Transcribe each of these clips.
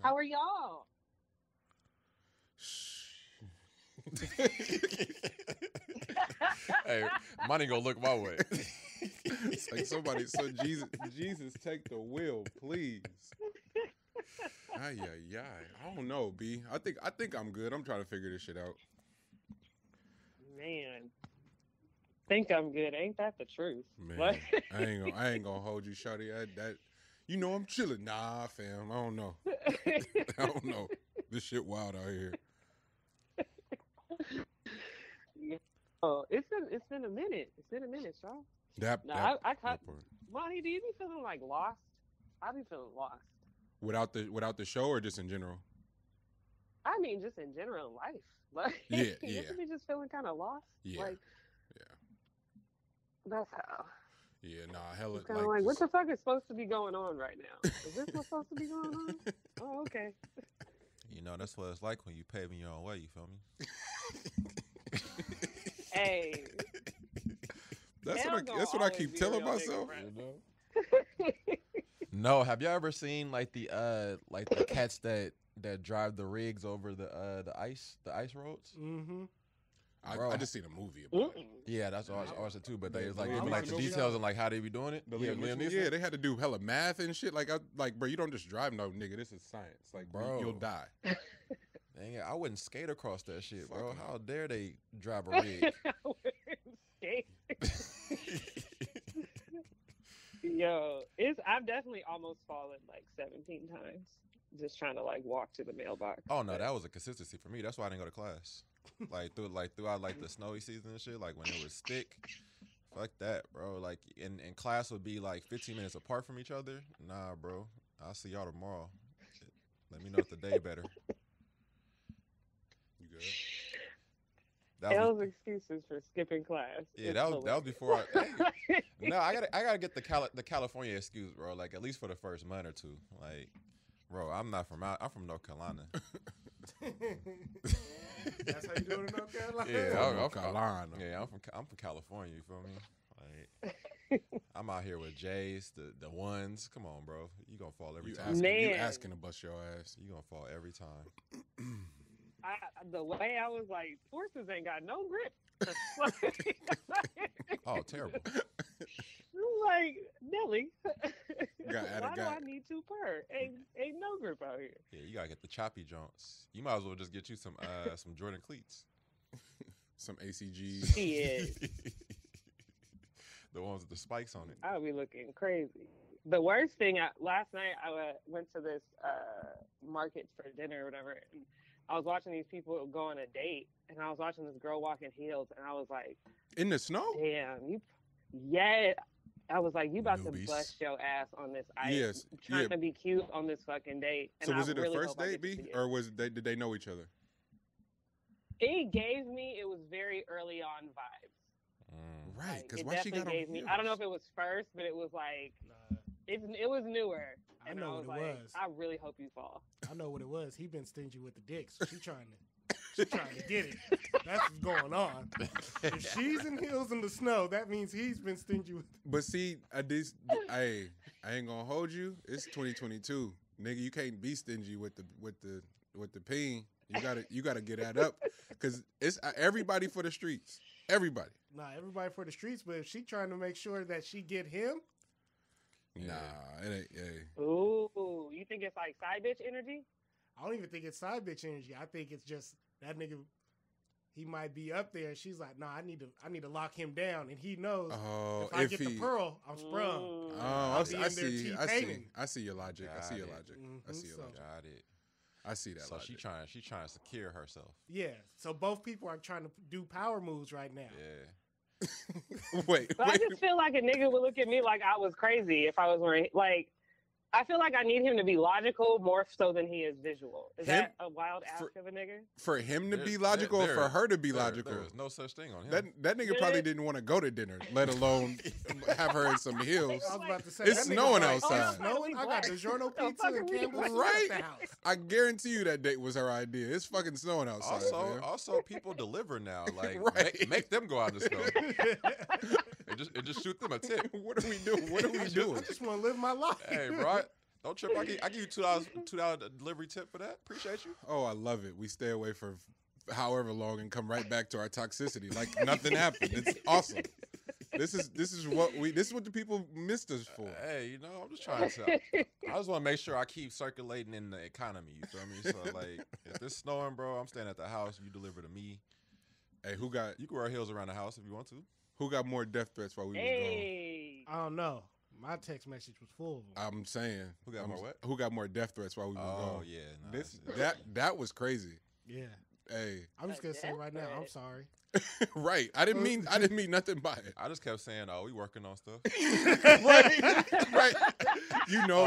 How are y'all? Hey, money gonna look my way. It's like somebody, so Jesus, take the wheel, please. Ay. I don't know, B. I think I'm good. I'm trying to figure this shit out. Man, think I'm good. Ain't that the truth? Man, What? I ain't gonna hold you, shawty. That you know I'm chilling. Nah, fam. I don't know. I don't know. This shit wild out here. Oh, it's been a minute. It's been a minute, y'all. I caught. Monty, do you be feeling like lost? I be feeling lost. Without the show or just in general? I mean, just in general in life. Like, yeah. You ever be just feeling kind of lost? Yeah. Like, yeah. That's how. Yeah, nah, hella. Kind of like, what the fuck is supposed to be going on right now? Is this what's supposed to be going on? Oh, okay. You know, that's what it's like when you paving your own way. You feel me? Hey. That's what I keep telling myself. You know? No, have you ever seen like the cats that drive the rigs over the ice roads? Mm-hmm. I just seen a movie about it. Yeah, that's what I watched it too. But they was like giving like the details and like how they be doing it. Yeah, they had to do hella math and shit. Like, bro, you don't just drive no nigga. This is science. Like, bro, you'll die. Dang it, I wouldn't skate across that shit, bro. How dare they drive a rig? I wouldn't skate. Yo, I've definitely almost fallen like 17 times just trying to like walk to the mailbox. Oh no, that was a consistency for me. That's why I didn't go to class. Throughout like the snowy season and shit, like when it was thick. Fuck that, bro. Like in class would be like 15 minutes apart from each other. Nah, bro. I'll see y'all tomorrow. Let me know if the day better. You good? That was excuses for skipping class. Yeah, that was before No, I gotta get the California excuse, bro. Like at least for the first month or two. Like, bro, I'm from North Carolina. That's how you do it in North Carolina? Yeah, I'm from Carolina. Yeah, I'm from California, you feel me? Like I'm out here with J's, the ones. Come on, bro. You gonna fall every time. You asking to bust your ass. You gonna fall every time. The way I was like, forces ain't got no grip. Oh, terrible. Like, Nelly, why do I need to purr? Ain't no grip out here. Yeah, you gotta get the choppy joints. You might as well just get you some Jordan cleats. Some ACGs. Yeah. The ones with the spikes on it. I would be looking crazy. The worst thing, last night I went to this market for dinner or whatever, and I was watching these people go on a date, and I was watching this girl walk in heels, and I was like, in the snow? Damn, I was like, you about to bust your ass on this ice. Yes. Trying to be cute on this fucking date. And so was it a first date, B? Or did they know each other? It was very early on vibes. Right, because why she got on heels? I don't know if it was first, but it was like, it was newer. And I was like, I really hope you fall. I know what it was. He been stingy with the dicks. She trying to get it. That's what's going on. If she's in heels in the snow, that means he's been stingy with. But see, I ain't gonna hold you. It's 2022, nigga. You can't be stingy with the peen. You gotta get that up, cause it's everybody for the streets. Everybody. Nah, everybody for the streets. But if she trying to make sure that she get him. Nah, it ain't. Yeah. Ooh, you think it's like side bitch energy? I don't even think it's side bitch energy. I think it's just that nigga. He might be up there, and she's like, "Nah, I need to lock him down," and he knows if I get the pearl, I'm sprung. Oh, I see your logic. I see your logic. Got it. I see that. So logic. she trying to secure herself. Yeah. So both people are trying to do power moves right now. Yeah. Wait. I just feel like a nigga would look at me like I was crazy if I was wearing like. I feel like I need him to be logical more so than he is visual. Is that a wild ask of a nigga? For him to be logical or for her to be logical? There's no such thing on him. That nigga probably didn't want to go to dinner, let alone have her in some heels. I was about to say, it's snowing outside. It's snowing? I got DiGiorno pizza and Campbell's right? at the house. I guarantee you that date was her idea. It's fucking snowing outside. Also, people deliver now. Like, make them go out in the snow. and just shoot them a tip. What are we doing? I just want to live my life. Hey, bro. Don't trip. I give you $2 delivery tip for that. Appreciate you. Oh, I love it. We stay away for however long and come right back to our toxicity like nothing happened. It's awesome. This is what the people missed us for. Hey, you know, I'm just trying to. I just want to make sure I keep circulating in the economy. You feel me? So like, if it's snowing, bro, I'm staying at the house. You deliver to me. Hey, you can wear heels around the house if you want to. Who got more death threats while we was gone? I don't know. My text message was full of them. I'm saying, Who got more death threats while we was gone? Oh yeah, that was crazy. Yeah. Hey, I'm just gonna say right now, I'm sorry. Right. I didn't mean nothing by it. I just kept saying, "Oh, we working on stuff." right. You know,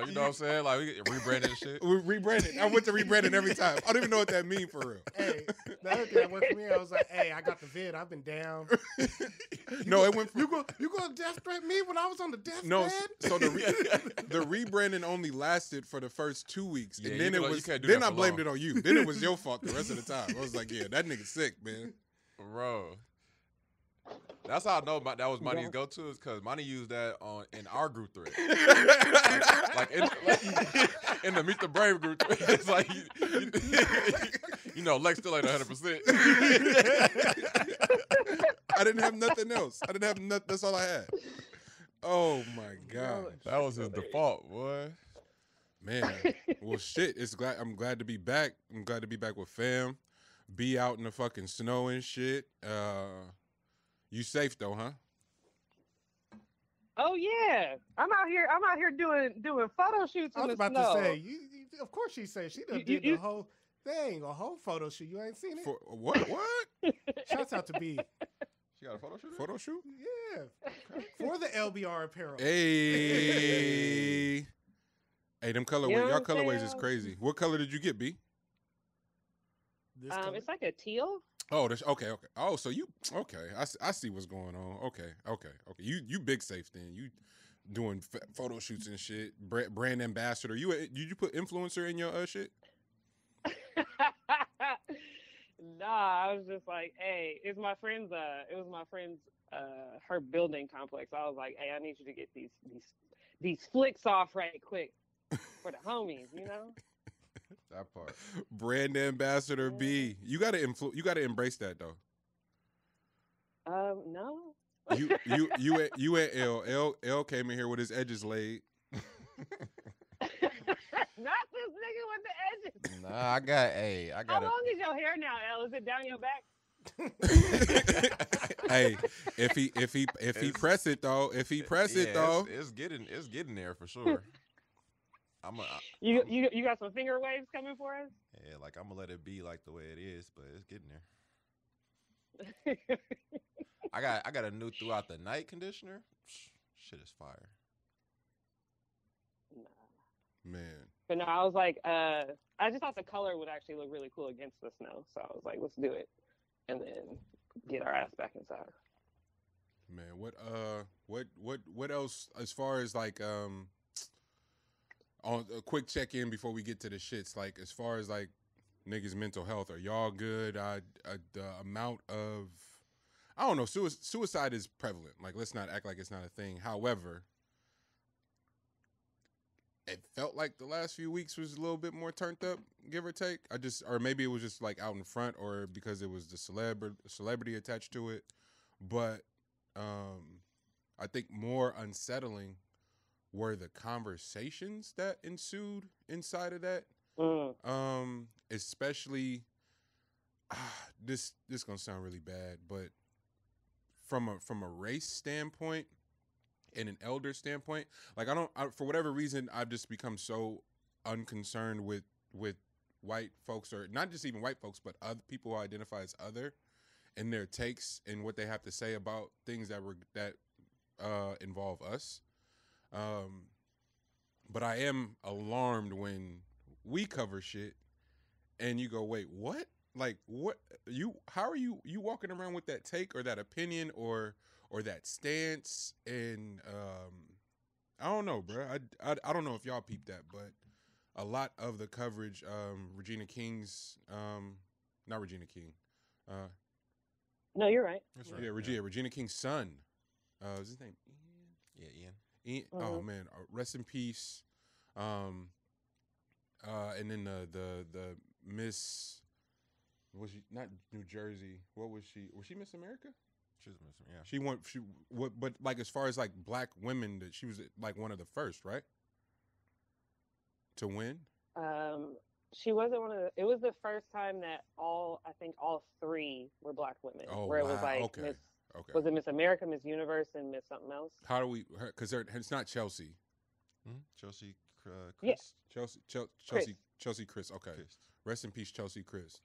you know what I'm saying? Like we rebranding shit. We rebranded. I went to rebranding every time. I don't even know what that means for real. Hey, the other thing that worked for me, I was like, "Hey, I got the vid. I've been down." It went. You gonna death threat me when I was on the death bed? So the rebranding only lasted for the first 2 weeks, and then it was. Then I blamed it on you. Then it was your fault the rest of the time. I was like, "Yeah, that nigga's sick, man." Bro, that's how I know that was Money's go-to is because Money used that in our group thread, like in the Meet the Brave group thread. It's like you know, Lex still ain't 100%. I didn't have nothing else. I didn't have nothing. That's all I had. Oh my god, that was his default, boy. Man, well, shit. I'm glad to be back. I'm glad to be back with fam. Be out in the fucking snow and shit. You safe though, huh? Oh yeah, I'm out here doing photo shoots in the snow. I was about to say, of course she's safe. She done did the whole thing, a whole photo shoot. You ain't seen it? For what? Shouts out to B. She got a photo shoot? Photo shoot? Yeah. For the LBR apparel. Hey. Hey, them colorways. Y'all colorways is crazy. What color did you get, B? It's like a teal. Oh, okay. Oh, so you okay? I see what's going on. Okay. You big safe then. You doing photo shoots and shit. Brand ambassador. Did you put influencer in your shit? Nah, I was just like, hey, it was my friend's her building complex. I was like, hey, I need you to get these flicks off right quick for the homies, you know. That part. Brand ambassador B. You gotta embrace that though. No. You at L came in here with his edges laid. Not this nigga with the edges. Nah, I got. How long is your hair now, L? Is it down your back? Hey, if he press it though, it's getting there for sure. You got some finger waves coming for us? Yeah, like I'm gonna let it be like the way it is, but it's getting there. I got a new throughout the night conditioner. Shit is fire. Nah. Man. But no, I was like, I just thought the color would actually look really cool against the snow, so I was like, let's do it, and then get our ass back inside. Man, what else as far as like on a quick check-in before we get to the shits, like as far as like niggas' mental health, are y'all good? The amount of, I don't know, suicide is prevalent. Like, let's not act like it's not a thing. However, it felt like the last few weeks was a little bit more turned up, give or take. Or maybe it was just like out in front, or because it was the celebrity attached to it. But I think more unsettling were the conversations that ensued inside of that. Especially this gonna sound really bad, but from a race standpoint and an elder standpoint, like for whatever reason, I've just become so unconcerned with white folks, or not just even white folks, but other people who identify as other, and their takes and what they have to say about things that involve us. But I am alarmed when we cover shit and you go, wait, what? Like, what? How are you walking around with that take or that opinion or that stance? And I don't know, bro. I don't know if y'all peeped that, but a lot of the coverage, Regina King's, not Regina King. No, you're right. That's right. Yeah, Regina King's son. Is his name Ian? Yeah, Ian. Oh man, rest in peace. And then the Miss, was she not New Jersey? What was she? Was she Miss America? She was Miss, yeah. But like as far as like black women, that she was like one of the first, right? To win. She wasn't one of the. It was the first time that I think all three were black women. Oh, where it was wow. like Okay. Miss. Okay. Was it Miss America, Miss Universe, and Miss something else? How do we? Because it's not Chelsea. Chelsea, Chris. Yeah. Chelsea Chris. Okay. Chris. Rest in peace, Chelsea Chris.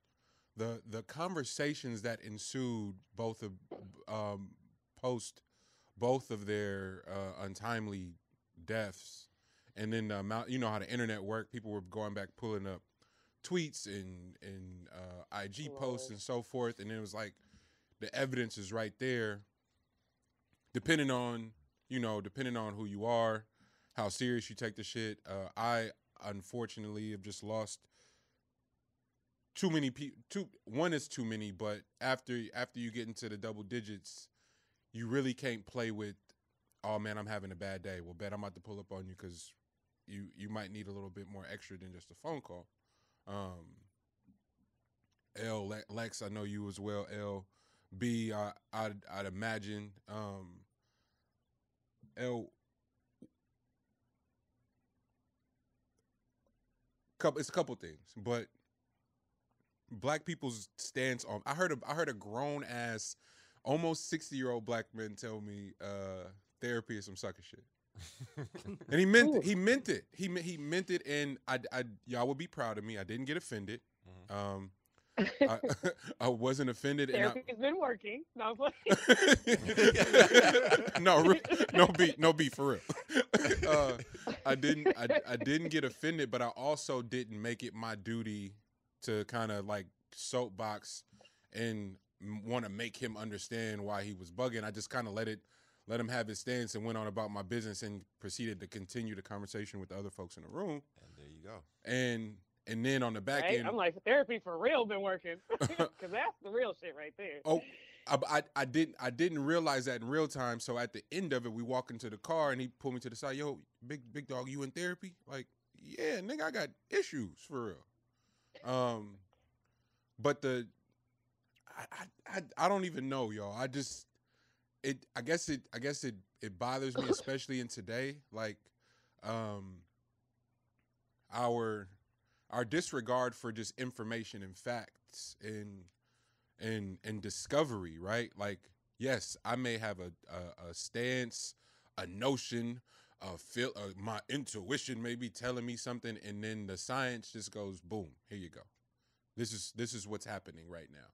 The conversations that ensued post both of their untimely deaths, and then the amount, you know how the internet worked. People were going back, pulling up tweets and IG posts and so forth, and it was like the evidence is right there. Depending on who you are, how serious you take the shit. I unfortunately have just lost too many people. One is too many, but after you get into the double digits, you really can't play with, oh man, I'm having a bad day. Well, bet I'm about to pull up on you because you might need a little bit more extra than just a phone call. Lex, I know you as well. B, I'd imagine. It's a couple things, but black people's stance on. I heard a grown ass, almost 60-year-old black man tell me therapy is some sucker shit. And he meant it. He meant it, and y'all would be proud of me. I didn't get offended. I wasn't offended. Therapy's been working. No, no beef for real. I didn't get offended, but I also didn't make it my duty to kind of like soapbox and want to make him understand why he was bugging. I just kind of let him have his stance and went on about my business and proceeded to continue the conversation with the other folks in the room. And there you go. And then on the back end, I'm like, therapy for real been working, because that's the real shit right there. Oh, I didn't realize that in real time. So at the end of it, we walk into the car and he pulled me to the side. Yo, big dog, you in therapy? Like, yeah, nigga, I got issues for real. But I don't even know, y'all. I guess it bothers me, especially in today. Like, our disregard for just information and facts and discovery, right? Like, yes, I may have a stance, a notion, my intuition may be telling me something, and then the science just goes, boom, here you go. This is what's happening right now.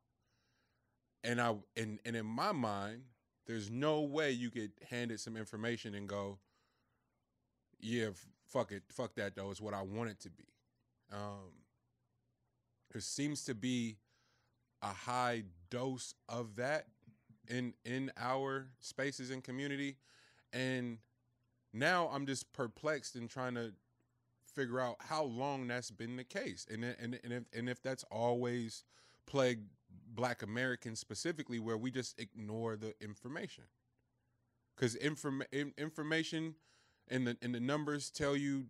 And in my mind, there's no way you get handed some information and go, yeah, fuck that though. It's what I want it to be. There seems to be a high dose of that in our spaces and community, and now I'm just perplexed and trying to figure out how long that's been the case, and if that's always plagued Black Americans specifically, where we just ignore the information, because information and the numbers tell you.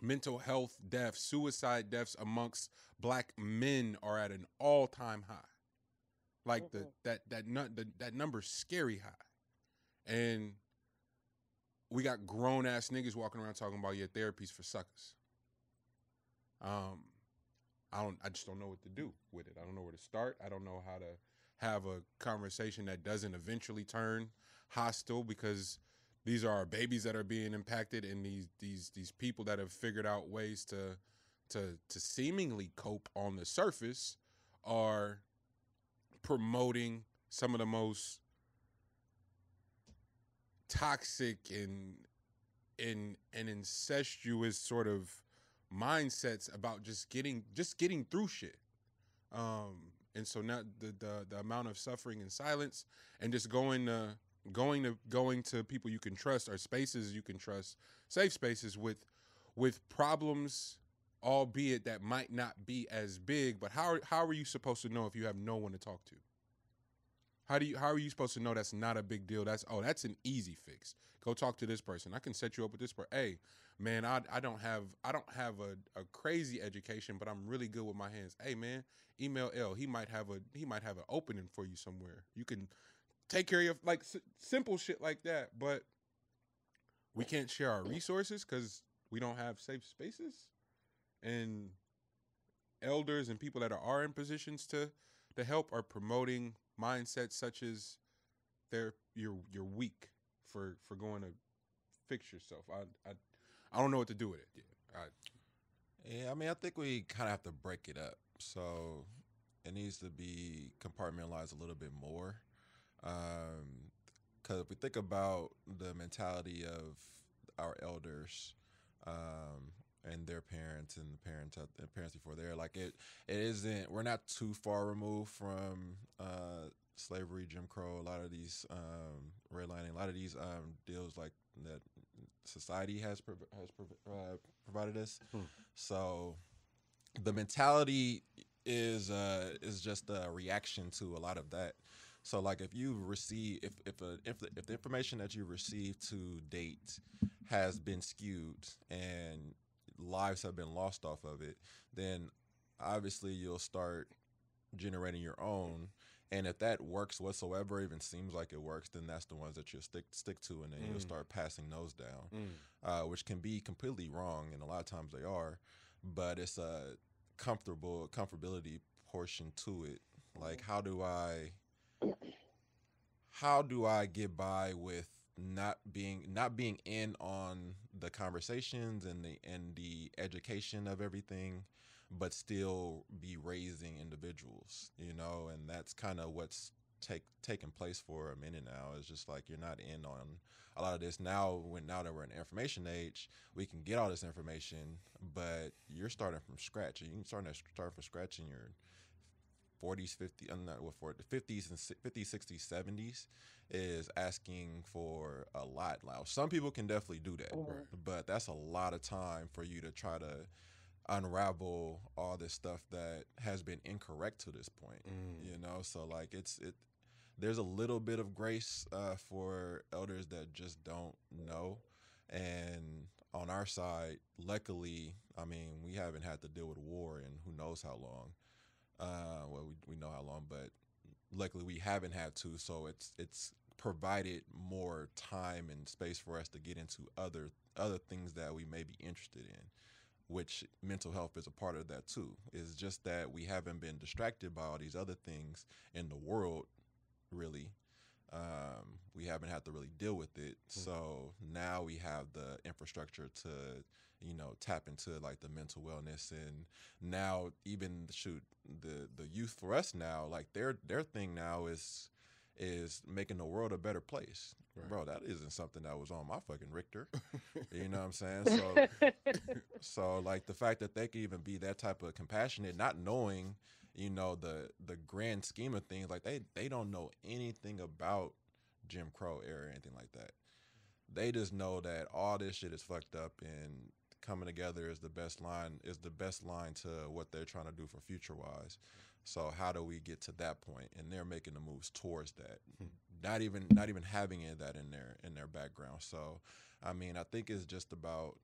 Mental health deaths, suicide deaths amongst Black men are at an all-time high. Like that number's scary high, and we got grown ass niggas walking around talking about therapies for suckers. I just don't know what to do with it. I don't know where to start. I don't know how to have a conversation that doesn't eventually turn hostile, because these are our babies that are being impacted, and these people that have figured out ways to seemingly cope on the surface are promoting some of the most toxic and incestuous sort of mindsets about just getting through shit. And so now the amount of suffering and silence, and just going to people you can trust, or spaces you can trust, safe spaces with problems, albeit that might not be as big. But how are you supposed to know if you have no one to talk to? How are you supposed to know that's not a big deal? That's an easy fix. Go talk to this person. I can set you up with this person. Hey, man, I don't have a crazy education, but I'm really good with my hands. Hey man, email L. He might have an opening for you somewhere. You can take care of your simple shit like that, but we can't share our resources because we don't have safe spaces. And elders and people that are in positions to help are promoting mindsets such as you're weak for going to fix yourself. I don't know what to do with it. Yeah, I mean, I think we kind of have to break it up. So it needs to be compartmentalized a little bit more. Because if we think about the mentality of our elders and their parents and the parents before there, like it isn't. We're not too far removed from slavery, Jim Crow. A lot of these redlining, a lot of these deals like that society has provided us. So the mentality is just a reaction to a lot of that. So like if you receive if the information that you receive to date has been skewed and lives have been lost off of it, then obviously you'll start generating your own. And if that works whatsoever, even seems like it works, then that's the ones that you'll stick to, and then you'll start passing those down, which can be completely wrong, and a lot of times they are. But it's a comfortability portion to it. Like how do I get by with not being in on the conversations and the education of everything, but still be raising individuals, and that's kind of what's taking place for a minute now. It's just like you're not in on a lot of this now. Now that we're in the information age, we can get all this information, but you're starting from scratch. You can start from scratch in your 40s, 50s, the 50s and 50s, 60s, 70s is asking for a lot. Now, some people can definitely do that, but that's a lot of time for you to try to unravel all this stuff that has been incorrect to this point. So like there's a little bit of grace for elders that just don't know. And on our side, luckily, I mean, we haven't had to deal with war in who knows how long. Well, we know how long, but luckily we haven't had to. So it's provided more time and space for us to get into other things that we may be interested in, which mental health is a part of that too. It's just that we haven't been distracted by all these other things in the world, really. We haven't had to really deal with it. So now we have the infrastructure to, tap into like the mental wellness. And now even the youth for us now, like their thing now is making the world a better place. Right. Bro, that isn't something that was on my fucking Richter. You know what I'm saying? So like the fact that they can even be that type of compassionate, not knowing, the grand scheme of things, like they don't know anything about Jim Crow era or anything like that. They just know that all this shit is fucked up, and coming together is the best line to what they're trying to do for future wise. So how do we get to that point? And they're making the moves towards that. Not even having that in their background. So I mean, I think it's just about,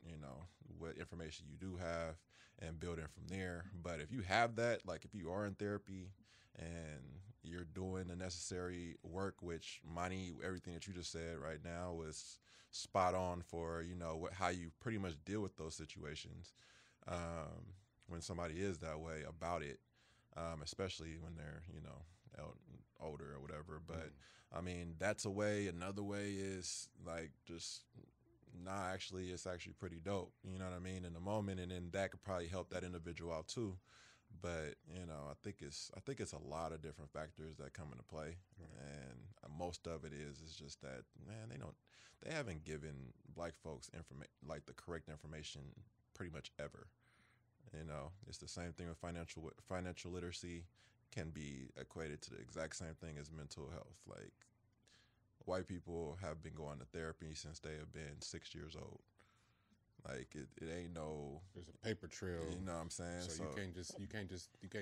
what information you do have and building from there. But if you have that, like if you are in therapy and you're doing the necessary work, which Monty, everything that you just said right now was spot on for, how you pretty much deal with those situations when somebody is that way about it, especially when they're, older or whatever. But I mean, that's a way. Another way is like just it's actually pretty dope. You know what I mean? In the moment, and then that could probably help that individual out too. But I think it's a lot of different factors that come into play, and most of it is just that, man, they haven't given black folks like the correct information pretty much ever. It's the same thing with financial literacy can be equated to the exact same thing as mental health. Like white people have been going to therapy since they have been 6 years old. Like it ain't no. There's a paper trail. You know what I'm saying? So you can't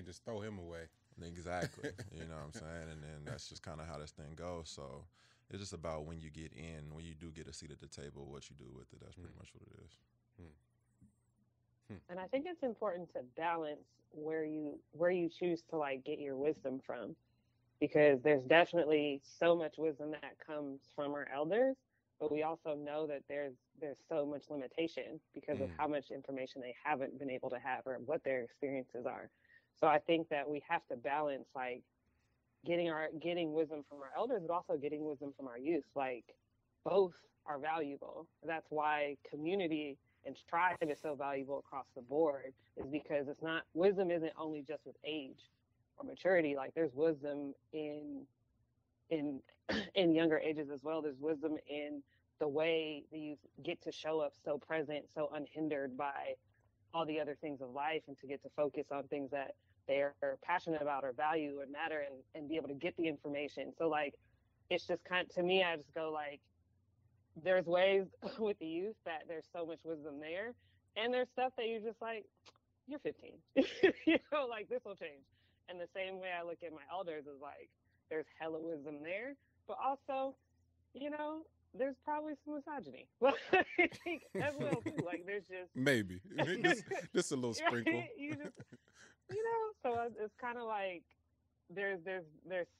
just throw him away. Exactly. You know what I'm saying? And then that's just kind of how this thing goes. So it's just about when you do get a seat at the table, what you do with it. That's pretty much what it is. And I think it's important to balance where you choose to like get your wisdom from, because there's definitely so much wisdom that comes from our elders, but we also know that there's so much limitation because of how much information they haven't been able to have or what their experiences are. So I think that we have to balance like getting wisdom from our elders, but also getting wisdom from our youth. Like both are valuable. That's why community and tribe is so valuable across the board, is because wisdom isn't only just with age or maturity. Like there's wisdom in younger ages as well. There's wisdom in the way that you get to show up so present, so unhindered by all the other things of life, and to get to focus on things that they're passionate about or value or matter, and be able to get the information. So like, it's just to me, I just go like, there's ways with the youth that there's so much wisdom there, and there's stuff that you're just like, you're 15, like this will change. And the same way I look at my elders is like, there's hella wisdom there, but also, there's probably some misogyny. As well too. Like there's just maybe just a little sprinkle. So it's kind of like there's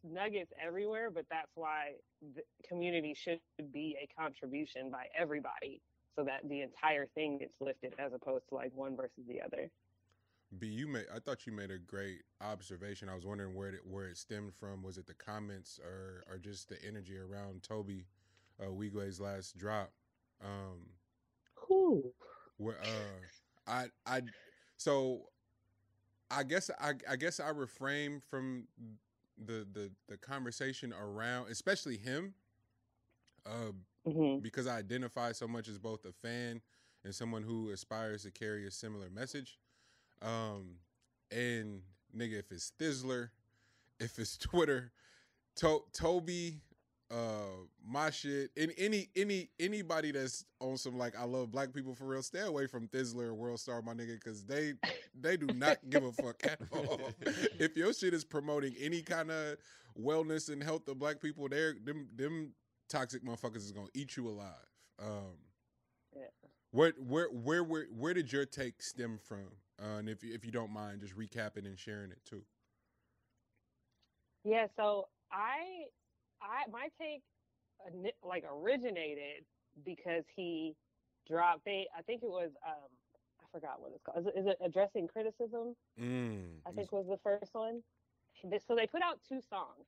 nuggets everywhere, but that's why the community should be a contribution by everybody, so that the entire thing gets lifted, as opposed to like one versus the other. B, I thought you made a great observation. I was wondering where it stemmed from. Was it the comments or just the energy around Toby Wigwe's last drop? I guess I refrain from the conversation around, especially him, because I identify so much as both a fan and someone who aspires to carry a similar message. And nigga, if it's Thizzler, if it's Twitter, Toby, my shit, and anybody that's on some like I love black people for real, stay away from Thizzler and World Star, my nigga, because they do not give a fuck at all. If your shit is promoting any kind of wellness and health of black people, them toxic motherfuckers is gonna eat you alive. Where did your take stem from? And if you don't mind, just recapping and sharing it too. Yeah, so my take like originated because he dropped. I think it was I forgot what it's called. Is it Addressing Criticism? I think was the first one. So they put out 2 songs,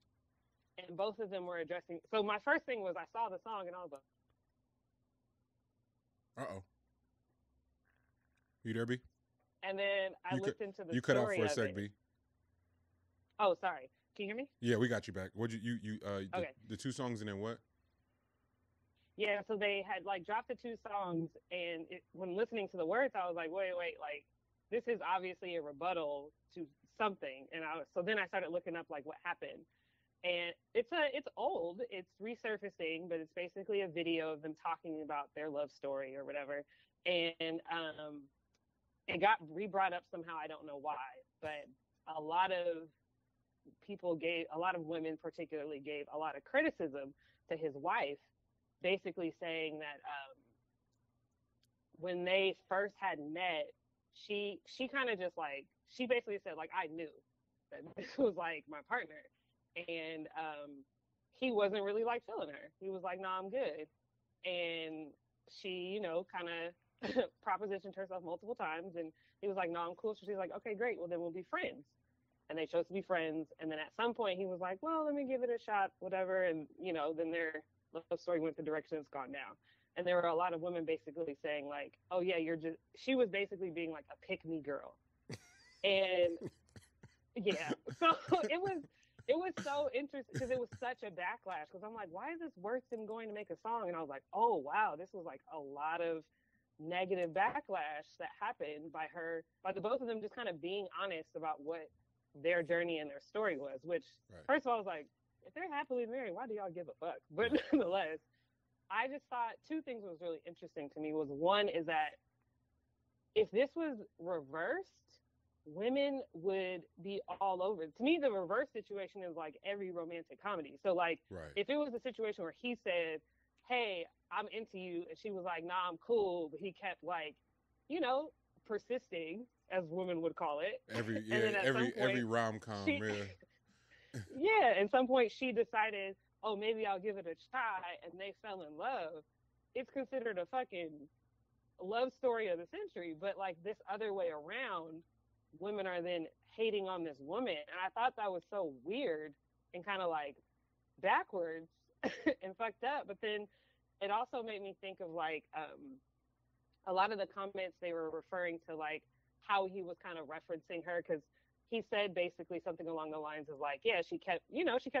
and both of them were addressing. So my first thing was I saw the song and I was like, "Uh-oh, you there, B?" And then I looked into the you cut out for a sec, B. Oh, sorry. Can you hear me? Yeah, we got you back. What'd you okay. The 2 songs and then what? Yeah, so they had like dropped the 2 songs, and when listening to the words, I was like, wait, like this is obviously a rebuttal to something. And so then I started looking up like what happened, and it's old, it's resurfacing, but it's basically a video of them talking about their love story or whatever, and it got re-brought up somehow. I don't know why, but a lot of women particularly gave a lot of criticism to his wife, basically saying that when they first had met, she kind of just like, she basically said like, I knew that this was like my partner, and he wasn't really like feeling her. He was like, nah, I'm good. And she, kind of propositioned herself multiple times, and he was like, no, I'm cool. So she's like, okay, great, well then we'll be friends. And they chose to be friends. And then at some point he was like, well, let me give it a shot, whatever. And then their love story went the direction it's gone now. And there were a lot of women basically saying like, oh yeah, she was basically being like a pick me girl. And yeah, so it was so interesting because it was such a backlash, because I'm like, why is this worth them going to make a song? And I was like, oh wow, this was like a lot of negative backlash that happened by the both of them just kind of being honest about what their journey and their story was, which First of all, I was like, if they're happily married, why do y'all give a fuck? But nonetheless, I just thought 2 things was really interesting to me. Was one is that if this was reversed, women would be all over. To me, the reverse situation is like every romantic comedy. So like, if it was a situation where he said, hey, I'm into you, and she was like, nah, I'm cool, but he kept like, persisting, as women would call it. Every rom-com, yeah, at some point she decided, oh, maybe I'll give it a try, and they fell in love. It's considered a fucking love story of the century, but like this other way around, women are then hating on this woman, and I thought that was so weird and kind of like backwards and fucked up. But then it also made me think of like a lot of the comments, they were referring to like how he was kind of referencing her, because he said basically something along the lines of like, yeah, she kept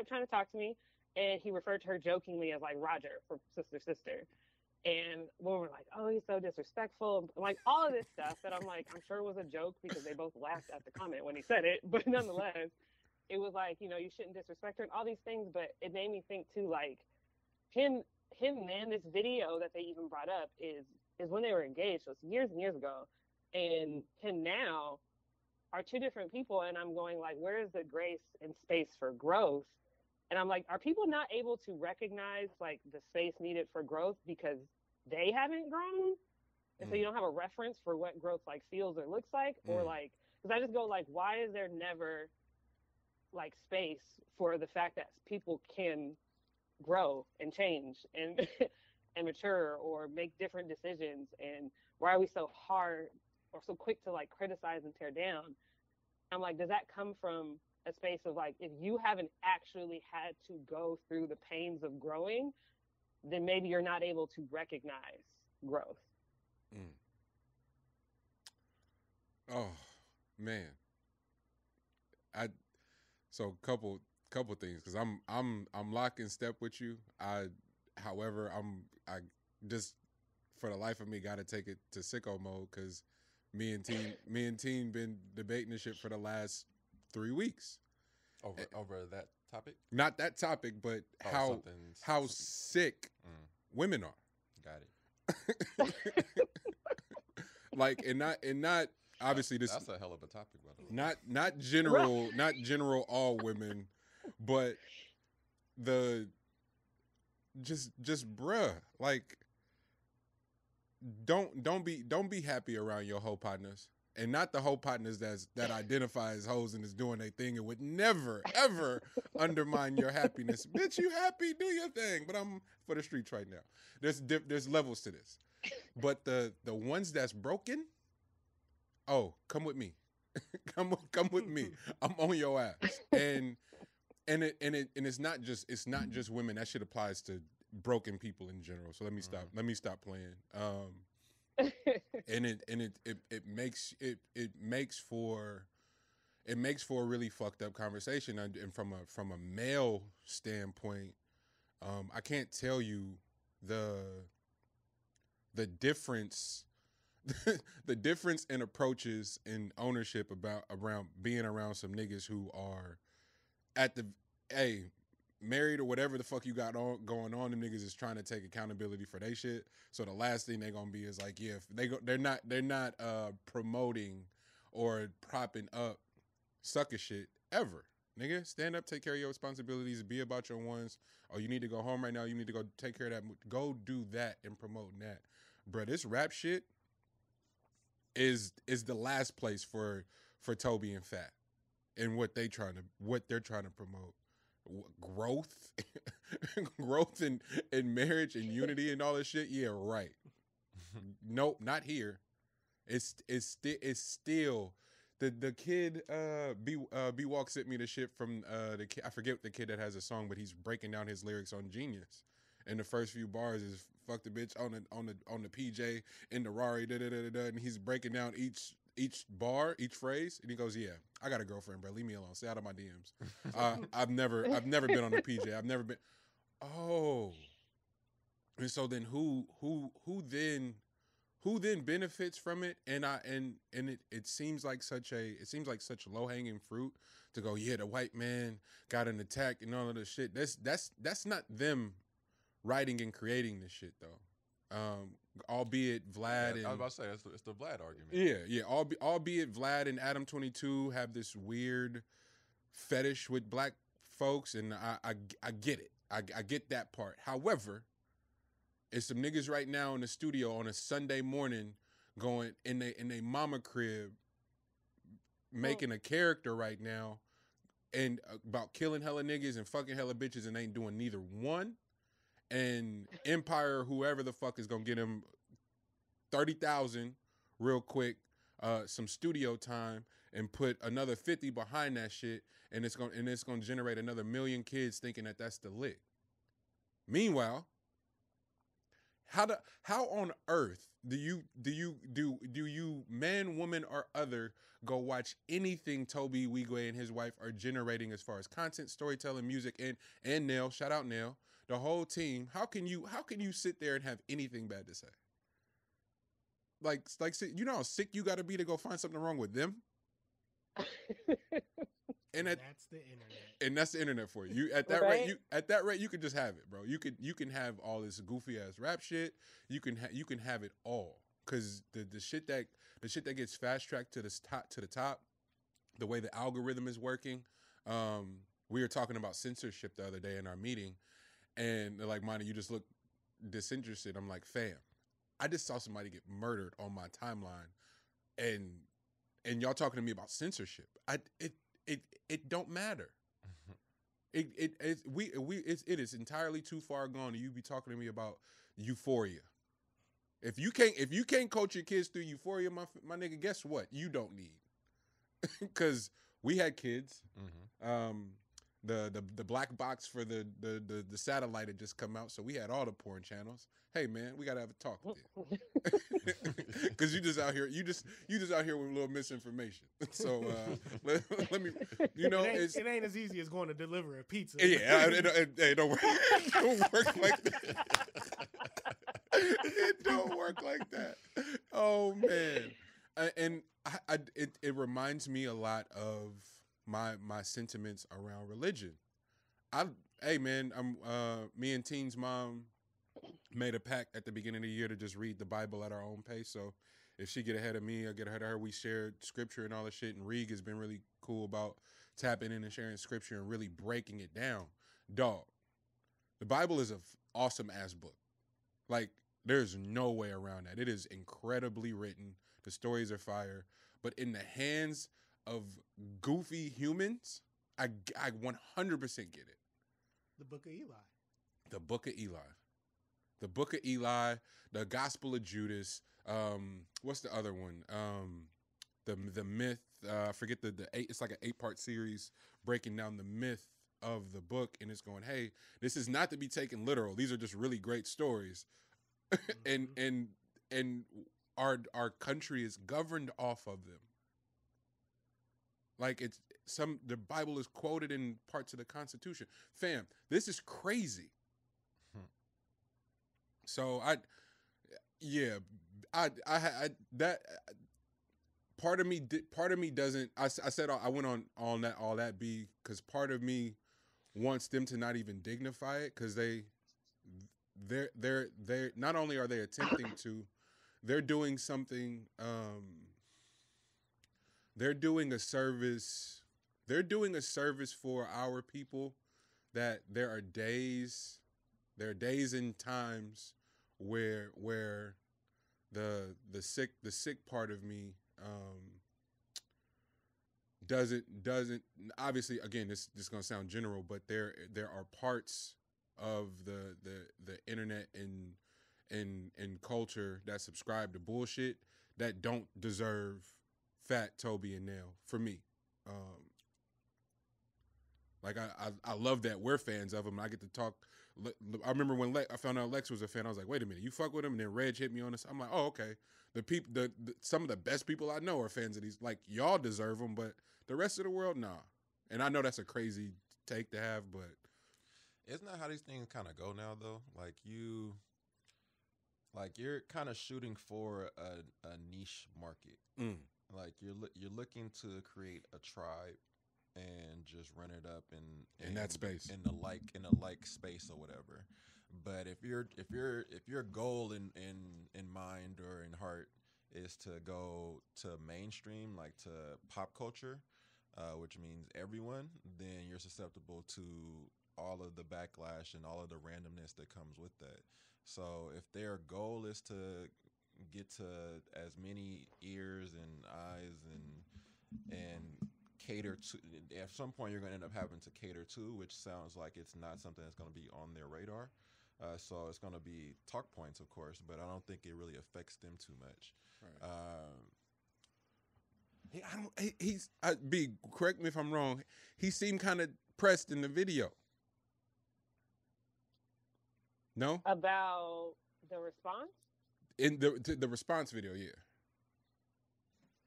trying to talk to me, and he referred to her jokingly as like Roger from Sister. And when we're like, oh, he's so disrespectful, like all of this stuff that I'm like, I'm sure it was a joke because they both laughed at the comment when he said it, but nonetheless, it was like, you shouldn't disrespect her and all these things. But it made me think too, like him then, this video that they even brought up is when they were engaged, so it's years and years ago, and him now are two different people. And I'm going like, where is the grace and space for growth? And I'm like, are people not able to recognize like the space needed for growth because they haven't grown? And so you don't have a reference for what growth like feels or looks like, or like, because I just go like, why is there never like space for the fact that people can grow and change and and mature or make different decisions? And why are we so hard or so quick to like criticize and tear down? I'm like, does that come from a space of like, if you haven't actually had to go through the pains of growing, then maybe you're not able to recognize growth. Oh man, so couple things, because I'm lock in step with you. However, I just for the life of me got to take it to sicko mode, because me and Teen been debating this shit for the last 3 weeks over that topic. Not that topic, but how sick women are. Got it. Like, and not obviously this. That's a hell of a topic, by the way. Not general all women, but the just bruh, like don't be happy around your hoe partners. And not the whole partners that identify as hoes and is doing their thing and would never, ever undermine your happiness. Bitch, you happy, do your thing. But I'm for the streets right now. There's levels to this. But the ones that's broken, oh, come with me. come with me. I'm on your ass. And it's not just women. That shit applies to broken people in general. So let me stop. Let me stop playing. And it makes for a really fucked up conversation. And from a male standpoint, I can't tell you the difference the difference in approaches and ownership around being around some niggas who are at the married or whatever the fuck you got going on. Them niggas is trying to take accountability for their shit. So the last thing they're gonna be is like, yeah, they're not promoting or propping up sucker shit ever. Nigga, stand up, take care of your responsibilities, be about your ones. Oh, you need to go home right now. You need to go take care of that. Go do that and promote that, bro. This rap shit is the last place for Toby and Fat and what they're trying to promote. Growth in marriage and unity and all this shit. Yeah, right. Nope, not here. It's still the kid. B Walk sent me the shit from the kid. I forget the kid that has a song, but he's breaking down his lyrics on Genius. And the first few bars is "fuck the bitch on the PJ in the Rari," and he's breaking down each bar, each phrase, and he goes, "Yeah, I got a girlfriend, bro. Leave me alone. Stay out of my DMs. I've never been on the PJ. I've never been." Oh, and so then who then benefits from it? And it seems like such low hanging fruit to go. Yeah, the white man got an attack and all of this shit. That's not them writing and creating this shit though. Albeit Vlad and I was about to say it's the Vlad argument. Yeah. Albeit Vlad and Adam 22 have this weird fetish with black folks, and I get it. I get that part. However, it's some niggas right now in the studio on a Sunday morning going in they mama crib making a character right now and about killing hella niggas and fucking hella bitches and ain't doing neither one. And Empire, whoever the fuck is gonna get him 30,000 real quick, some studio time, and put another 50 behind that shit, and it's gonna generate another million kids thinking that that's the lick. Meanwhile, how on earth do you man, woman, or other go watch anything Toby Wigwe and his wife are generating as far as content, storytelling, music, and Nell, shout out Nell, the whole team? How can you sit there and have anything bad to say? Like you know how sick you got to be to go find something wrong with them? And that's the internet. And that's the internet for you. At that rate, you can just have it, bro. You can have all this goofy ass rap shit. You can have it all, because the shit that gets fast tracked to the top, the way the algorithm is working. We were talking about censorship the other day in our meeting, and they're like, "Monty, you just look disinterested." I'm like, "Fam, I just saw somebody get murdered on my timeline, and y'all talking to me about censorship. It don't matter. It is entirely too far gone. You be talking to me about euphoria. If you can't coach your kids through euphoria, my nigga, guess what? You don't need, because we had kids. Mm-hmm. The black box for the satellite had just come out, so we had all the porn channels. Hey man, we gotta have a talk with you, because you just out here with a little misinformation. So let me, it ain't as easy as going to deliver a pizza. Yeah, it don't work. It don't work like that. It don't work like that. Oh man, and it reminds me a lot of my sentiments around religion. Hey man, me and Teen's mom made a pact at the beginning of the year to just read the Bible at our own pace. So if she get ahead of me, I get ahead of her. We shared scripture and all that shit. And Reeg has been really cool about tapping in and sharing scripture and really breaking it down. Dog, the Bible is an awesome ass book. Like, there's no way around that. It is incredibly written. The stories are fire. But in the hands of goofy humans, I 100% get it. The Book of Eli. The Book of Eli. The Book of Eli, the Gospel of Judas. What's the other one? The myth. I forget the 8. It's like an 8-part series breaking down the myth of the book, and it's going, hey, this is not to be taken literal. These are just really great stories, mm-hmm. and our country is governed off of them. Like the Bible is quoted in parts of the Constitution. Fam, this is crazy. So that part of me doesn't. I said I went on all that because part of me wants them to not even dignify it, because they're not only are they attempting to, they're doing something. They're doing a service. They're doing a service for our people. That there are days and times where the sick part of me doesn't obviously, again, this is gonna sound general, but there are parts of the internet and culture that subscribe to bullshit that don't deserve Fat, Toby, and Nell for me. Like I love that we're fans of him. I get to talk. I remember when I found out Lex was a fan. I was like, wait a minute, you fuck with him? And then Reg hit me on this. I'm like, oh, okay. Some of the best people I know are fans of these. Like, y'all deserve them, but the rest of the world, nah. And I know that's a crazy take to have, but isn't that how these things kind of go now, though? Like you're kind of shooting for a niche market. Mm. Like you're looking to create a tribe and just run it up in that space, in the like space or whatever. But if your goal in mind or in heart is to go to mainstream, like to pop culture, which means everyone, then you're susceptible to all of the backlash and all of the randomness that comes with that. So if their goal is to get to as many ears and eyes and cater to. At some point, you're going to end up having to cater to, which sounds like it's not something that's going to be on their radar. So it's going to be talk points, of course, but I don't think it really affects them too much. Right. B, correct me if I'm wrong. He seemed kind of pressed in the video. No? About the response? In the response video, yeah.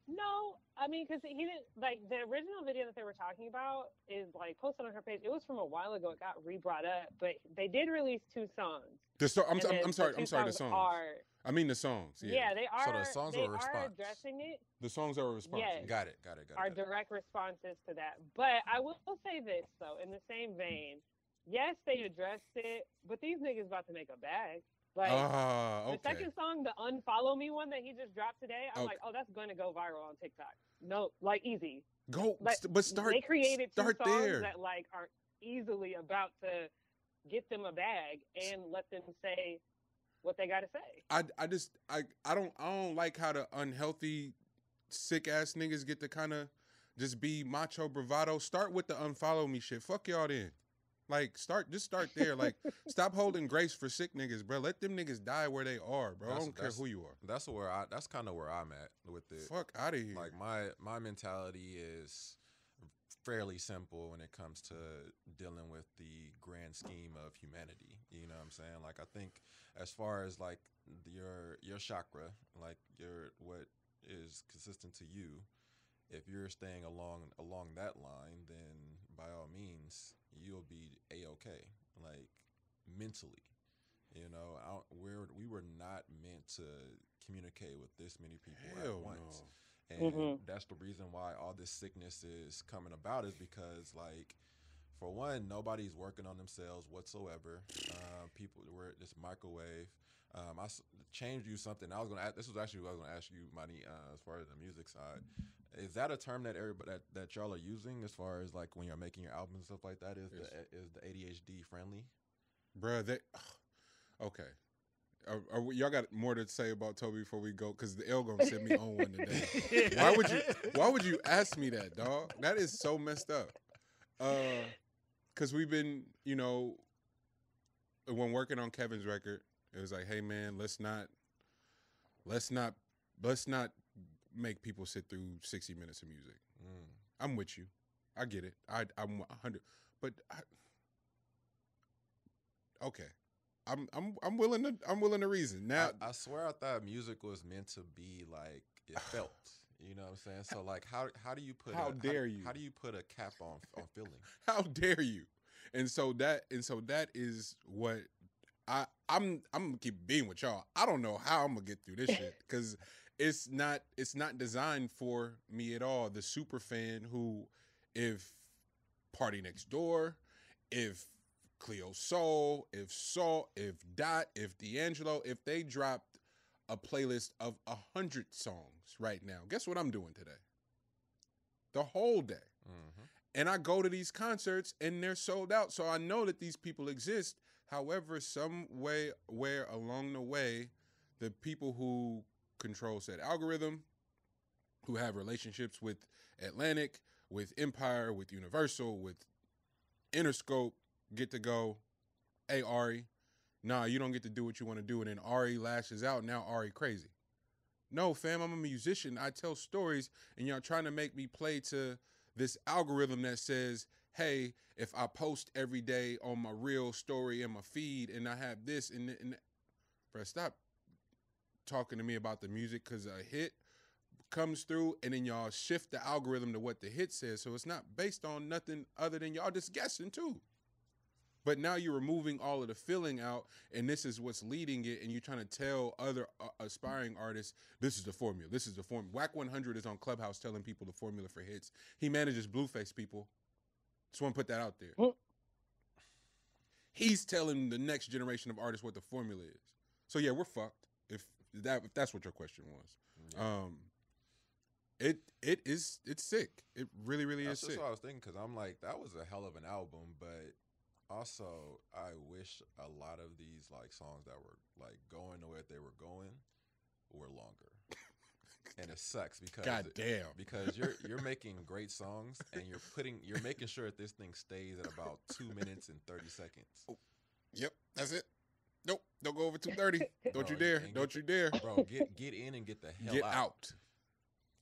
No, I mean, because he didn't, like, the original video that they were talking about is, like, posted on her page. It was from a while ago. It got re-brought up, but they did release 2 songs. I'm sorry, the songs. I mean the songs. Yeah, they are. So the songs are a response. Addressing it. The songs are a response. Yes. Got it. Are direct responses to that. But I will say this, though, in the same vein. Yes, they addressed it, but these niggas about to make a bag. Like, okay. The second song, the Unfollow Me one that he just dropped today, I'm like, oh, that's going to go viral on TikTok. No, like, easy. Go, like, but start. They created 2 songs there. that, like, are easily about to get them a bag and let them say what they got to say. I don't like how the unhealthy, sick ass niggas get to kind of just be macho bravado. Start with the Unfollow Me shit. Fuck y'all then. Like, start there. Like, stop holding grace for sick niggas, bro. Let them niggas die where they are, bro. I don't care who you are. That's kind of where I'm at with it. Fuck out of here. Like, my mentality is fairly simple when it comes to dealing with the grand scheme of humanity. You know what I'm saying? Like, I think as far as like your chakra, like what is consistent to you, if you're staying along that line, then by all means, you'll be a-okay, like mentally. You know, we were not meant to communicate with this many people at once. No. And that's the reason why all this sickness is coming about, is because, like, for one, nobody's working on themselves whatsoever. People were this microwave. I changed you something. This was actually what I was gonna ask you, Money, as far as the music side. Is that a term that that y'all are using as far as like when you're making your albums and stuff like that? Is the ADHD friendly? Bruh, okay. Y'all got more to say about Toby before we go? Because the L gonna send me on one today. Why would you ask me that, dog? That is so messed up. Because we've been, you know, when working on Kevin's record, it was like, hey man, let's not make people sit through 60 minutes of music. I'm with you. I get it. I'm 100. But okay. I'm willing to reason. Now I swear I thought music was meant to be like it felt. You know what I'm saying? So like how do you put how do you put a cap on feeling? How dare you? And so that is what I'm gonna keep being with y'all. I don't know how I'm gonna get through this shit because it's not designed for me at all. The super fan who, if Party Next Door, if Cleo Soul, if Salt, if Dot, if D'Angelo, if they dropped a playlist of 100 songs right now, guess what I'm doing today? The whole day. And I go to these concerts and they're sold out. So I know that these people exist. However, where along the way, the people who control said algorithm, who have relationships with Atlantic, with Empire, with Universal, with Interscope, get to go, hey, Ari, nah, you don't get to do what you want to do. And then Ari lashes out. Now Ari crazy. No, fam, I'm a musician. I tell stories, and y'all trying to make me play to this algorithm that says, hey, if I post every day on my real story and my feed and I have this and bro, stop talking to me about the music because a hit comes through and then y'all shift the algorithm to what the hit says. So it's not based on nothing other than y'all just guessing too. But now you're removing all of the feeling out, and this is what's leading it, and you're trying to tell other aspiring artists, this is the formula, this is the formula. Whack 100 is on Clubhouse telling people the formula for hits. He manages Blueface, people. Just want to put that out there. He's telling the next generation of artists what the formula is. So yeah, we're fucked, if that's what your question was. Yeah. It's sick. It really, really is sick. That's what I was thinking, because I'm like, that was a hell of an album, but also, I wish a lot of these like songs that were like going the way they were going were longer. And it sucks because because you're making great songs and you're making sure that this thing stays at about 2 minutes and 30 seconds. Oh, yep, that's it. Nope, don't go over 2:30. Don't you dare. Don't you dare. Bro, get in and get the hell out.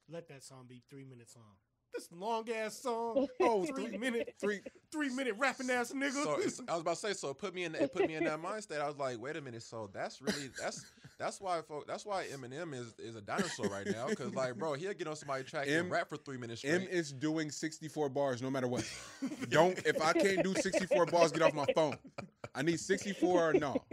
Let that song be 3 minutes long. This long ass song. Oh, 3 minute, 3 minute rapping ass nigga. So I was about to say, so put me in that mind state. I was like, wait a minute. So that's why Eminem is a dinosaur right now. Cause like, bro, he'll get on somebody's track and rap for 3 minutes straight. M is doing 64 bars no matter what. If I can't do 64 bars, get off my phone. I need 64 or no.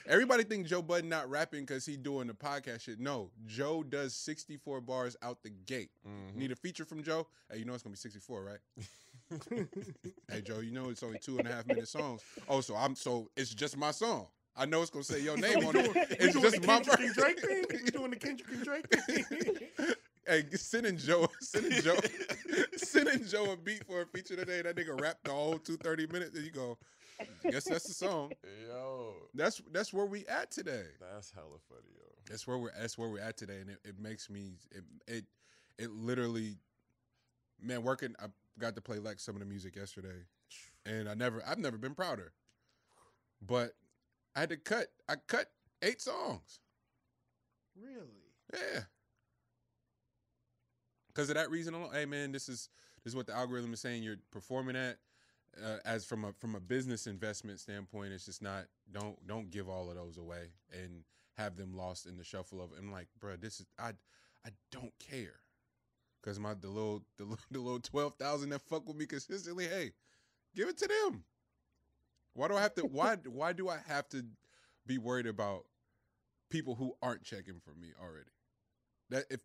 Everybody think Joe Budden not rapping because he doing the podcast shit. No, Joe does 64 bars out the gate. Mm-hmm. Need a feature from Joe? Hey, you know it's gonna be 64, right? Hey, Joe, you know it's only 2.5 minute songs. Oh, so it's just my song. I know it's gonna say your name on it. It's just my version. Drake thing? We doing the Kendrick and Drake thing? Hey, sending Joe a beat for a feature today. That nigga rapped the whole 30 minutes, and you go, guess that's the song. Yo, that's where we at today. That's hella funny, yo. That's where we're at today, and it makes me it literally, man. Working, I got to play like some of the music yesterday, and I've never been prouder. But I had to cut 8 songs. Really? Yeah. Because of that reason alone. Hey man, this is what the algorithm is saying you're performing at. As from a business investment standpoint, it's just not. Don't give all of those away and have them lost in the shuffle of. I'm like, bro, this is I don't care, because the little 12,000 that fuck with me consistently. Hey, give it to them. Why do I have to? Why do I have to be worried about people who aren't checking for me already? That it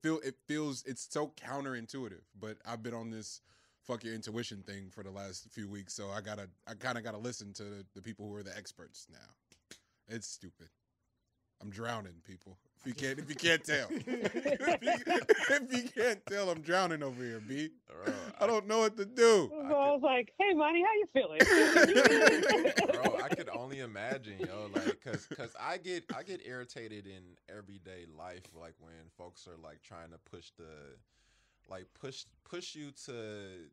feels it's so counterintuitive. But I've been on this fuck your intuition thing for the last few weeks, so I kind of gotta listen to the people who are the experts now. It's stupid. I'm drowning, people. If you can't tell, if you can't tell, I'm drowning over here, B. I don't know what to do. I was like, "Hey, Monty, how you feeling?" Bro, I could only imagine, yo, like, cause I get irritated in everyday life, like when folks are like trying to push you to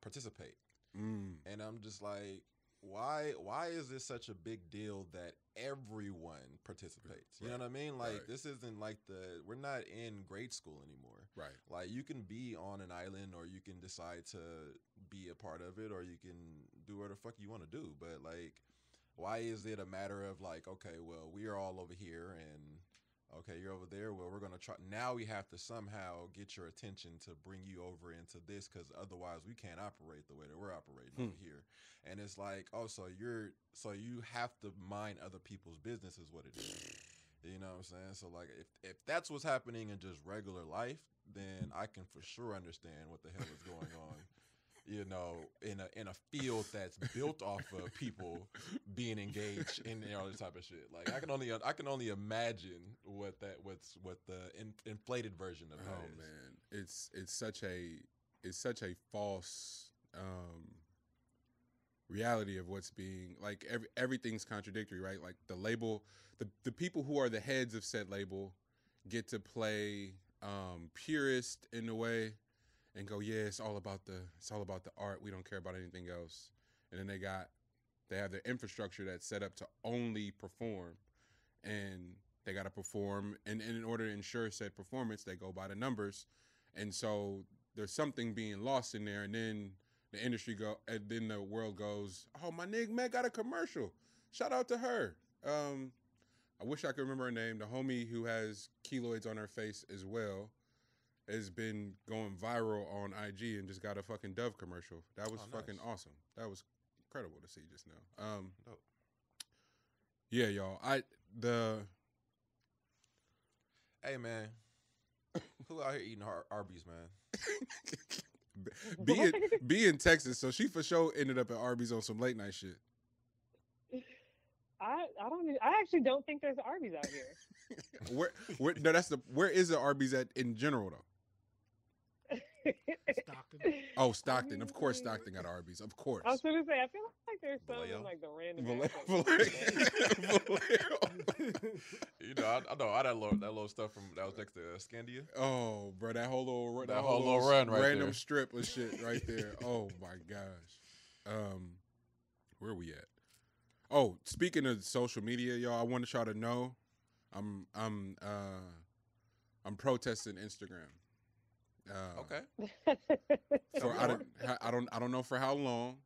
participate, and I'm just like, why is this such a big deal that everyone participates? You know what I mean? Like this isn't like we're not in grade school anymore. Right. Like you can be on an island, or you can decide to be a part of it, or you can do whatever the fuck you want to do. But like, why is it a matter of like, okay, well, we are all over here, and okay, you're over there. Well, we're gonna try. Now we have to somehow get your attention to bring you over into this, because otherwise we can't operate the way that we're operating over here. And it's like, oh, so you have to mind other people's business, is what it is. You know what I'm saying? So like, if that's what's happening in just regular life, then I can for sure understand what the hell is going on. You know, in a field that's built off of people being engaged in all this type of shit. Like I can only imagine what the inflated version of that is. Man, it's such a false reality of what's being like. Everything's contradictory, right? Like the label, the people who are the heads of said label get to play purist in a way. And go, yeah, it's all about the art. We don't care about anything else. And then they have their infrastructure that's set up to only perform, and they got to perform. And in order to ensure said performance, they go by the numbers. And so there's something being lost in there. And then the industry and then the world goes, oh, my nigga, man, got a commercial. Shout out to her. I wish I could remember her name. The homie who has keloids on her face as well has been going viral on IG and just got a fucking Dove commercial. That was fucking awesome. That was incredible to see just now. Yeah, y'all. Hey, man. Who out here eating Arby's, man? Be in Texas, so she for sure ended up at Arby's on some late night shit. I actually don't think there's Arby's out here. Where is the Arby's at in general though? Stockton. Oh, Stockton. Of course, Stockton got Arby's. Of course. I was going to say, I feel like there's some in like the random. You know, I know all that little stuff that was next to Scandia. Oh, bro, that whole little run right random there. strip of shit right there. Oh my gosh. Where we at? Oh, speaking of social media, y'all, I wanted y'all to know, I'm protesting Instagram. Okay. I don't know for how long.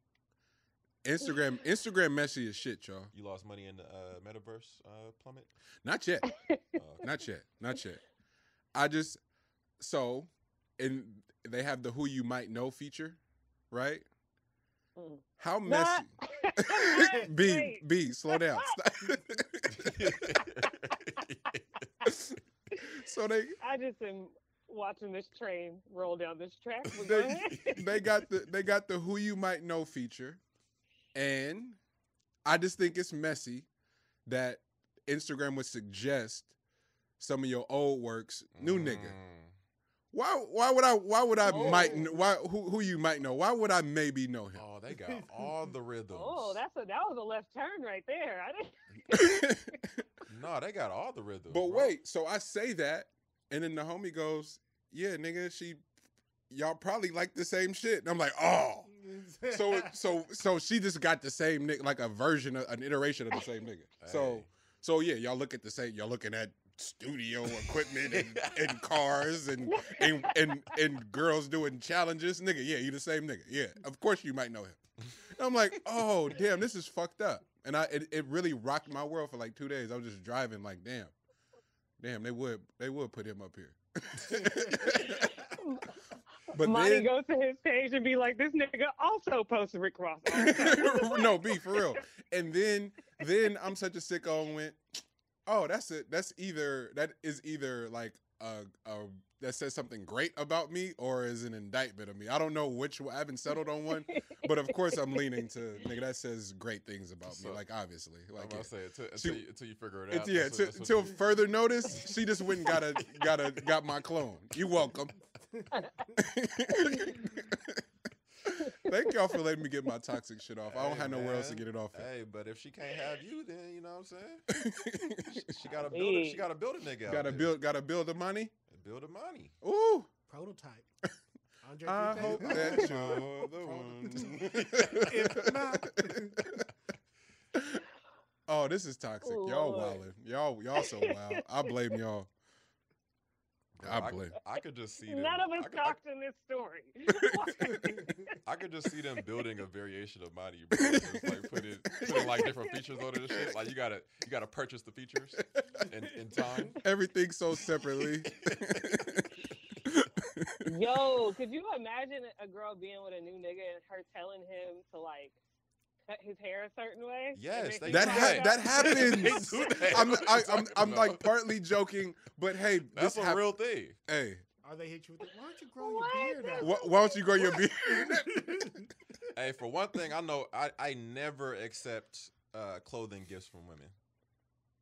Instagram messy as shit, y'all. You lost money in the metaverse plummet? Not yet. Not yet. And they have the who you might know feature, right? How messy? B, slow down. So I just am watching this train roll down this track. They got the who you might know feature, and I just think it's messy that Instagram would suggest some of your old works, new nigga. Why would I who you might know? Why would I maybe know him? Oh, they got all the rhythms. Oh, that was a left turn right there. I didn't. No, they got all the rhythms. But wait, so I say that, and then the homie goes, "Yeah, nigga, y'all probably like the same shit." And I'm like, "Oh." So she just got the same nigga, like an iteration of the same nigga. Hey. So yeah, y'all look at the same. Y'all looking at studio equipment and cars and girls doing challenges. Nigga, yeah, you the same nigga. Yeah, of course you might know him. And I'm like, oh damn, this is fucked up. And it really rocked my world for like 2 days. I was just driving like, damn, they would put him up here. But Monty goes to his page and be like, this nigga also posted Rick Ross. No, B, for real. And then I'm such a sicko and went, oh, that is either like that says something great about me or is an indictment of me. I don't know which one. I haven't settled on one, but of course I'm leaning to nigga that says great things about me. Like obviously, like I'm gonna say until you figure it out. Until further notice, she just went and got my clone. You welcome. Thank y'all for letting me get my toxic shit off. I don't have nowhere else to get it off. Hey, but if she can't have you, then you know what I'm saying. She gotta build a nigga. Gotta build the money. Build the money. Ooh, prototype. Andre I hope that you're the one. If not. Oh, this is toxic. Y'all wildin'. Y'all so wild. I blame y'all. I could just see them. None of us talked in this story. I could just see them building a variation of Monty, bro. Just like putting like different features on it and shit. Like you gotta purchase the features in time. Everything so separately. Yo, could you imagine a girl being with a new nigga and her telling him to like cut his hair a certain way? Yes, that happens. I'm like partly joking, but hey, that's a real thing. Hey, are they hit you with it? Why don't you grow your beard out? Why don't you grow your beard? Hey, for one thing, I know I never accept clothing gifts from women.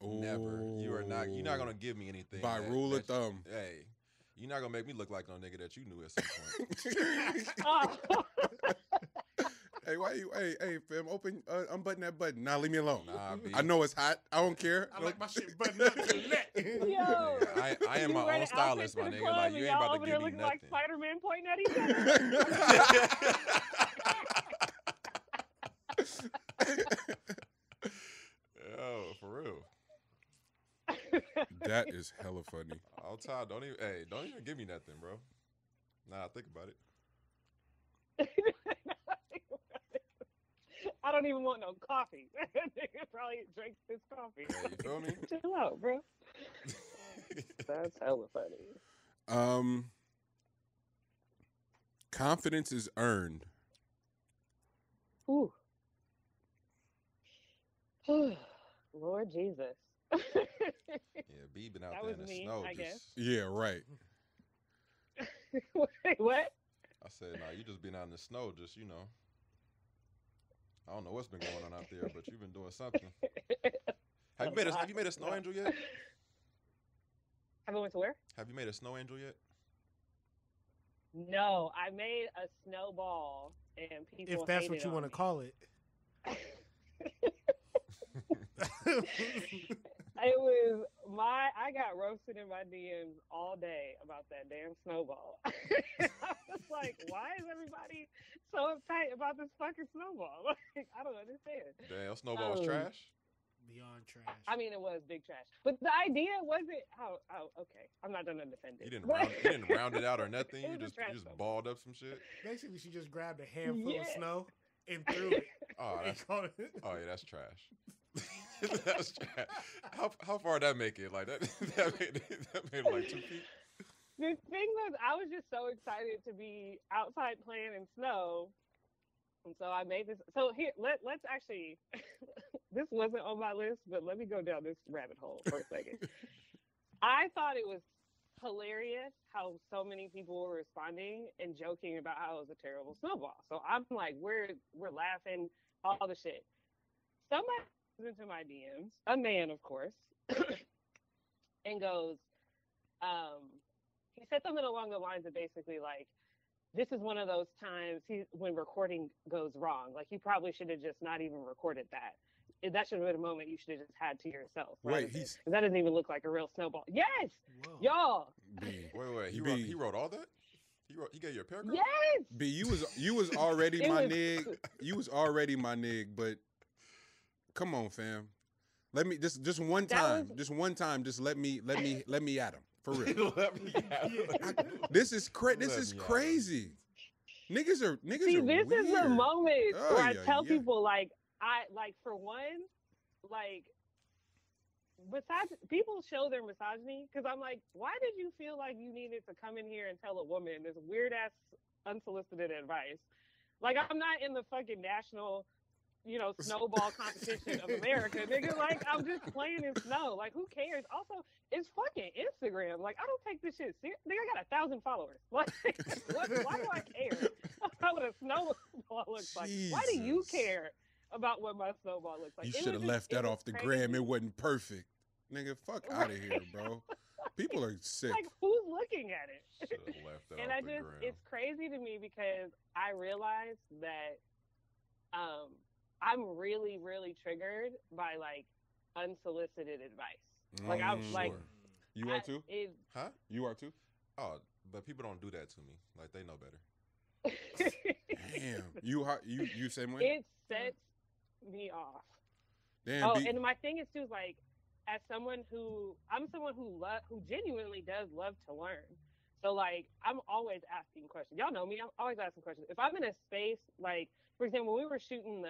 Ooh. Never. You're not gonna give me anything. By rule of thumb. Hey, you're not gonna make me look like no nigga that you knew at some point. Hey, why you? Hey, fam, unbutton that button. Nah, leave me alone. Nah, I know it's hot. I don't care. I like my shit buttoned up to the neck. Yo, I am my own stylist, my nigga. Like you ain't about to give me nothing. Like Spider-Man pointing at each other. Yo, for real. That is hella funny. All time, don't even give me nothing, bro. Nah, think about it. I don't even want no coffee. Nigga probably drinks his coffee. Yeah, you feel me? Chill out, bro. That's hella funny. Confidence is earned. Ooh. Lord Jesus. Yeah, B been out there in the snow. I guess. Yeah, right. Wait, what? I said, nah, you just been out in the snow, just, you know. I don't know what's been going on out there, but you've been doing something. Have you made a snow angel yet? Have I went to where? Have you made a snow angel yet? No, I made a snowball and people If that's what hated you on want to me. call it. It was I got roasted in my DMs all day about that damn snowball. I was like, why is everybody so uptight about this fucking snowball? Like, I don't understand. Damn, snowball was trash. Beyond trash. I mean, it was big trash, but the idea wasn't. Okay. I'm not gonna defend it. You didn't round it out or nothing. You just balled up some shit. Basically, she just grabbed a handful of snow and threw it. Oh, yeah, that's trash. That's trash. How far did that make it? Like that made it like 2 feet. The thing was, I was just so excited to be outside playing in snow. And so I made this. So here, let's actually, this wasn't on my list, but let me go down this rabbit hole for a second. I thought it was hilarious how so many people were responding and joking about how it was a terrible snowball. So I'm like, we're laughing, all the shit. Somebody comes into my DMs, a man, of course, and goes, he said something along the lines of basically like, this is one of those times when recording goes wrong. Like, you probably should have just not even recorded that. That should have been a moment you should have just had to yourself. Wait, that doesn't even look like a real snowball. Yes, whoa. Y'all. Wait. He wrote all that. He gave you a paragraph. Yes. B, you was already my nig. You was already my nig. But come on, fam. Let me just one time. Just one time. Just let me at him. For real. This is crazy. Niggas are See, this weird. is the moment where I tell people, like, for one, like, people show their misogyny because I'm like, why did you feel like you needed to come in here and tell a woman this weird ass unsolicited advice? Like, I'm not in the fucking national, snowball competition of America, nigga. Like, I'm just playing in snow. Like, who cares? Also, it's fucking Instagram. Like, I don't take this shit serious. Nigga, I got 1,000 followers. Like, why do I care about what a snowball looks like? Why do you care about what my snowball looks like? You should have left that off the gram. It wasn't perfect. Nigga, fuck out of here, bro. People are sick. Like, who's looking at it? Should've left that and off the gram. It's crazy to me because I realized that I'm really, really triggered by, like, unsolicited advice. Like, I'm sure. like, you are too? Huh? You are too? Oh, but people don't do that to me. Like, they know better. Damn. You same way? It sets me off. Damn. And my thing is too, like, as someone who genuinely does love to learn. So, like, I'm always asking questions. Y'all know me. I'm always asking questions. If I'm in a space, like, for example, when we were shooting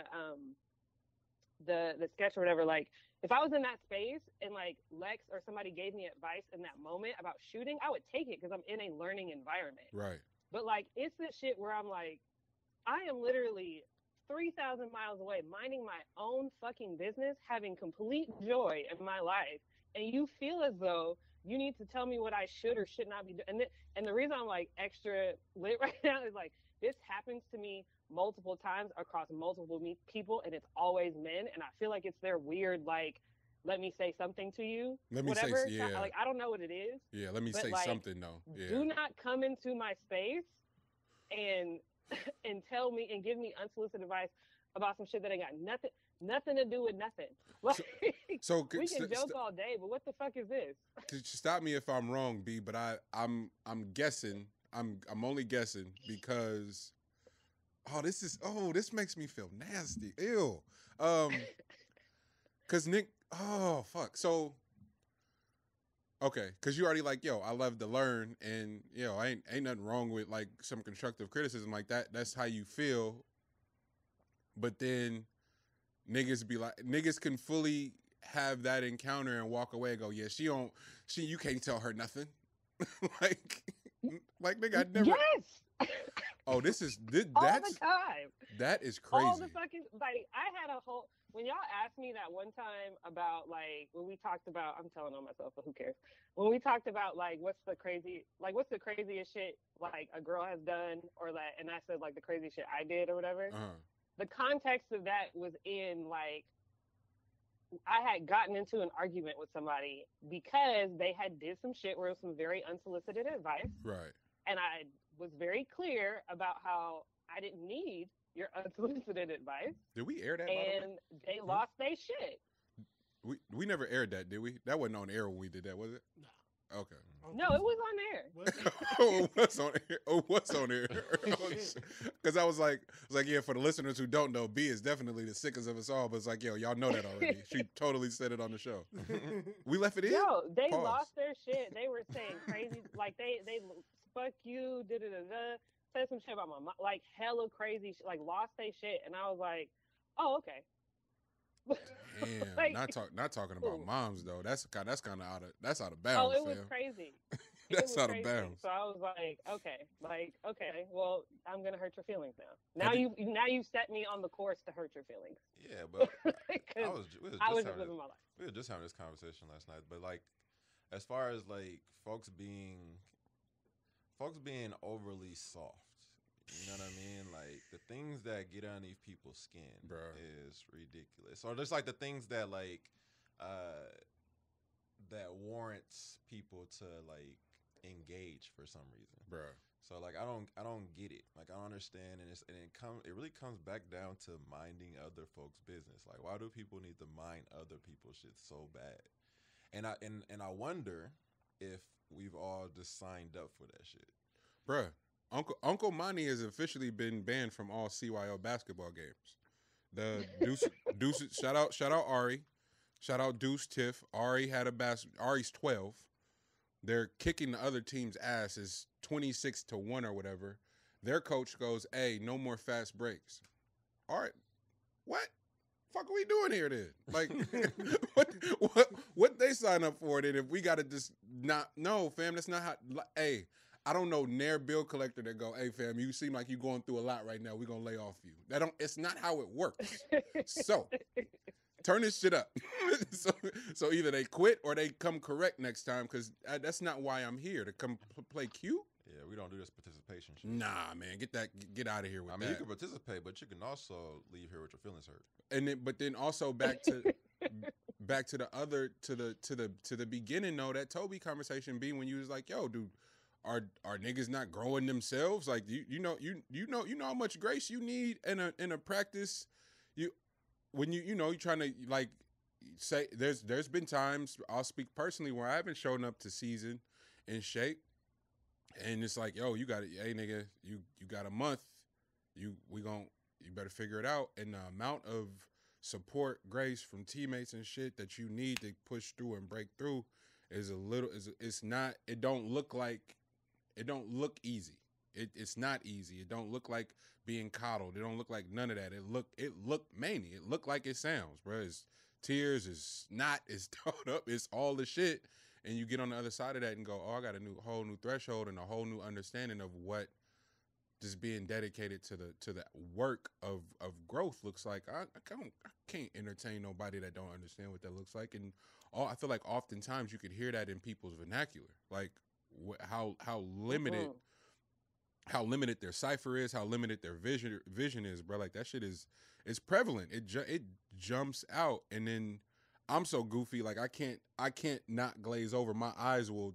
the sketch or whatever, like, if I was in that space and, like, Lex or somebody gave me advice in that moment about shooting, I would take it because I'm in a learning environment. Right. But, like, it's this shit where I'm like, I am literally 3,000 miles away, minding my own fucking business, having complete joy in my life, and you feel as though you need to tell me what I should or should not be doing. And the reason I'm, like, extra lit right now is, like, this happens to me multiple times across multiple people, and it's always men, and I feel like it's their weird, like, let me say something to you, whatever. Like, I don't know what it is. Yeah, let me say, like, something, though. Yeah. Do not come into my space and tell me and give me unsolicited advice about some shit that ain't got nothing to do with nothing. Like, so we can joke all day, but what the fuck is this? Stop me if I'm wrong, B, but I'm guessing. I'm only guessing because this makes me feel nasty. Ew. Cause Nick, oh fuck. So okay, cause you already like, yo, I love to learn, and ain't nothing wrong with, like, some constructive criticism like that. That's how you feel. But then niggas can fully have that encounter and walk away and go, yeah, you can't tell her nothing. like nigga, I never. Yes. Oh, that's all the time. That is crazy. All the fucking, like, I had a whole, when y'all asked me that one time about, like, when we talked about, I'm telling on myself, but who cares? When we talked about, like, what's the craziest shit, like, a girl has done, or that, and I said, like, the crazy shit I did or whatever. Uh-huh. The context of that was in, like, I had gotten into an argument with somebody because they had did some shit where it was some very unsolicited advice. Right. And I was very clear about how I didn't need your unsolicited advice. Did we air that? And they lost their shit. We never aired that, did we? That wasn't on air when we did that, was it? No. Okay. No, it was on air. Oh, what's on air? Oh, what's on air? Because I was like, yeah, for the listeners who don't know, B is definitely the sickest of us all. But it's like, yo, y'all know that already. She totally said it on the show. We left it in. Yo, they Pause. lost their shit. They were saying crazy, like they fuck you, said some shit about my mom, like hella crazy shit, like lost their shit, and I was like, oh, okay. Damn, like, not talking about moms though. That's kind of out of bounds. Oh, it was crazy. That's out of bounds. So I was like, okay, well, I'm gonna hurt your feelings now. Now you set me on the course to hurt your feelings. Yeah, but I was just living my life. We were just having this conversation last night, but like, as far as like folks being overly soft. You know what I mean? Like, the things that get underneath people's skin is ridiculous. Or just like the things that like that warrants people to like engage for some reason. Bruh. So like I don't get it. Like I don't understand, and it really comes back down to minding other folks' business. Like, why do people need to mind other people's shit so bad? And I wonder if we've all just signed up for that shit. Bruh. Uncle Monty has officially been banned from all CYO basketball games. The Deuce shout out Ari. Shout out Deuce Tiff. Ari's 12. They're kicking the other team's ass is 26-1 or whatever. Their coach goes, "Hey, no more fast breaks." All right. What? Fuck are we doing here then? Like what they sign up for then if we gotta just no, fam, that's not how hey. I don't know ne'er bill collector that go, "Hey fam, you seem like you going through a lot right now. We're gonna lay off you." It's not how it works. So turn this shit up. so either they quit or they come correct next time, because that's not why I'm here to come play cute. Yeah, we don't do this participation shit. Nah, man, get out of here with that. I mean, you can participate, but you can also leave here with your feelings hurt. But then also back to the beginning though, that Toby conversation being when you was like, "Yo, dude, are niggas not growing themselves? Like you know how much grace you need in a practice. You're trying to like say there's been times, I'll speak personally, where I haven't shown up to season in shape, and it's like, yo, you got it, hey nigga, you got a month, you better figure it out. And the amount of support, grace from teammates and shit that you need to push through and break through it don't look easy. It's not easy. It don't look like being coddled. It don't look like none of that. It look manly. It look like it sounds, bro. It's tears, it's snot, it's towed up, it's all the shit. And you get on the other side of that and go, oh, I got a whole new threshold and a whole new understanding of what just being dedicated to the work of growth looks like. I can't entertain nobody that don't understand what that looks like. And I feel like oftentimes you could hear that in people's vernacular, like how limited how limited their cipher is, how limited their vision is, bro. Like that shit it's prevalent. It jumps out, and then I'm so goofy, like I can't not glaze over. My eyes will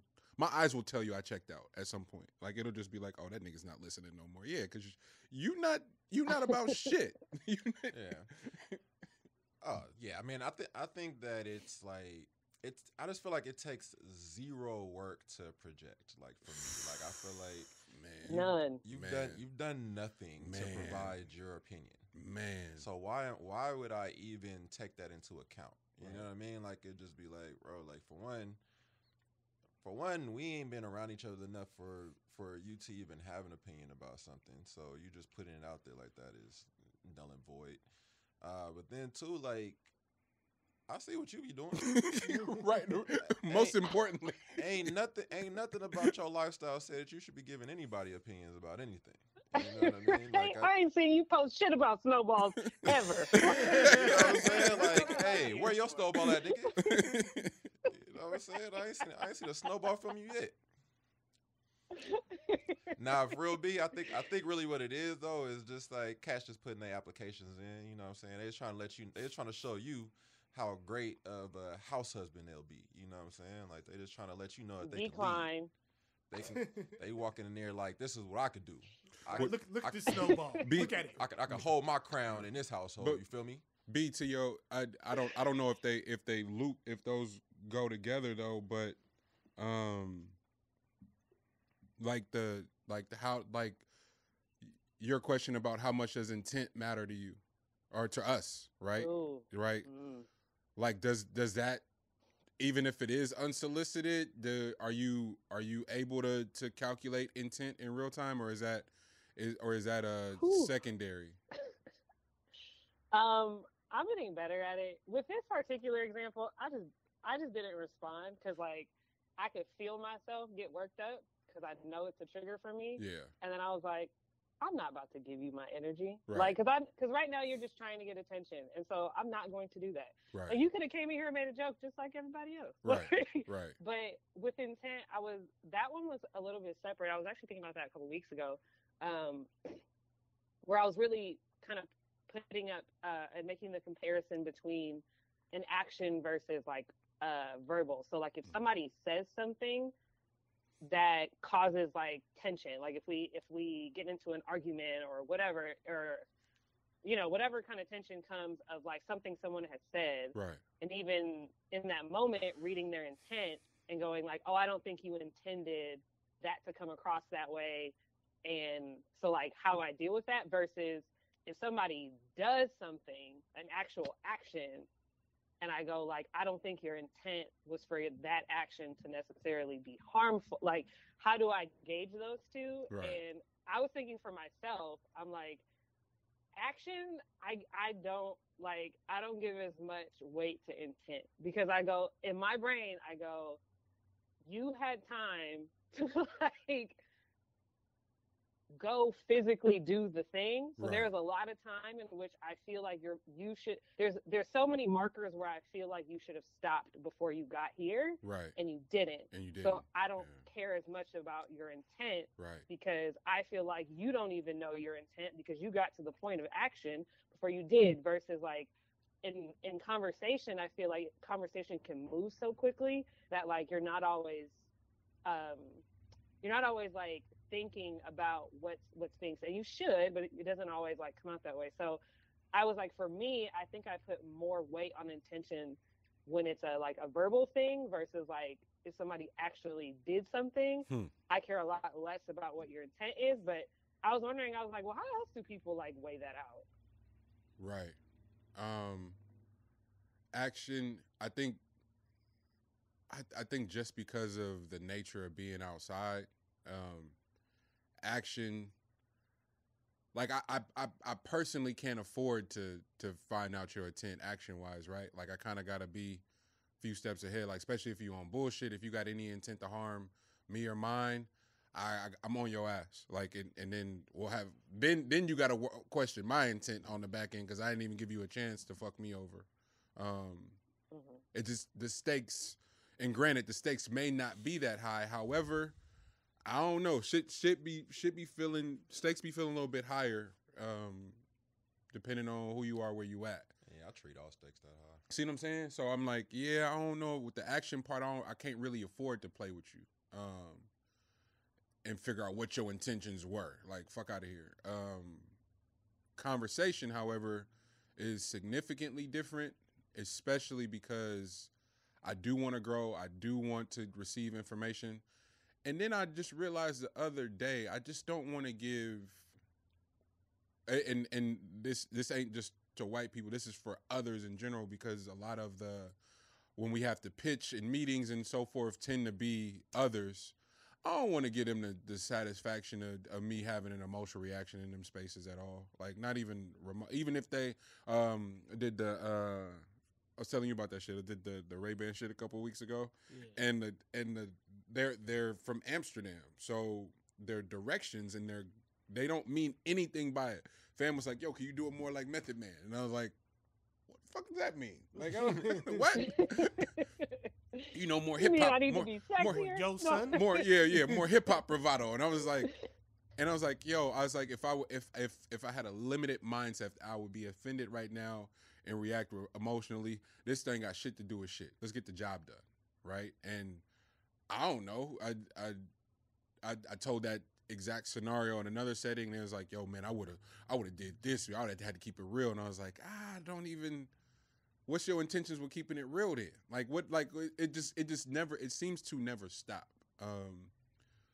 tell you I checked out at some point. Like it'll just be like, oh, that nigga's not listening no more. Yeah, because you not about shit. Yeah. Oh yeah. I mean, I think that it's like I just feel like it takes zero work to project. Like for me, like I feel like none. You've done nothing to provide your opinion. Man. So why would I even take that into account? You know what I mean? Like it'd just be like, bro, like for one, we ain't been around each other enough for you to even have an opinion about something. So you just putting it out there like that is null and void. But then too, like, I see what you be doing. Right. Most importantly, ain't nothing about your lifestyle say that you should be giving anybody opinions about anything. You know what I mean? Like, I ain't seen you post shit about snowballs ever. You know what I'm saying? Like, hey, where your snowball at, nigga? You know what I'm saying? I ain't seen a snowball from you yet. Nah, for real, B, I think really what it is though is just like cats just putting their applications in. You know what I'm saying? They're trying to show you how great of a house husband they'll be. You know what I'm saying? Like they just trying to let you know that they can lead. they walking in there like this is what I could do. Look at this snowball. Look at it. I could hold my crown in this household. You feel me? B to your, I don't know if those go together though, but your question about how much does intent matter to you or to us, right? Ooh. Right. Like does that, even if it is unsolicited, are you able to calculate intent in real time, or is that secondary? I'm getting better at it. With this particular example, I just didn't respond because like I could feel myself get worked up because I know it's a trigger for me. Yeah. And then I was like, I'm not about to give you my energy, right. Like, because right now you're just trying to get attention, and so I'm not going to do that. Right. Like, you could have came in here and made a joke just like everybody else. Right. Right. But with intent, that one was a little bit separate. I was actually thinking about that a couple weeks ago, where I was really kind of putting up and making the comparison between an action versus like verbal. So like if somebody says something that causes like tension, like if we get into an argument or whatever, or whatever kind of tension comes of like something someone has said, right? And even in that moment reading their intent and going like, oh, I don't think you intended that to come across that way, and so like how I deal with that versus if somebody does something, an actual action, and I go like, I don't think your intent was for that action to necessarily be harmful. Like, how do I gauge those two? Right. And I was thinking for myself, I'm like, action, I don't give as much weight to intent, because I go, in my brain, I go, you had time to like go physically do the thing. So right. There's a lot of time in which I feel like there's so many markers where I feel like you should have stopped before you got here. Right. And you didn't. So I don't care as much about your intent. Right. Because I feel like you don't even know your intent because you got to the point of action before you did, versus like in conversation, I feel like conversation can move so quickly that like you're not always like thinking about what's being said. You should, but it doesn't always like come out that way. So I was like, for me, I think I put more weight on intention when it's a verbal thing versus like if somebody actually did something. I care a lot less about what your intent is. But I was wondering, I was like, well, how else do people like weigh that out? Right. Action, I think just because of the nature of being outside, action, like I personally can't afford to find out your intent action wise, right? Like I kind of got to be a few steps ahead, like especially if you on bullshit, if you got any intent to harm me or mine, I'm on your ass. Like, and then we'll have, then you got to question my intent on the back end because I didn't even give you a chance to fuck me over. It just, the stakes, and granted, the stakes may not be that high. However, I don't know. Stakes be feeling a little bit higher, depending on who you are, where you at. Yeah, I treat all stakes that high. See what I'm saying? So I'm like, yeah, I don't know. With the action part, I can't really afford to play with you, and figure out what your intentions were. Like, fuck out of here. Conversation, however, is significantly different, especially because I do want to grow. I do want to receive information. And then I just realized the other day, I just don't want to give, and this ain't just to white people, this is for others in general, because a lot of when we have to pitch in meetings and so forth tend to be others. I don't want to give them the satisfaction of me having an emotional reaction in them spaces at all. Like, not even remote. Even if they did I was telling you about that shit. I did the Ray-Ban shit a couple of weeks ago, yeah. and they're from Amsterdam, so their directions and they don't mean anything by it. Fam was like, "Yo, can you do it more like Method Man?" And I was like, "What the fuck does that mean? Like, I don't what? You know, more hip hop, yo, son, more more hip hop bravado." And I was like, "Yo," I was like, if I had a limited mindset, I would be offended right now and react emotionally. This thing got shit to do with shit. Let's get the job done, right? And I don't know. I told that exact scenario in another setting, and it was like, yo, man, I would have did this. I would have had to keep it real. And I was like, I don't even. What's your intentions with keeping it real then? Like what? Like it just never. It seems to never stop.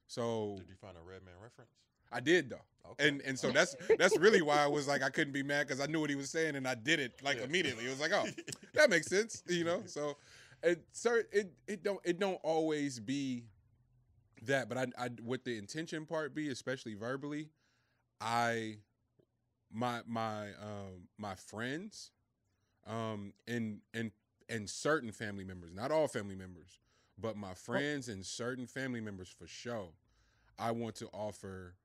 So did you find a Redman reference? I did though, okay. And so that's really why I was like I couldn't be mad, because I knew what he was saying and I did it immediately. It was like, oh, that makes sense, you know. So it don't always be that, but I with the intention part be, especially verbally, my friends, and certain family members, not all family members, but my friends and certain family members for sure, I want to offer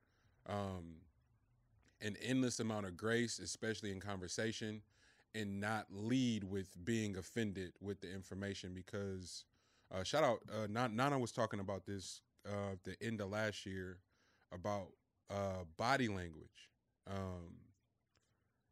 an endless amount of grace, especially in conversation, and not lead with being offended with the information. Because shout out, Nana was talking about this the end of last year about body language.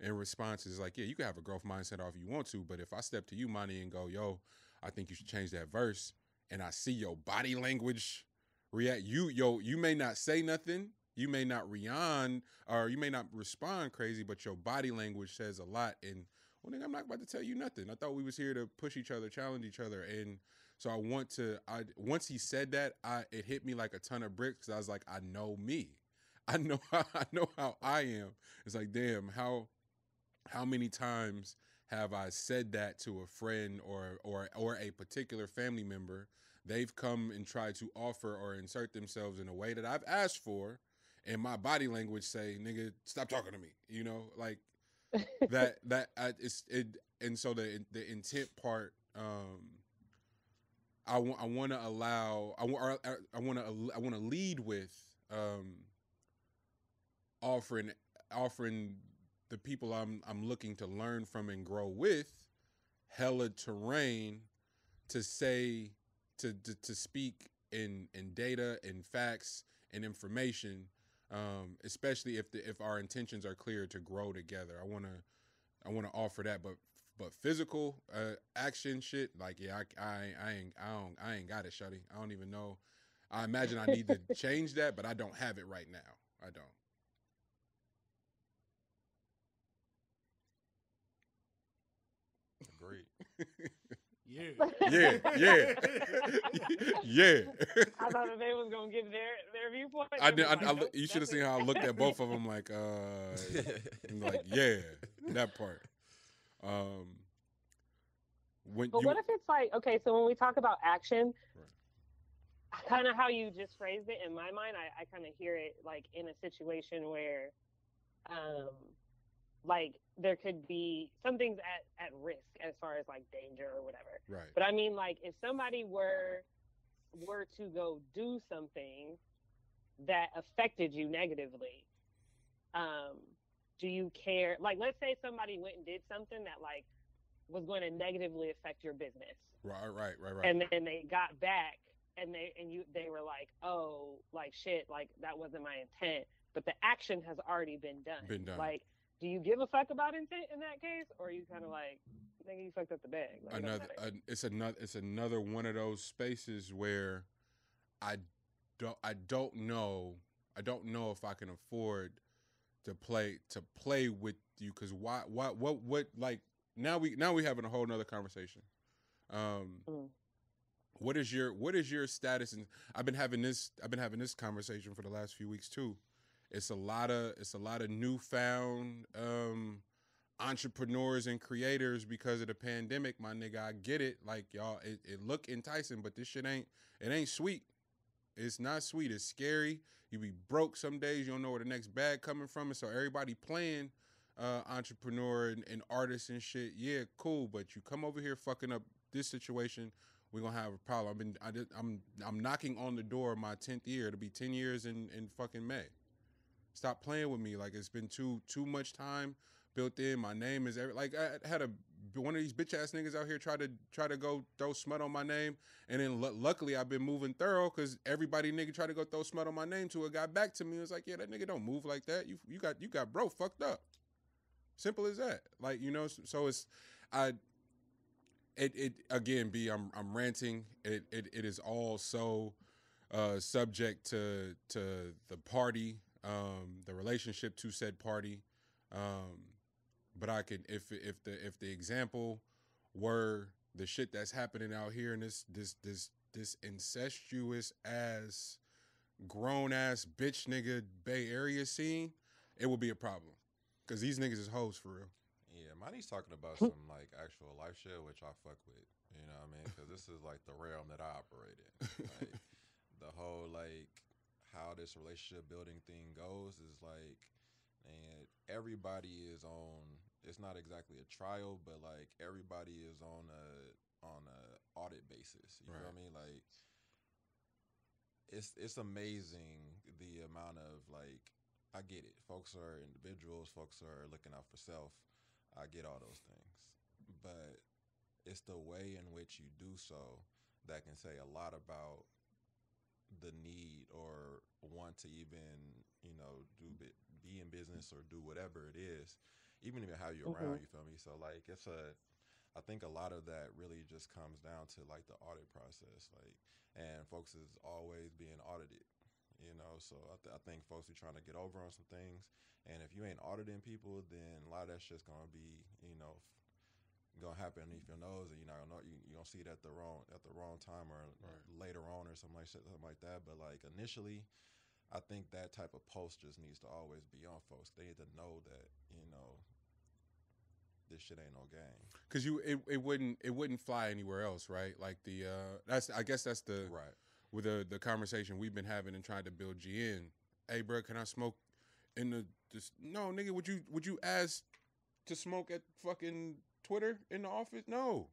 In response is like, yeah, you can have a growth mindset off if you want to, but if I step to you, Monty, and go, yo, I think you should change that verse, and I see your body language react, you may not say nothing, you may not respond crazy, but your body language says a lot. And well, nigga, I'm not about to tell you nothing. I thought we was here to push each other, challenge each other. And so once he said that, it hit me like a ton of bricks, because I was like, I know me. I know how I am. It's like, damn, how many times have I said that to a friend or a particular family member? They've come and tried to offer or insert themselves in a way that I've asked for, and my body language say, nigga, stop talking to me. You know, like and so the intent part, I want to lead with offering the people I'm looking to learn from and grow with hella terrain to say, to speak in data and facts and information, especially if our intentions are clear to grow together. I want to offer that, but physical action shit, like, yeah, I ain't got it, shawty. I don't even know. I imagine I need to change that, but I don't have it right now. I don't. Agreed. Yeah. I thought that they was gonna give their viewpoint. You should have seen how I looked at both of them, like, yeah, that part. What if it's like, okay, so when we talk about action, right, kind of how you just phrased it, in my mind, I kind of hear it like in a situation where, like, there could be some things at risk as far as like danger or whatever. Right. But I mean, like, if somebody were to go do something that affected you negatively, do you care? Like, let's say somebody went and did something that like was going to negatively affect your business. Right. And then they got back and they were like, oh, like, shit, like, that wasn't my intent, but the action has already been done. Like, do you give a fuck about intent in that case, or are you kind of like, nigga, you fucked up the bag? Like, it's another one of those spaces where I don't know if I can afford to play with you, because what like now we having a whole nother conversation. What is your status? And I've been having this conversation for the last few weeks too. It's a lot of newfound entrepreneurs and creators because of the pandemic, my nigga. I get it. Like, y'all, it look enticing, but this shit ain't sweet. It's not sweet. It's scary. You be broke some days. You don't know where the next bag coming from. And so everybody playing entrepreneur and artist and shit. Yeah, cool. But you come over here fucking up this situation, we're gonna have a problem. I'm knocking on the door of my 10th year. It'll be 10 years in fucking May. Stop playing with me. Like, it's been too much time built in. My name is like, I had one of these bitch ass niggas out here try to go throw smut on my name, and then luckily I've been moving thorough, because everybody nigga tried to go throw smut on my name to it got back to me. It was like, yeah, that nigga don't move like that. You got bro fucked up. Simple as that. Like, you know. So it's it again. I'm ranting. It is all so subject to the party, the relationship to said party. But I can, if the example were the shit that's happening out here in this incestuous ass, grown ass bitch nigga Bay Area scene, it would be a problem. Cause these niggas is hoes for real. Yeah, Money's talking about some like actual life shit, which I fuck with. You know what I mean? Because this is like the realm that I operate in. Like the whole like how this relationship building thing goes is like, and everybody is on. It's not exactly a trial, but like everybody is on a audit basis. You know what I mean? Like it's amazing the amount of like, I get it. Folks are individuals. Folks are looking out for self. I get all those things, but it's the way in which you do so that can say a lot about the need or want to even, you know, be in business or do whatever it is, even have you around, you feel me? So like I think a lot of that really just comes down to like the audit process, like, and folks is always being audited, you know? So I think folks are trying to get over on some things, and if you ain't auditing people, then a lot of that shit's gonna be, you know, gonna happen underneath your nose, and you're not gonna know, you gonna see it at the wrong time or later on or something like that. But like initially, I think that type of post just needs to always be on folks. They need to know that, you know, this shit ain't no game. Cause it wouldn't fly anywhere else, right? Like I guess that's the with the conversation we've been having and trying to build G in. Hey, bro, can I smoke in no, nigga, would you ask to smoke at fucking Twitter in the office? No.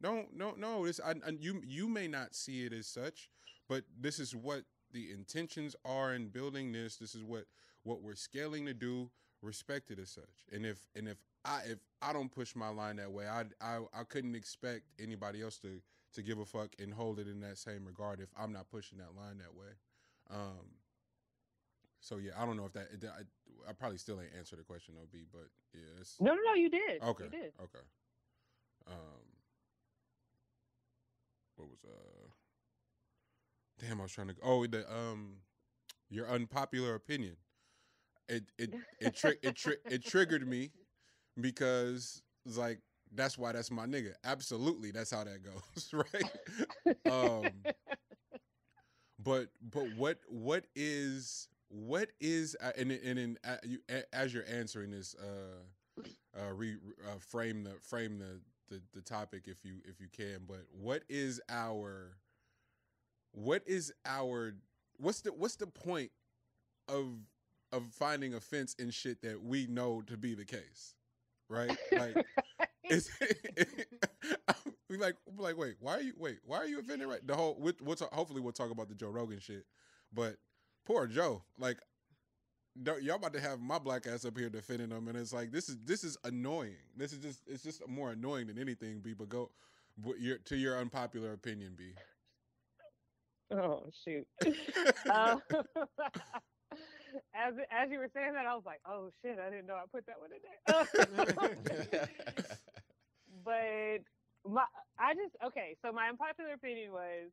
This you may not see it as such, but this is what the intentions are in building this. This is what we're scaling to do. Respect it as such. And if I don't push my line that way, I couldn't expect anybody else to give a fuck and hold it in that same regard if I'm not pushing that line that way. So yeah, I don't know if that I probably still ain't answered the question though, B, but yeah, it's No, you did. Okay. You did. Okay. What was damn, I was trying to your unpopular opinion. It triggered me because it's like that's why that's my nigga. Absolutely, that's how that goes, right? But what is and as you're answering this, frame the topic if you can. But what's the point of finding offense in shit that we know to be the case, right? Like, it's we like wait, why are you offended? Right, the whole hopefully we'll talk about the Joe Rogan shit, but poor Joe, like, y'all about to have my black ass up here defending him, and it's like this is annoying. It's just more annoying than anything, B. But go to your unpopular opinion, B. Oh shoot. As you were saying that, I was like, oh shit, I didn't know I put that one in there. But so my unpopular opinion was,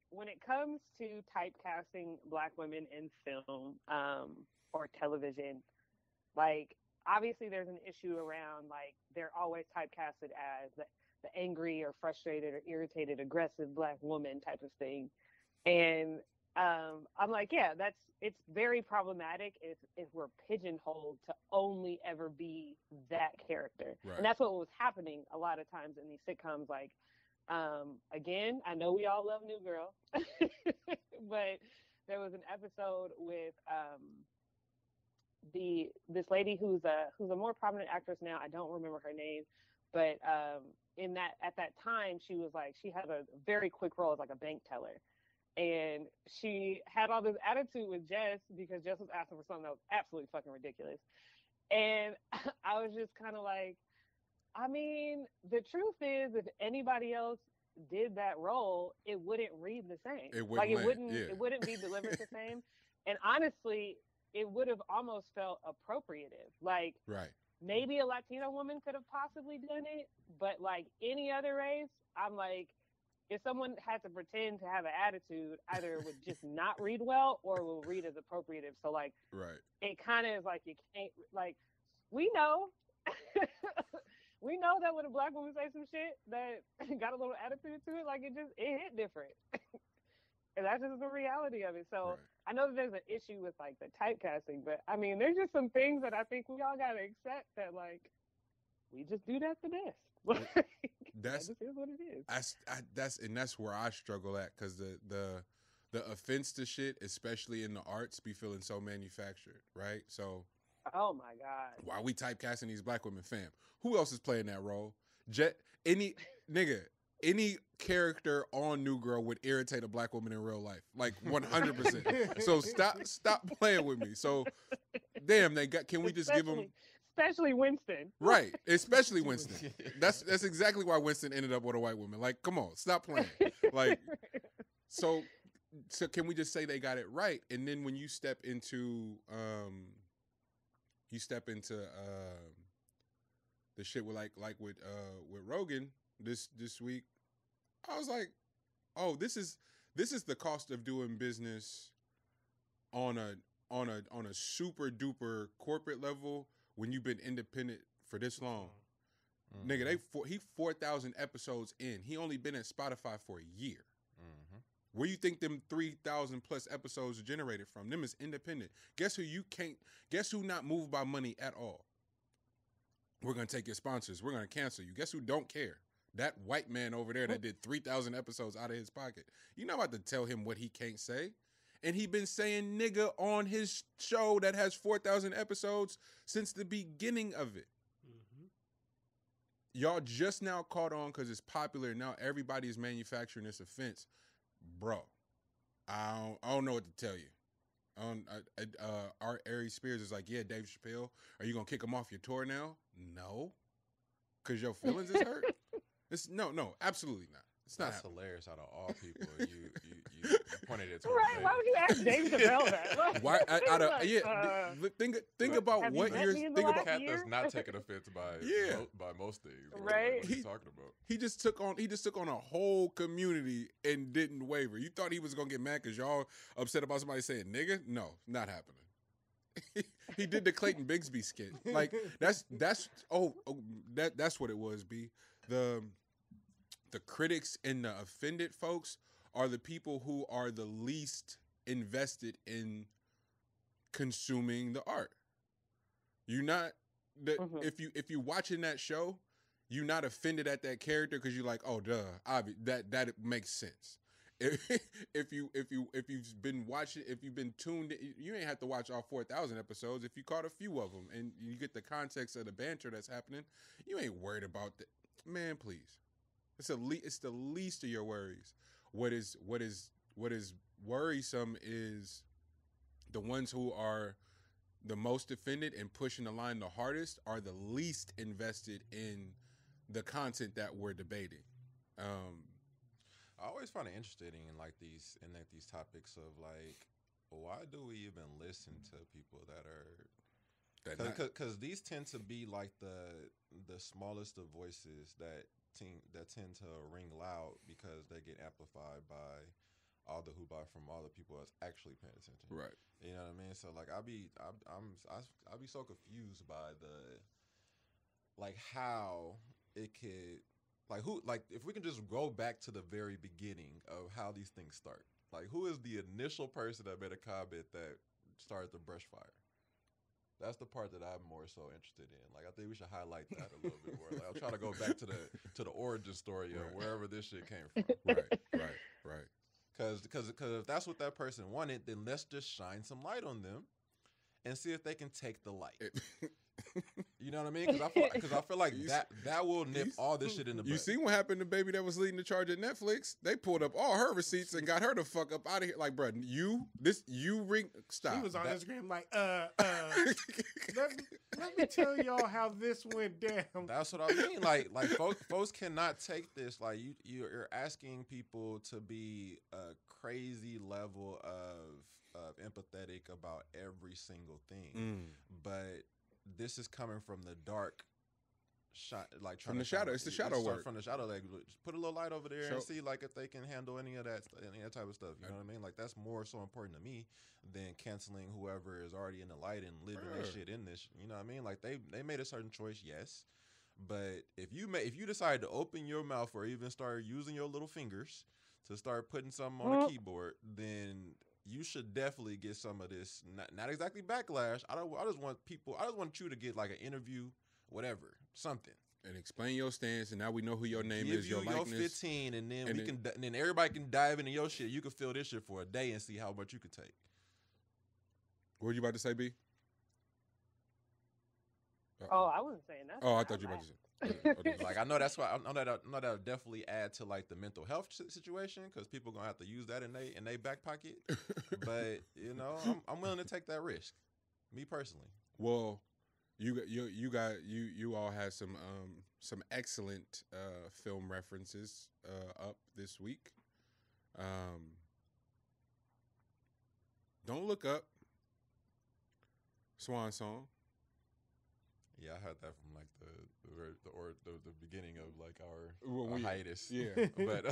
when it comes to typecasting Black women in film or television, like, obviously there's an issue around, like, they're always typecasted as the angry or frustrated or irritated, aggressive Black woman type of thing. And I'm like, yeah, it's very problematic if we're pigeonholed to only ever be that character. Right. And that's what was happening a lot of times in these sitcoms. Like, again, I know we all love New Girl, but there was an episode with this lady who's a more prominent actress now. I don't remember her name, but at that time she had a very quick role as like a bank teller. And she had all this attitude with Jess because Jess was asking for something that was absolutely fucking ridiculous. And I was just kind of like, I mean, the truth is, if anybody else did that role, it wouldn't read the same. It wouldn't be delivered the same. And honestly, it would have almost felt appropriative. Like, maybe a Latino woman could have possibly done it, but like any other race, I'm like, if someone had to pretend to have an attitude, either it would just not read well or will read as appropriative. So like, Right. it kind of is like you can't like. We know, we know that when a black woman say some shit that got a little attitude to it, like it hit different, and that's just the reality of it. So Right. I know that there's an issue with like the typecasting, but I mean, there's just some things that I think we all gotta accept that like we just do that the best. That just is what it is. That's where I struggle at, because the offense to shit, especially in the arts, be feeling so manufactured, right? So, oh my god, why are we typecasting these black women, fam? Who else is playing that role? Any character on New Girl would irritate a black woman in real life, like 100%. So stop playing with me. So, damn, can we just give them? Especially Winston. Right, especially Winston. That's exactly why Winston ended up with a white woman. Like, come on, stop playing. Like, so can we just say they got it right? And then when you step into the shit with with Rogan this week, I was like, oh, this is the cost of doing business on a super duper corporate level. When you've been independent for this long, nigga, he 4,000 episodes in. He only been at Spotify for a year. Mm-hmm. Where you think them 3,000 plus episodes are generated from? Them is independent. Guess who not moved by money at all? We're gonna take your sponsors. We're gonna cancel you. Guess who don't care? That white man over there that did 3,000 episodes out of his pocket. You're not about to tell him what he can't say. And he been saying nigga on his show that has 4,000 episodes since the beginning of it. Mm-hmm. Y'all just now caught on because it's popular. Now everybody is manufacturing this offense. Bro, I don't know what to tell you. Our Ari Spears is like, yeah, Dave Chappelle, are you going to kick him off your tour now? No. Because your feelings is hurt? No, absolutely not. It's not hilarious. Out of all people, you pointed it to right. Why would you ask Dave Chappelle that? Why? Think about what years. Think about cat that's not taking offense by most things. Right? What are you talking about? He just took on a whole community and didn't waver. You thought he was gonna get mad because y'all upset about somebody saying nigga? No, not happening. He did the Clayton Bigsby skit. Like that's what it was. B the critics and the offended folks are the people who are the least invested in consuming the art. You're not if you're watching that show, you're not offended at that character because you're like, oh duh, that makes sense. If you've been watching, if you've been tuned in, you ain't have to watch all 4,000 episodes. If you caught a few of them and you get the context of the banter that's happening, you ain't worried about that. Man, please. It's the least of your worries. What is worrisome is the ones who are the most offended and pushing the line the hardest are the least invested in the content that we're debating. I always find it interesting in these topics of like, why do we even listen to people that are because these tend to be like the smallest of voices that tend to ring loud because they get amplified by all the hoopla from all the people that's actually paying attention. Right. You know what I mean? So like I'll be so confused by how it could if we can just go back to the very beginning of how these things start. Like who is the initial person that made a comment that started the brush fire? That's the part that I'm more so interested in. Like, I think we should highlight that a little bit more. Like, I'm trying to go back to the origin story of wherever this shit came from. Right. Because if that's what that person wanted, then let's just shine some light on them and see if they can take the light. You know what I mean? Because I feel like that will nip all this shit in the butt. You see what happened to baby that was leading the charge at Netflix? They pulled up all her receipts and got her the fuck up out of here. Like, bro, stop. She was on Instagram like, let me tell y'all how this went down. That's what I mean. Like folks cannot take this. Like you're asking people to be a crazy level of empathetic about every single thing, but this is coming from the dark like from the shadow. It's the shadow work. From the shadow, like put a little light over there and see like if they can handle any of that type of stuff. You know what I mean? Like that's more so important to me than canceling whoever is already in the light and living their shit in this. You know what I mean? Like they made a certain choice, yes, but if you decide to open your mouth or even start using your little fingers to start putting something on the keyboard, then you should definitely get some of this. Not exactly backlash. I just want you to get like an interview, whatever, something, and explain your stance. And now we know who your name is, your likeness. Your 15, and then then everybody can dive into your shit. You can feel this shit for a day and see how much you could take. What were you about to say, B? Oh, I wasn't saying that. Oh, I thought you were about to say. Okay. Like I know that's why I know that'll definitely add to like the mental health situation because people gonna have to use that in they back pocket. But you know, I'm willing to take that risk. Me personally. Well, you all had some excellent film references up this week. Don't Look Up. Swan Song. Yeah, I heard that from like the beginning of like our hiatus. Yeah, but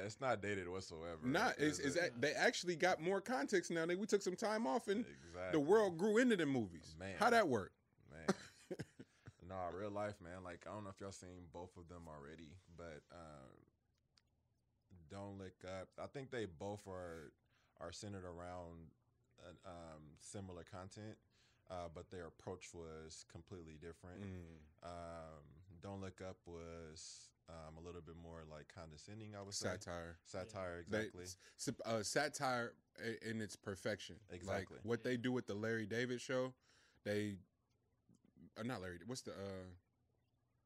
it's not dated whatsoever. Is that they actually got more context now. We took some time off and the world grew into the movies. Man, how that work? Man, nah, real life, man. Like I don't know if y'all seen both of them already, but Don't Look Up. I think they both are centered around similar content. But their approach was completely different. Don't Look Up was a little bit more like condescending, I would say. Satire, exactly. Satire in its perfection. Exactly. Like what they do with the Larry David show, not Larry, what's the,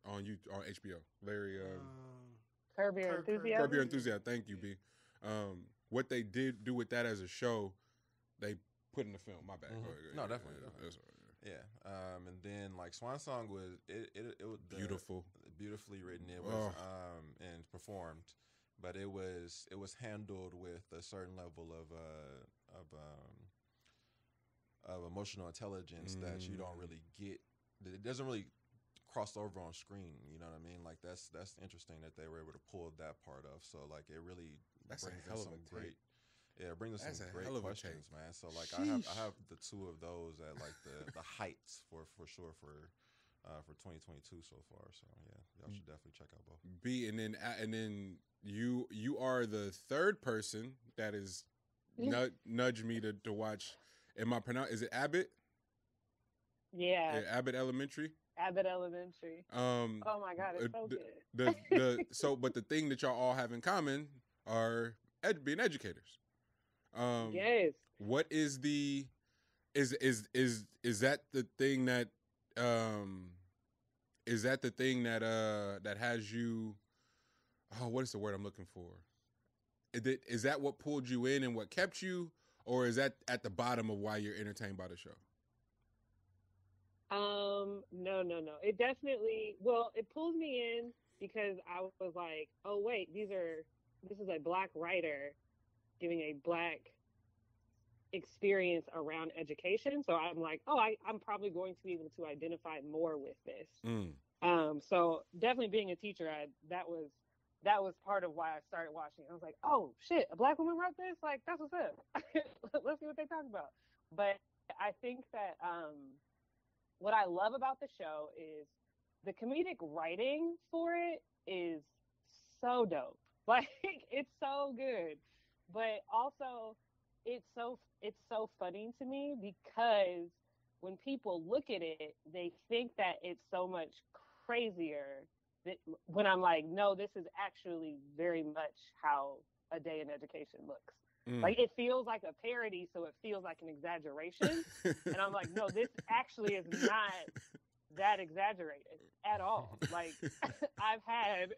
on HBO? Larry, Curb Your Enthusiasm. Curb Your Enthusiasm, thank you, B. What they did do with that as a show, they put in the film. My bad. Mm-hmm. No, definitely. Yeah. And then like Swan Song was beautifully written. It was and performed, but it was handled with a certain level of emotional intelligence that you don't really get. It doesn't really cross over on screen. You know what I mean? Like that's interesting that they were able to pull that part off. So like it really brings in some great. Yeah, it brings us some great questions, man. So like I have the two of those at like the heights for sure for 2022 so far. So yeah, y'all should definitely check out both. B and then you are the third person that is nudged me to watch. Is it Abbott? Yeah. Abbott Elementary. Abbott Elementary. Oh my God, it's so good. But the thing that y'all all have in common are being educators. Yes. What is the is that the thing that that has you? Oh, what is the word I'm looking for? Is that what pulled you in and what kept you, or is that at the bottom of why you're entertained by the show? No. It definitely, it pulled me in because I was like, oh wait, this is a Black writer giving a Black experience around education. So I'm like, I'm probably going to be able to identify more with this. So definitely being a teacher, that was part of why I started watching. I was like, oh shit, a Black woman wrote this? Like, that's what's up. Let's see what they talk about. But I think that what I love about the show is the comedic writing for it is so dope. Like, it's so good. But also, it's so funny to me because when people look at it, they think that it's so much crazier that when I'm like, no, this is actually very much how a day in education looks. Like, it feels like a parody, so it feels like an exaggeration. And I'm like, no, this actually is not that exaggerated at all. Like, I've had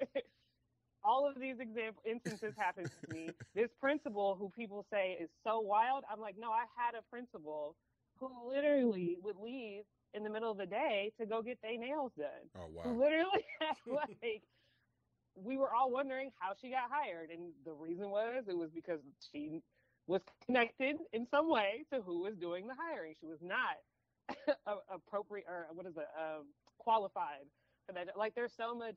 all of these instances happen to me. This principal who people say is so wild, I'm like, no, I had a principal who literally would leave in the middle of the day to go get their nails done. Oh, wow. Who literally had, like, we were all wondering how she got hired. And the reason it was because she was connected in some way to who was doing the hiring. She was not appropriate, or what is it, qualified for that. Like, there's so much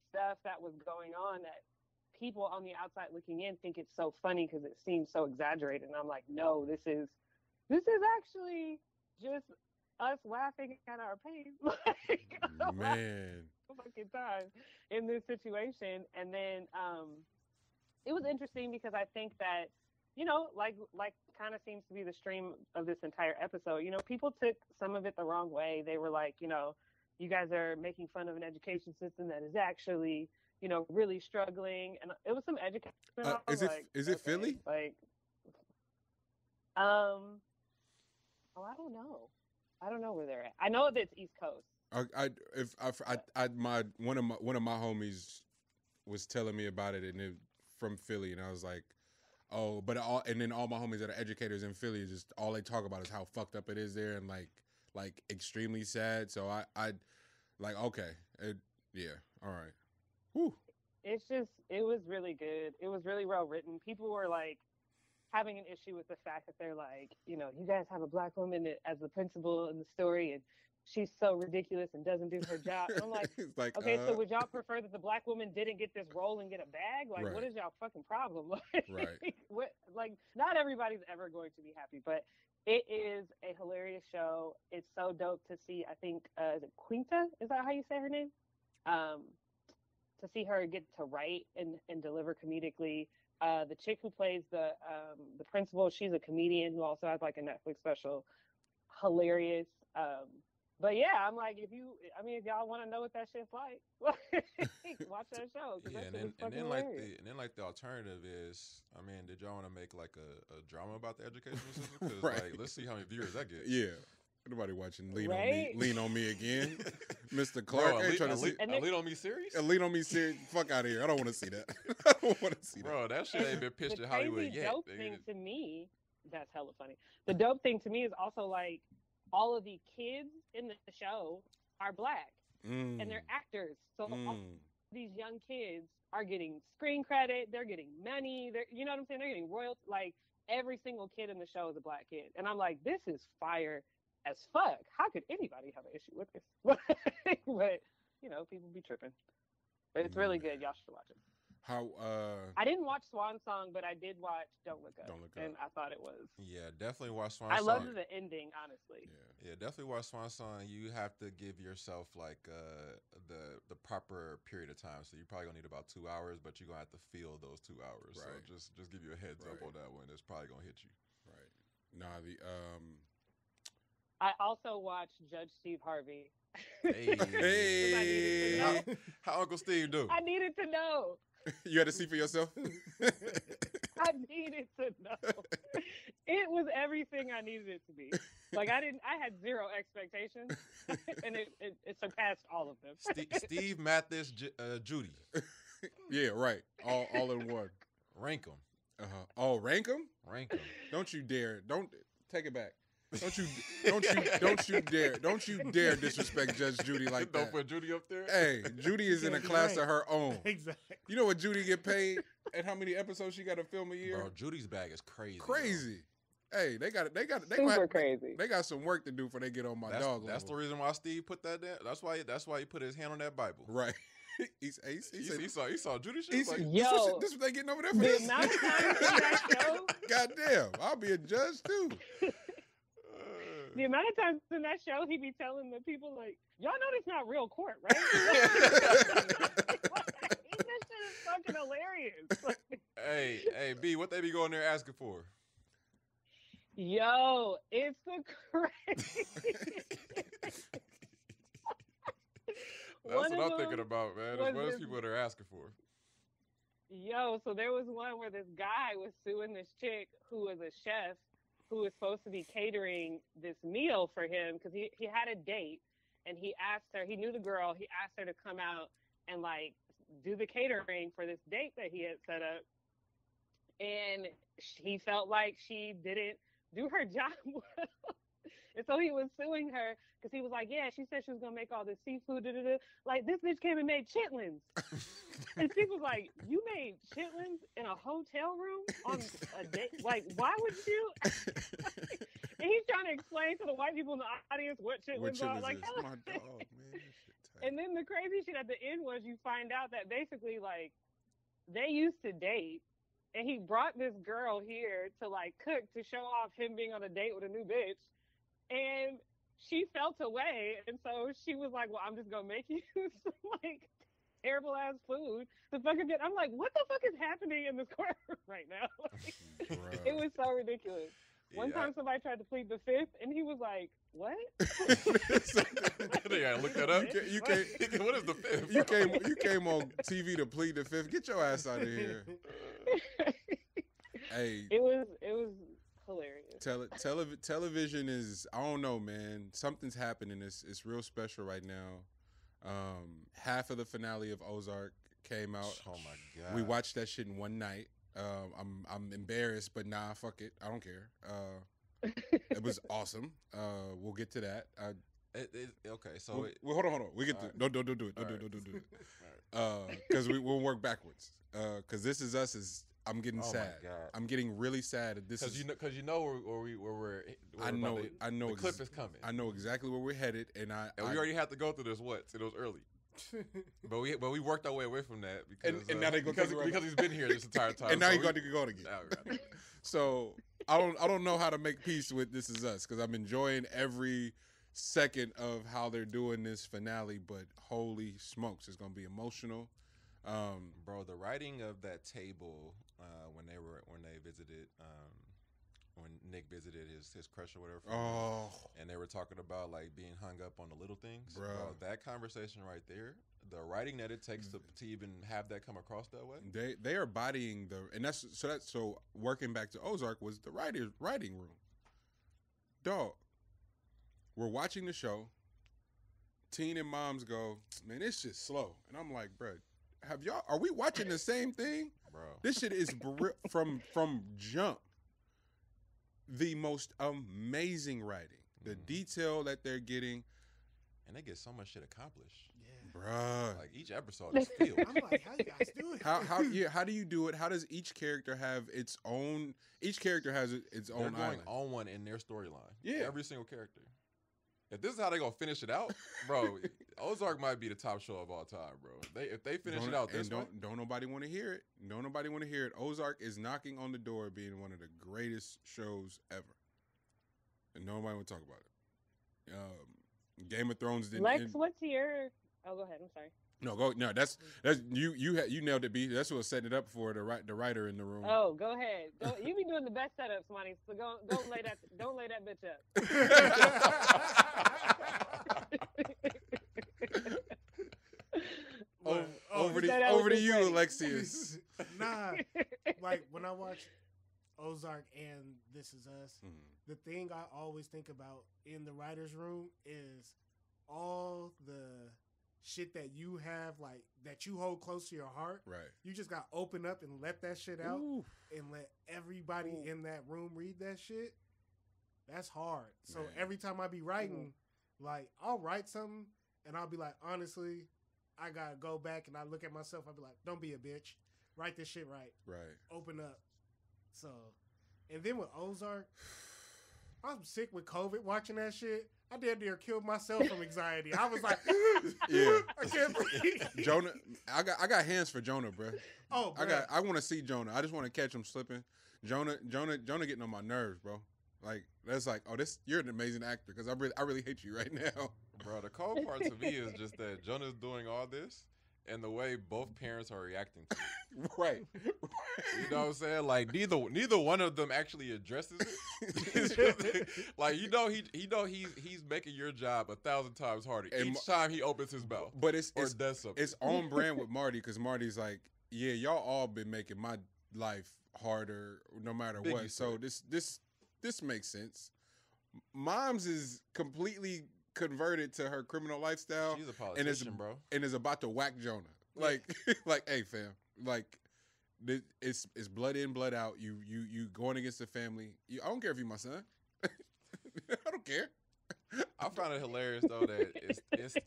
stuff that was going on that people on the outside looking in think it's so funny because it seems so exaggerated. And I'm like, no, this is actually just us laughing at our pain. Like, man, fucking time in this situation. And then it was interesting because I think that, you know, like kind of seems to be the stream of this entire episode. You know, people took some of it the wrong way. They were like, you know, you guys are making fun of an education system that is actually, you know, really struggling. And it was some education. Is it Philly? Like, oh, I don't know. I don't know where they're at. I know that it's East Coast. One of my homies was telling me about it, and it from Philly, and I was like, oh, but then all my homies that are educators in Philly, just all they talk about is how fucked up it is there, and like extremely sad. So I like, okay, yeah, all right. Whew. It was really good. It was really well written. People were like having an issue with the fact that they're like, you know, you guys have a black woman as the principal in the story, and she's so ridiculous and doesn't do her job. And I'm like, okay, so would y'all prefer that the black woman didn't get this role and get a bag? Like, right. What is y'all fucking problem? Like, right. Like, not everybody's ever going to be happy, but it is a hilarious show. It's so dope to see. I think, is it Quinta? Is that how you say her name? To see her get to write and deliver comedically. The chick who plays the principal, she's a comedian who also has like a Netflix special. Hilarious. But yeah, I'm like, if y'all want to know what that shit's like, watch that show. Yeah, and then the alternative is, I mean, did y'all want to make like a drama about the education system? Because right. like, let's see how many viewers that gets. Yeah. Nobody watching Lean on Me again. Mr. Clark. Bro, Lean on Me series? Lean on Me series. Fuck out of here. I don't want to see that. I don't want to see that. Bro, that shit ain't been pitched in Hollywood yet. The dope thing to me, that's hella funny. The dope thing to me is also like all of the kids in the show are black and they're actors. So all these young kids are getting screen credit. They're getting money. You know what I'm saying? They're getting royalties. Like every single kid in the show is a black kid. And I'm like, this is fire as fuck. How could anybody have an issue with this? But you know, people be tripping. But it's really good. Y'all should watch it. I didn't watch Swan Song, but I did watch Don't Look Up. And I thought it was. Yeah, definitely watch Swan Song. I loved the ending, honestly. Yeah, definitely watch Swan Song. You have to give yourself like the proper period of time. So you're probably gonna need about 2 hours, but you're gonna have to feel those 2 hours. Right. So just give you a heads up on that one. It's probably gonna hit you. Right. Nah, I also watched Judge Steve Harvey. Hey. How Uncle Steve do? I needed to know. You had to see for yourself? I needed to know. It was everything I needed it to be. Like I had zero expectations, and it surpassed all of them. Steve, Mathis, Judy. Yeah, right. All in one. Rank them. Oh, rank them? Rank them. Don't you dare. Don't take it back. Don't you dare disrespect Judge Judy like that. Don't put Judy up there. Hey, Judy is in a class of her own. Exactly. You know what Judy get paid and how many episodes she got to film a year? Bro, Judy's bag is crazy. Crazy. Bro. Hey, they crazy. They got some work to do before they get on my dog. That's the reason why Steve put that there. That's why he put his hand on that Bible. Right. He saw Judy shit. Like, yo, this what they getting over there for this? The amount of times in that show. Goddamn, I'll be a judge too. The amount of times in that show he be telling the people like, y'all know this not real court, right? This shit is fucking hilarious. Hey, B, what they be going there asking for? Yo, it's the crazy. That's what I'm thinking about, man. What is people that are asking for? Yo, so there was one where this guy was suing this chick who was a chef who was supposed to be catering this meal for him because he had a date and he asked her, he knew the girl, he asked her to come out and like do the catering for this date that he had set up. And he felt like she didn't do her job well. And so he was suing her because he was like, yeah, she said she was going to make all this seafood. Like, this bitch came and made chitlins. And she was like, you made chitlins in a hotel room on a date? Like, why would you? he's trying to explain to the white people in the audience what shit was on. Like, my dog, man. This shit tight. And then the crazy shit at the end was you find out that basically, like, they used to date, and he brought this girl here to, like, cook to show off him being on a date with a new bitch. And she felt away, and so she was like, well, I'm just going to make you some, like, terrible ass food to fucking get. I'm like, what the fuck is happening in this courtroom right now? Like, it was so ridiculous. One time somebody tried to plead the fifth, and he was like, what? Yeah, look that up. You came, what is the fifth? You came on TV to plead the fifth. Get your ass out of here. Hey, it was hilarious. Television is, I don't know, man. Something's happening. It's real special right now. Half of the finale of Ozark came out. Oh my god! We watched that shit in one night. I'm embarrassed, but nah, fuck it. I don't care. It was awesome. We'll get to that. Okay, so hold on. We get to right. Don't do it. Don't do it. Because we'll work backwards. Because This Is Us is. I'm getting sad. I'm getting really sad. Because you know where we're. I know. The clip is coming. I know exactly where we're headed, and we already have to go through this. It was early. but we worked our way away from that because now they go because he's been here this entire time, and now he's got to go again. So I don't know how to make peace with This Is Us because I'm enjoying every second of how they're doing this finale. But holy smokes, it's gonna be emotional. Bro, the writing of that table when they visited when Nick visited his crush or whatever, and they were talking about like being hung up on the little things. Bro, that conversation right there, the writing that it takes to even have that come across that way. They are bodying so working back to Ozark was the writing room. Dog, we're watching the show. Teen and moms go, man, it's just slow, and I'm like, bro. Are we watching the same thing? Bro. This shit is from jump. The most amazing writing. The detail that they're getting. And they get so much shit accomplished. Yeah. Bruh. Like each episode is filled. I'm like, how you guys do it? How do you do it? How does each character have its own its own They're going island. on one in their storyline. Yeah. Every single character. If this is how they gonna finish it out, bro, Ozark might be the top show of all time, bro. If they finish it out this way, don't nobody want to hear it. Don't nobody want to hear it. Ozark is knocking on the door of being one of the greatest shows ever, and nobody want to talk about it. Game of Thrones didn't. Lex, what's your? Oh, go ahead. I'm sorry. No, that's you nailed it, B. That's what was setting it up for the writer in the room. Oh, go ahead. You be doing the best setups, Monty. So don't lay that bitch up. Over to you, Alexius. Nah, like when I watch Ozark and This Is Us, the thing I always think about in the writer's room is all the shit that you have, like, that you hold close to your heart. Right. You just got to open up and let that shit out. Ooh. And let everybody in that room read that shit. That's hard. So every time I be writing, like, I'll write something and I'll be like, honestly, I got to go back and I look at myself. I'll be like, don't be a bitch. Write this shit right. Right. Open up. So, and then with Ozark, I'm sick with COVID watching that shit. I damn near killed myself from anxiety. I was like, yeah, I can't breathe. Jonah, I got hands for Jonah, bro. Oh, bro. I want to see Jonah. I just want to catch him slipping. Jonah getting on my nerves, bro. Like that's like, you're an amazing actor because I really hate you right now, bro. The cold part to me is just that Jonah's doing all this. And the way both parents are reacting to it. Right. You know what I'm saying? Like neither one of them actually addresses it. Like he's making your job 1,000 times harder each time he opens his mouth. But does something. It's on brand with Marty because Marty's like, yeah, y'all all been making my life harder no matter what. So this makes sense. Mom's is completely converted to her criminal lifestyle. She's a politician, bro. And is about to whack Jonah. Like, hey, fam. Like, it's blood in, blood out. You going against the family. I don't care if you're my son. I don't care. I found it hilarious, though, that it's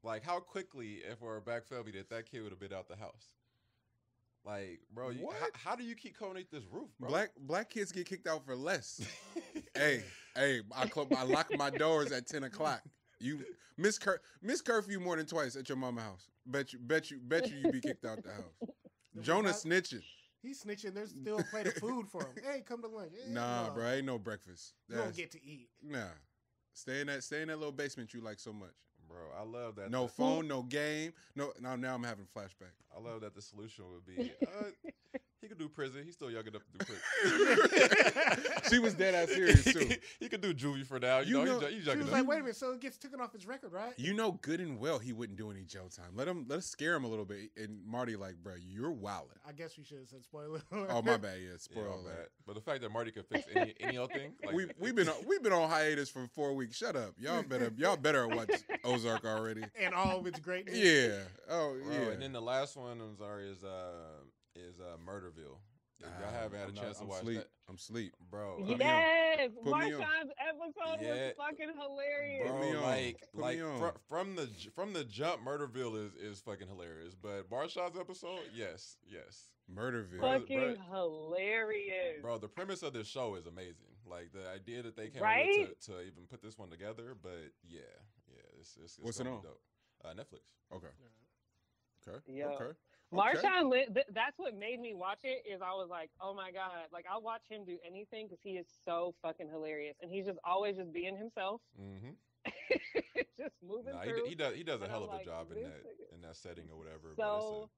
like how quickly, if we're a black family, that kid would have been out the house. Like, bro, how do you keep coming at this roof, bro? Black kids get kicked out for less. Hey, Hey, I lock my doors at 10 o'clock. You miss curfew more than twice at your mama house. Bet you be kicked out the house. Jonah snitching. He's snitching. There's still a plate of food for him. Hey, come to lunch. Hey, Nah, bro, ain't no breakfast. You don't get to eat. Nah, stay in that little basement you like so much. Bro, I love that. No phone, no game. No, now I'm having a flashback. I love that the solution would be he could do prison. He's still young enough to do prison. She was dead ass serious too. He could do juvie for now. You know he's young she was enough. like, wait a minute, so it gets taken off his record, right? You know good and well he wouldn't do any jail time. Let us scare him a little bit. And Marty like, bro, you're wildin'. I guess we should have said spoiler alert. Oh my bad, yeah, spoiler Yeah, alert. bad. But the fact that Marty could fix any old thing, like, we've been on hiatus for 4 weeks. Shut up, y'all better watch Ozark already. And all of its greatness. Yeah. Oh bro, yeah. And then the last one, I'm sorry, is Murderville. If y'all haven't had a chance to watch that, I'm asleep, bro. Yes, Put me on. Marshawn's episode was fucking hilarious. Put me Bro, on. Put like me on. from the jump, Murderville is fucking hilarious. But Marshawn's episode, yes. Murderville. Fucking hilarious. Bro, the premise of this show is amazing. Like the idea that they came Right? up to even put this one together. But yeah, it's What's it gonna on? be dope. Netflix. Okay. Yo. Okay. Marshawn, that's what made me watch it. Is I was like, oh my god, like I'll watch him do anything because he is so fucking hilarious, and he's just always just being himself, Mm-hmm. just moving Nah, through. he does a And hell I'm of a like, job in this that nigga- in that setting or whatever. So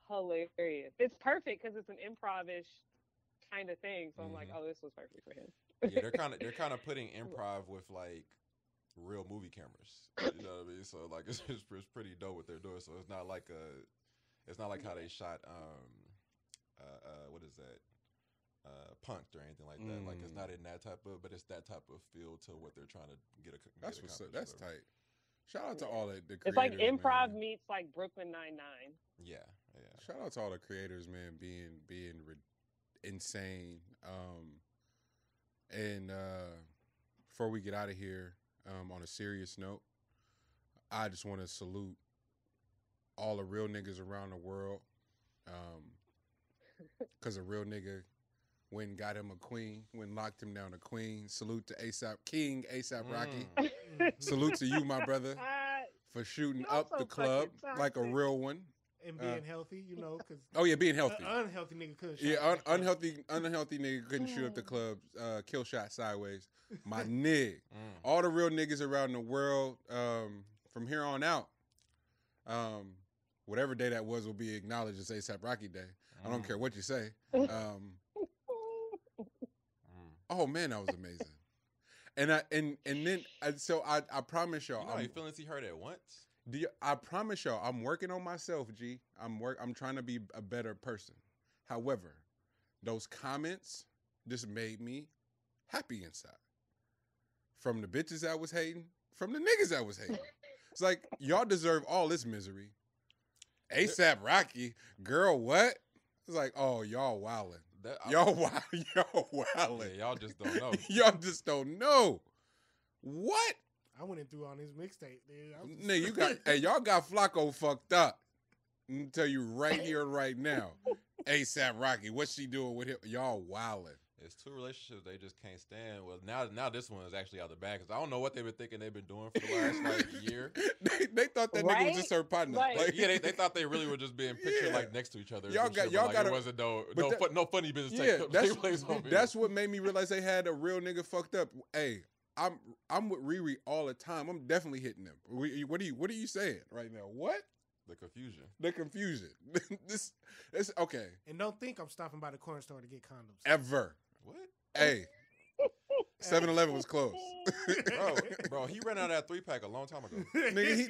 hilarious. It's perfect because it's an improv-ish kind of thing. So I'm like, oh, this was perfect for him. yeah, they're kind of putting improv with like real movie cameras. You know what I mean? So like it's pretty dope what they're doing. So it's not like how they shot what is that? Punked or anything like that. Like it's not in that type of, but it's that type of feel to what they're trying to get. That's what's up. That's tight. Shout out to all the creators. It's like improv man. meets like Brooklyn Nine-Nine. Yeah. Shout out to all the creators, man, being insane. And before we get out of here, on a serious note, I just want to salute all the real niggas around the world. Because a real nigga went and got him a queen, went and locked him down a queen. Salute to A$AP Rocky. Salute to you, my brother, for shooting You're up so the club fucking like a toxic. real one. And being healthy, you know, because Oh yeah, being healthy. unhealthy nigga couldn't. Yeah, unhealthy nigga couldn't shoot up the club, kill shot sideways. My nigga. All the real niggas around the world, from here on out, whatever day that was will be acknowledged as A$AP Rocky Day. I don't care what you say. Oh man, that was amazing. So I promise y'all. You know how you feelings he heard at once? I promise y'all, I'm working on myself, G. I'm trying to be a better person. However, those comments just made me happy inside. From the bitches that was hating, from the niggas that was hating. It's like, y'all deserve all this misery. A$AP Rocky, girl, what? It's like, oh, y'all wildin'. Y'all wildin'. Yeah, y'all just don't know. Y'all just don't know. What? I went in through on his mixtape, dude. Nigga, y'all got Flacco fucked up. I'm gonna tell you right here, right now. A$AP Rocky, what's she doing with him? Y'all wildin'. It's two relationships they just can't stand. Well, now this one is actually out the bag because I don't know what they've been thinking they've been doing for the last year. they thought that nigga was just her partner. Right. Like, Yeah, they thought they really were just being pictured like next to each other. Y'all got it wasn't no funny business take place on me. that's what made me realize they had a real nigga fucked up. Hey, I'm with Riri all the time. I'm definitely hitting them. What are you saying right now? What? The confusion. The confusion. this okay. And don't think I'm stopping by the corner store to get condoms. Ever. What? Hey. 7-Eleven was closed. Bro, he ran out of that 3-pack a long time ago. Nigga, He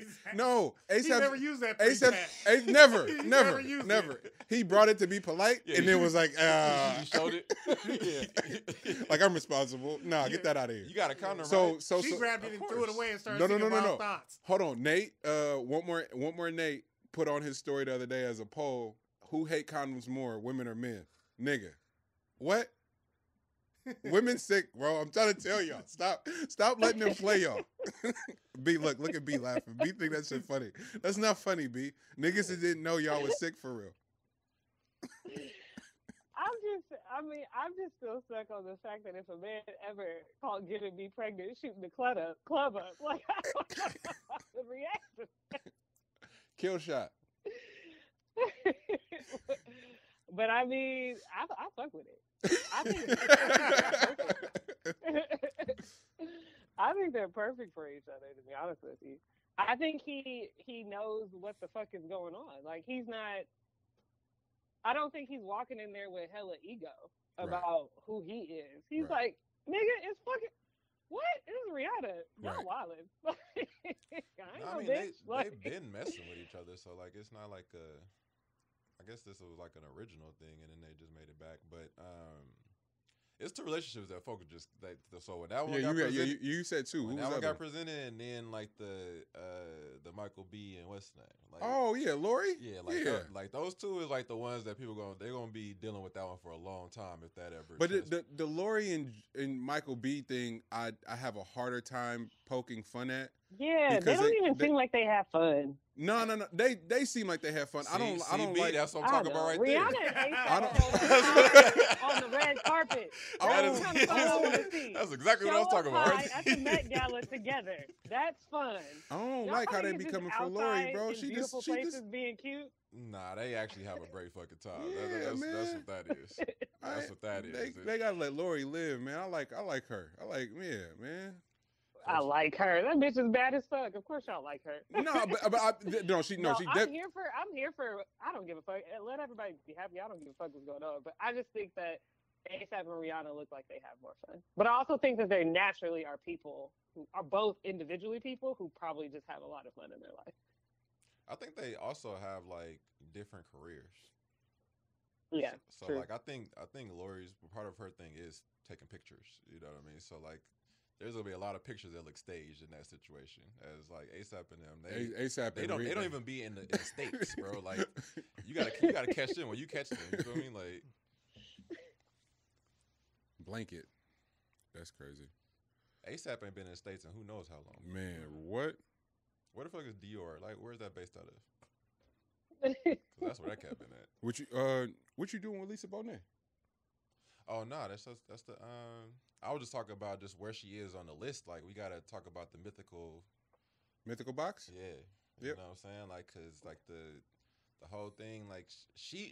A$AP never used that. A$AP, never. He brought it to be polite, Yeah, and then was like, he showed it. like I'm responsible. Nah, get that out of here. You got a condom, So, right? so, She so grabbed it and threw it away and started No. singing Wild Thoughts. Hold on, Nate. One more. Nate put on his story the other day as a poll: who hate condoms more, women or men? Nigga, what? Women sick, bro. I'm trying to tell y'all. Stop letting them play y'all. B, look at B laughing. B think that shit funny. That's not funny, B. Niggas that didn't know y'all was sick for real. I mean, I'm just still stuck on the fact that if a man ever called getting me pregnant, shooting the club up, like I don't know how to react. Kill shot. But I mean, I fuck with it. I think I think they're perfect for each other. To be honest with you, I think he knows what the fuck is going on. Like he's not. I don't think he's walking in there with hella ego about who he is. He's like, nigga, it's fucking. What? It is Rihanna. Y'all wildin'. I mean, they've been messing with each other, so like it's not like a. I guess this was like an original thing, and then they just made it back. But it's two relationships that folks just so when that one got presented, you said two. When Who that was one that got presented, and then like the Michael B and what's name? Like, oh yeah, Lori. Yeah, like those two is like the ones that they're gonna be dealing with that one for a long time if that ever. But the Lori and Michael B thing, I have a harder time poking fun at. Yeah, they don't even seem like they have fun. No. They seem like they have fun. I don't like. That's what I'm talking about right Rihanna there. On the red carpet. That's exactly what I was talking about. Right at the Met Gala together. That's fun. I don't like how they be coming for Lori, bro. She just being cute. Nah, they actually have a great fucking time. That's what that is. That's what that is. They gotta let Lori live, man. I like her. Man. I like her. That bitch is bad as fuck. Of course, y'all like her. No, I'm here for. I don't give a fuck. Let everybody be happy. I don't give a fuck what's going on. But I just think that ASAP and Rihanna look like they have more fun. But I also think that they naturally are people who are both individually people who probably just have a lot of fun in their life. I think they also have like different careers. Yeah. So true. like I think Lori's part of her thing is taking pictures. You know what I mean? So like. There's gonna be a lot of pictures that look staged in that situation. As like ASAP and them, they don't even be in the States, bro. Like you gotta catch them when you catch them. You feel me? Like blanket. That's crazy. ASAP ain't been in the States in who knows how long. Man, what? Where the fuck is Dior? Like where's that based out of? 'Cause that's where that cat been at. What you doing with Lisa Bonet? Oh no, that's the I was just talking about just where she is on the list. Like we gotta talk about the mythical box. Yeah, you know what I'm saying? Like, cause like the whole thing, like she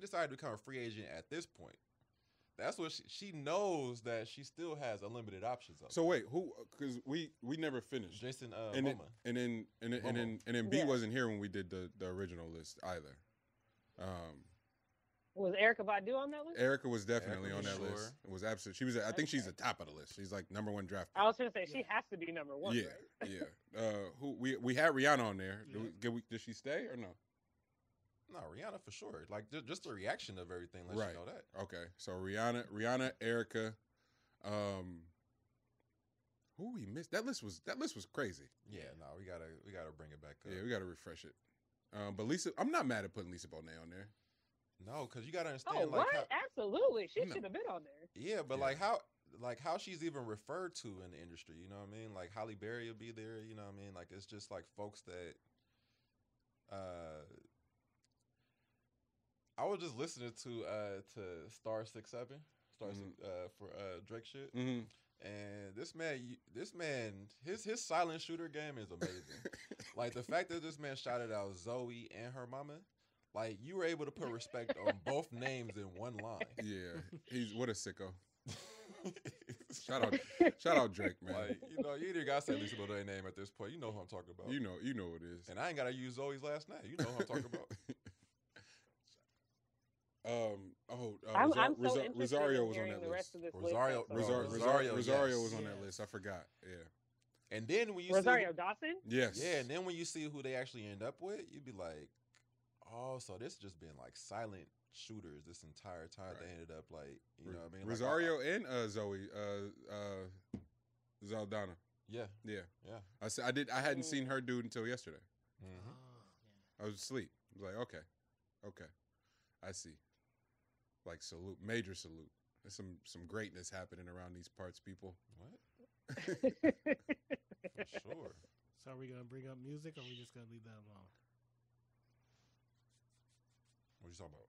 decided to become a free agent at this point. That's what she knows that she still has unlimited options. So wait, who? Because we never finished. Jason and Momoa. then B wasn't here when we did the original list either. Was Erykah Badu on that list? Erykah was definitely on that list. It was absolutely. She was. I think she's the top of the list. She's like number one draft. I was gonna say she has to be number one. Yeah, right? yeah. Who we had Rihanna on there. Did she stay or no? No, Rihanna for sure. Like just the reaction of everything lets you know that. Okay, so Rihanna, Erykah. Who we missed? That list was crazy. Yeah, no, we gotta bring it back up. Yeah, we gotta refresh it. But Lisa, I'm not mad at putting Lisa Bonet on there. No, because you gotta understand. Oh, like, what? Absolutely, she should have been on there. Yeah, but like how she's even referred to in the industry. You know what I mean? Like Halle Berry will be there. You know what I mean? Like it's just like folks that. I was just listening to Star 6'7", for Drake shit. Mm-hmm. And this man, his silent shooter game is amazing. Like the fact that this man shouted out Zoe and her mama, like you were able to put respect on both names in one line. Yeah, he's what a sicko. Shout out Drake, man. Like you either gotta say Lisa Bonet name at this point. You know who I'm talking about. You know what it is. And I ain't gotta use Zoe's last name. You know who I'm talking about. Rosario was on that list. Rosario was on that list. I forgot. Yeah. And then when you Rosario Dawson? Yes. Yeah, and then when you see who they actually end up with, you'd be like, oh, so this just been like silent shooters this entire time. Right. They ended up like, you know what I mean? Rosario and Zoe Zaldana. Yeah. I hadn't seen her dude until yesterday. Mm-hmm. I was asleep. I was like, okay. I see. Like major salute. There's some greatness happening around these parts, people. What? For sure. So are we gonna bring up music, or are we just gonna leave that alone? What you talking about?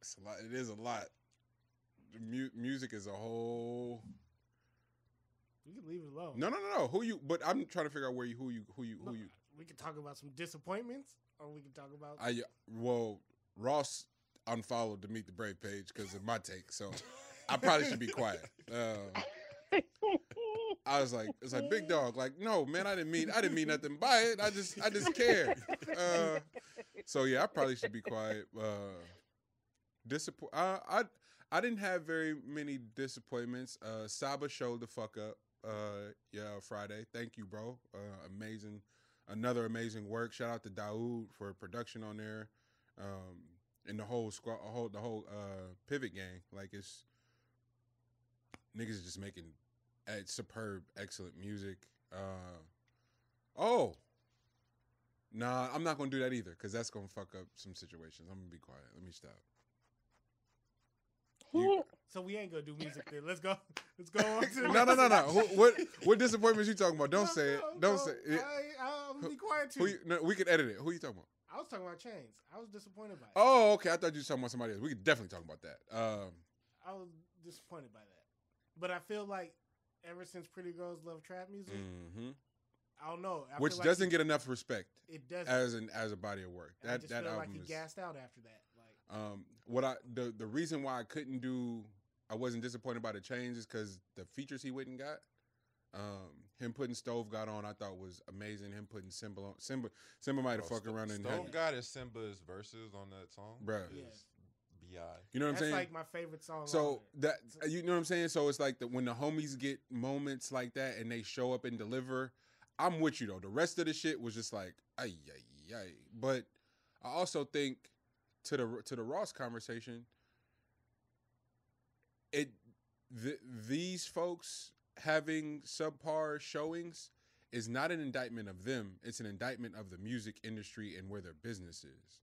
It's a lot. It is a lot. music is a whole. We can leave it alone. No. Who you? But I'm trying to figure out who you. We can talk about some disappointments, or we can talk about. Ross unfollowed the Meet the Brave page because of my take, so I probably should be quiet. I was like, it's like big dog. Like, no, man, I didn't mean nothing by it. I just cared. So yeah, I probably should be quiet. I didn't have very many disappointments. Saba showed the fuck up. Friday. Thank you, bro. Amazing, another amazing work. Shout out to Daoud for production on there, and the whole squad, the whole pivot gang. Like it's niggas is just making superb, excellent music. Nah, I'm not gonna do that either because that's gonna fuck up some situations. I'm gonna be quiet. Let me stop. So we ain't gonna do music then. Let's go. Let's go on to No. What disappointments you talking about? Don't say it. Don't say it. I'll be quiet too. We can edit it. Who you talking about? I was talking about Chains. I was disappointed by it. Oh, okay. I thought you were talking about somebody else. We could definitely talk about that. I was disappointed by that. But I feel like ever since Pretty Girls Love Trap music, I don't know. Which feel doesn't get enough respect. It doesn't. As a body of work. I just feel album like he gassed out after that. The reason why I wasn't disappointed by the change is because the features he went and got. Him putting Stove God on, I thought was amazing. Him putting Simba on. Simba might have fucked around and Stove God is Simba's verses on that song, bruh. Yes. BI. You know what I'm saying? That's like my favorite song. So you know what I'm saying? So it's like when the homies get moments like that and they show up and deliver, I'm with you though. The rest of the shit was just like ay. But I also think to the Ross conversation, these folks having subpar showings is not an indictment of them. It's an indictment of the music industry and where their business is.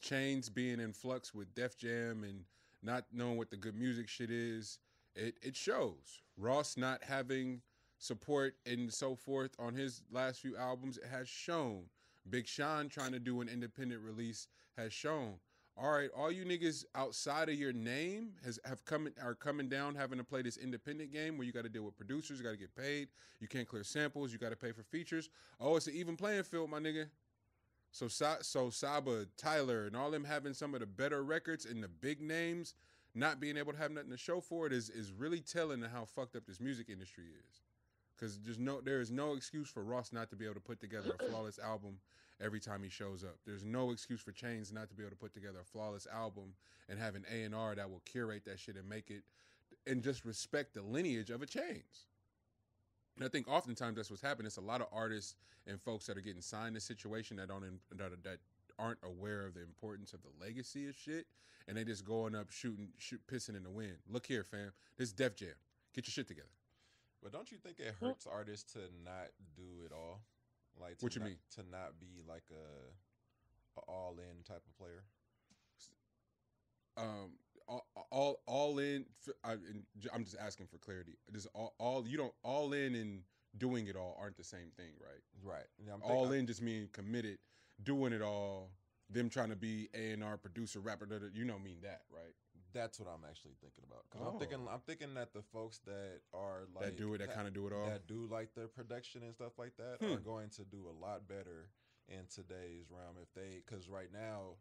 Chains being in flux with Def Jam and not knowing what the good music shit is, it shows. Ross not having support and so forth on his last few albums, it has shown. Big Sean trying to do an independent release has shown. All right, all you niggas outside of your name are coming down having to play this independent game where you got to deal with producers, you got to get paid, you can't clear samples, you got to pay for features. Oh, it's an even playing field, my nigga. So Saba, Tyler, and all them having some of the better records and the big names not being able to have nothing to show for it is really telling how fucked up this music industry is. Because there is no excuse for Ross not to be able to put together a flawless album every time he shows up. There's no excuse for Chains not to be able to put together a flawless album and have an A&R that will curate that shit and make it and just respect the lineage of a Chains. And I think oftentimes that's what's happening. It's a lot of artists and folks that are getting signed to situation that aren't aware of the importance of the legacy of shit, and they just going up pissing in the wind. Look here, fam. This is Def Jam. Get your shit together. But don't you think it hurts artists to not do it all? Like, what you mean? To not be like a all-in type of player? All in. I'm just asking for clarity. Just all in and doing it all aren't the same thing, right? Right. Yeah, all in just mean committed. Doing it all, them trying to be A&R producer, rapper. Mean that, right? That's what I'm actually thinking about. Because I'm thinking that the folks that are like that kind of do it all, that do like the production and stuff like that, are going to do a lot better in today's realm because right now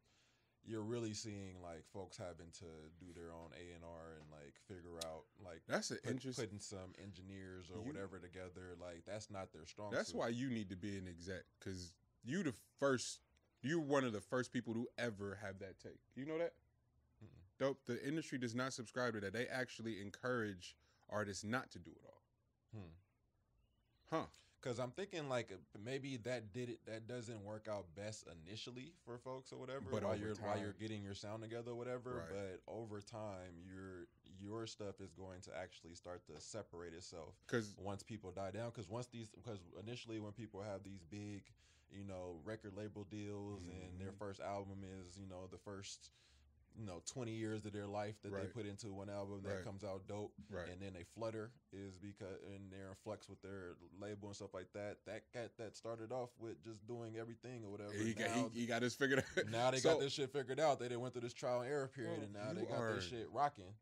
you're really seeing like folks having to do their own A&R and like figure out like that's interesting putting some engineers or whatever together. Like that's not their strong That's suit. why you need to be an exec because you're one of the first people to ever have that take. You know that? Dope. The industry does not subscribe to that. They actually encourage artists not to do it all. Huh. Because I'm thinking like maybe that doesn't work out best initially for folks or whatever. But while you're getting your sound together or whatever. Right. But over time, your stuff is going to actually start to separate itself. Because once people die down, because initially when people have these big, record label deals and their first album is the first 20 years of their life that they Right. put into one album that Right. comes out dope, Right. and then they flutter is because and they're in flux with their label and stuff like that. That cat that started off with just doing everything or whatever. He got his figured out. Now they So, got this shit figured out. They went through this trial and error period, and now You they got are- this shit rocking.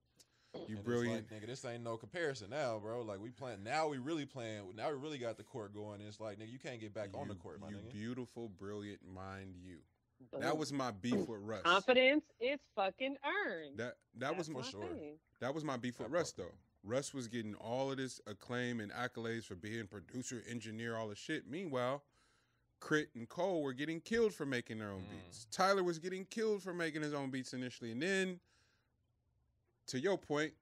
You And brilliant. it's like, nigga, this ain't no comparison now, bro. Like, we playing. Now we really playing. Now we really got the court going. It's like, nigga, you can't get back on the court, my You nigga. beautiful, brilliant mind, you. Boom. That was my beef with Russ. Confidence is fucking earned. That was That's my my sure. thing. That was my beef with That Russ, part. though. Russ was getting all of this acclaim and accolades for being producer, engineer, all the shit. Meanwhile, Crit and Cole were getting killed for making their own beats. Tyler was getting killed for making his own beats initially. And then, to your point,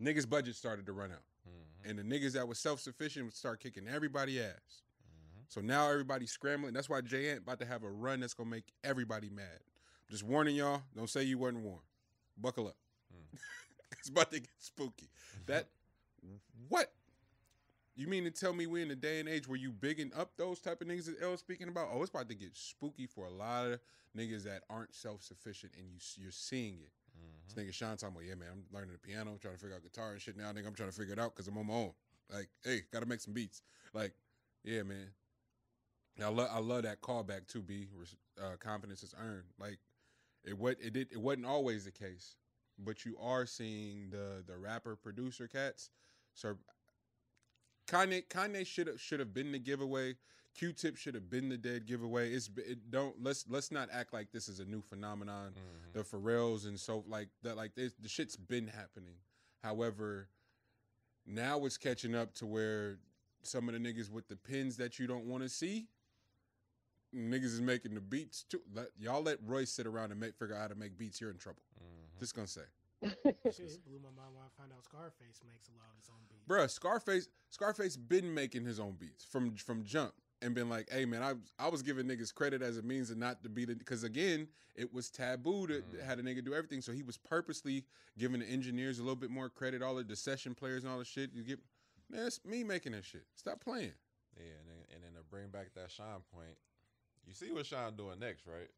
niggas' budget started to run out. Mhm. And the niggas that was self-sufficient would start kicking everybody ass. Mhm. So now everybody's scrambling. That's why Jay Ant about to have a run that's going to make everybody mad. I'm just warning y'all, don't say you wasn't warned. Buckle up. It's about to get spooky. That, what? You mean to tell me we in a day and age where you bigging up those type of niggas that L speaking about? Oh, it's about to get spooky for a lot of niggas that aren't self-sufficient, and you're seeing it. Mhm. This nigga Sean talking about, yeah, man, I'm learning the piano, I'm trying to figure out guitar and shit now. Nigga, I'm trying to figure it out because I'm on my own. Like, hey, gotta make some beats. Like, yeah, man. I love that callback too, B. Confidence is earned. Like, it wasn't always the case, but you are seeing the rapper producer cats. So Kanye should have been the giveaway. Q-Tip should have been the dead giveaway. Let's not act like this is a new phenomenon. Mhm. The Pharrells and so like that, like this, the shit's been happening. However, now it's catching up to where some of the niggas with the pins that you don't want to see, niggas is making the beats too. Y'all let Royce sit around and figure out how to make beats. You're in trouble. Mhm. Just gonna say, Shit, it blew my mind when I found out Scarface makes a lot of his own beats. bruh, Scarface been making his own beats from jump and been like, hey man, I was giving niggas credit as a means of not to be the, because again, it was taboo to have a nigga do everything. So he was purposely giving the engineers a little bit more credit, all the session players and all the shit. You get, man, it's me making that shit. Stop playing. Yeah, and then to bring back that Sean point, you see what Sean doing next, right?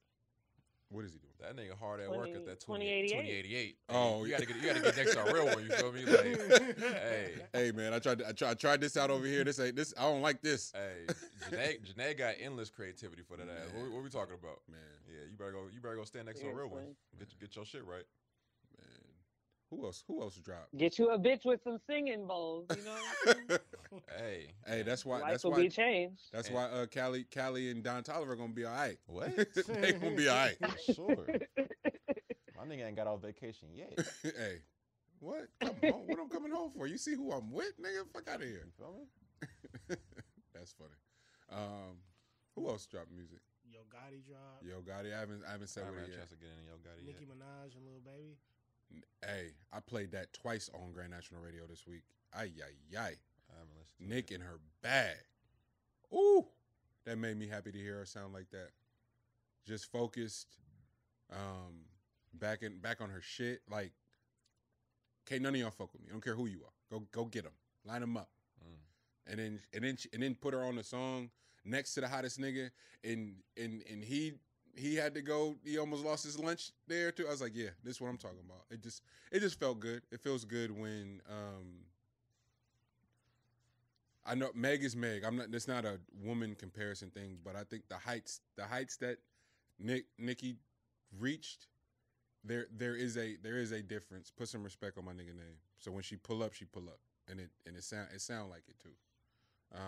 What is he doing? That nigga hard at work at that 2088. 2088. Oh, you gotta get next to a real one. You feel me? Like, Hey man, I tried this out over here. This ain't this. I don't like this. hey, Janae got endless creativity for that ass. What we talking about? Man, Yeah, you better go stand next to a real one. Get your shit right. man. Who else dropped? Get you a bitch with some singing bowls, you know? Hey, That's why. Life That's will why. be changed. That's why. Callie and Don Toliver are gonna be all right. what? They gonna be all right. Sure. My nigga ain't got off vacation yet. Hey, what? Come home. What I'm coming home for? You see who I'm with, nigga? Fuck out of here. You feel me? That's funny. Who else dropped music? Yo Gotti dropped. Yo Gotti. I haven't said I what haven't had it a yet. chance to get in Yo Gotti Nicki yet. Minaj and Lil Baby. Hey, I played that twice on Grand National Radio this week. Ay, ay, ay. I haven't listened to Nick it. in her bag. Ooh, that made me happy to hear her sound like that. Just focused, back on her shit. Like, can't none of y'all fuck with me. I don't care who you are. Go get them. Line them up. And then put her on the song next to the hottest nigga. And he had to go. He almost lost his lunch there too. I was like, yeah, this is what I'm talking about. It just felt good. It feels good when I know Meg is Meg. It's not a woman comparison thing, but I think the heights that Nicki reached, there is a difference. Put some respect on my nigga name. So when she pull up, and it sound like it too.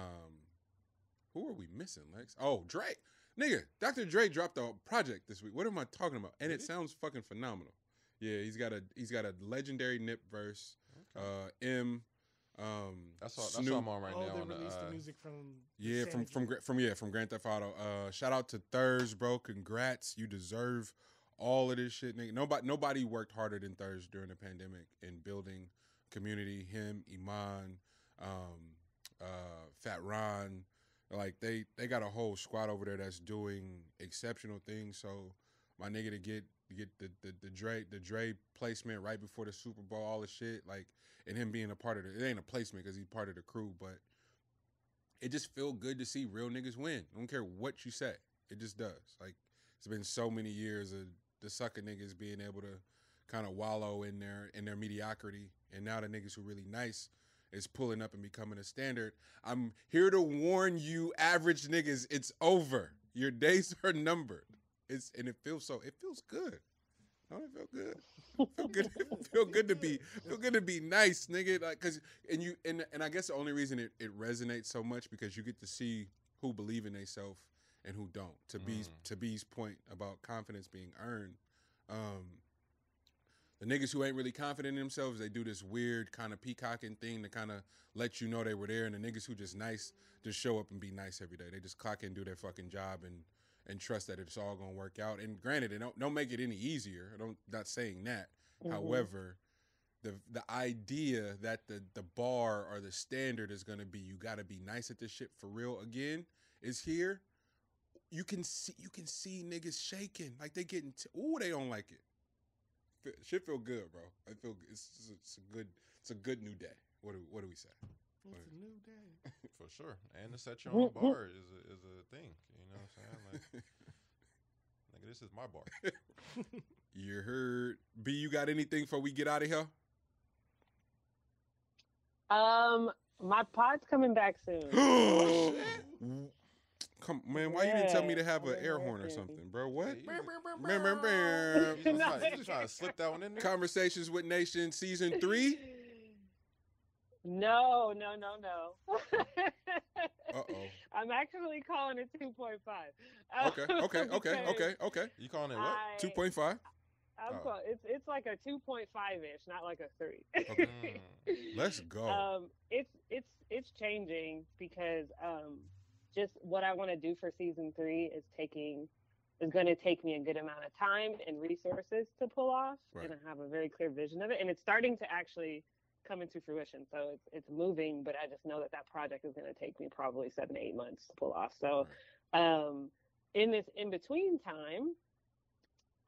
Who are we missing, Lex? Oh, Drake. Nigga, Dr. Dre dropped a project this week. What am I talking about? And it sounds fucking phenomenal. Yeah, he's got a legendary Nip verse. M. That's Snoop. all I'm on right Oh, now. they On released the the, music from Yeah, from Grand Theft Auto. Shout out to Thurs, bro. Congrats, you deserve all of this shit, nigga. Nobody worked harder than Thurs during the pandemic in building community. Him, Iman, Fat Ron, like they got a whole squad over there that's doing exceptional things. So my nigga to get the Dre placement right before the Super Bowl, all the shit, like, and him being a part of it ain't a placement because he's part of the crew, but it just feel good to see real niggas win. I don't care what you say. It just does. Like, it's been so many years of the sucker niggas being able to kind of wallow in their mediocrity, and now the niggas who really nice is pulling up and becoming a standard. I'm here to warn you, average niggas, it's over. Your days are numbered. It feels good. Don't it feel good? Feel good to be nice, nigga. Like, and I guess the only reason it resonates so much because you get to see who believe in themselves and who don't. To B's point about confidence being earned, the niggas who ain't really confident in themselves, they do this weird kind of peacocking thing to kind of let you know they were there. And the niggas who just nice just show up and be nice every day. They just clock in, do their fucking job, and trust that it's all gonna work out. And granted, it don't make it any easier. Not saying that. Mm-hmm. However, the idea that the bar or the standard is gonna be you gotta be nice at this shit for real again is here. You can see niggas shaking like they getting they don't like it. Shit feel good, bro. I feel it's a good new day. What do we say? It's a new day for sure. And to set your own bar is a thing. You know what I'm saying? Like, nigga, this is my bar. You heard. B, you got anything before we get out of here? My pod's coming back soon. Oh, come, man, why you didn't tell me to have an air horn or something, bro? What? You trying to slip that one in there? Conversations with Nation Season 3? No. Uh-oh. I'm actually calling it 2.5. Okay. You calling it what? 2.5? It's like a 2.5-ish, not like a 3. Okay. Let's go. It's changing because just what I want to do for season 3 is going to take me a good amount of time and resources to pull off, right. And I have a very clear vision of it, and it's starting to actually come into fruition. So it's moving, but I just know that project is going to take me probably 7 to 8 months to pull off. So, right. In this in between time,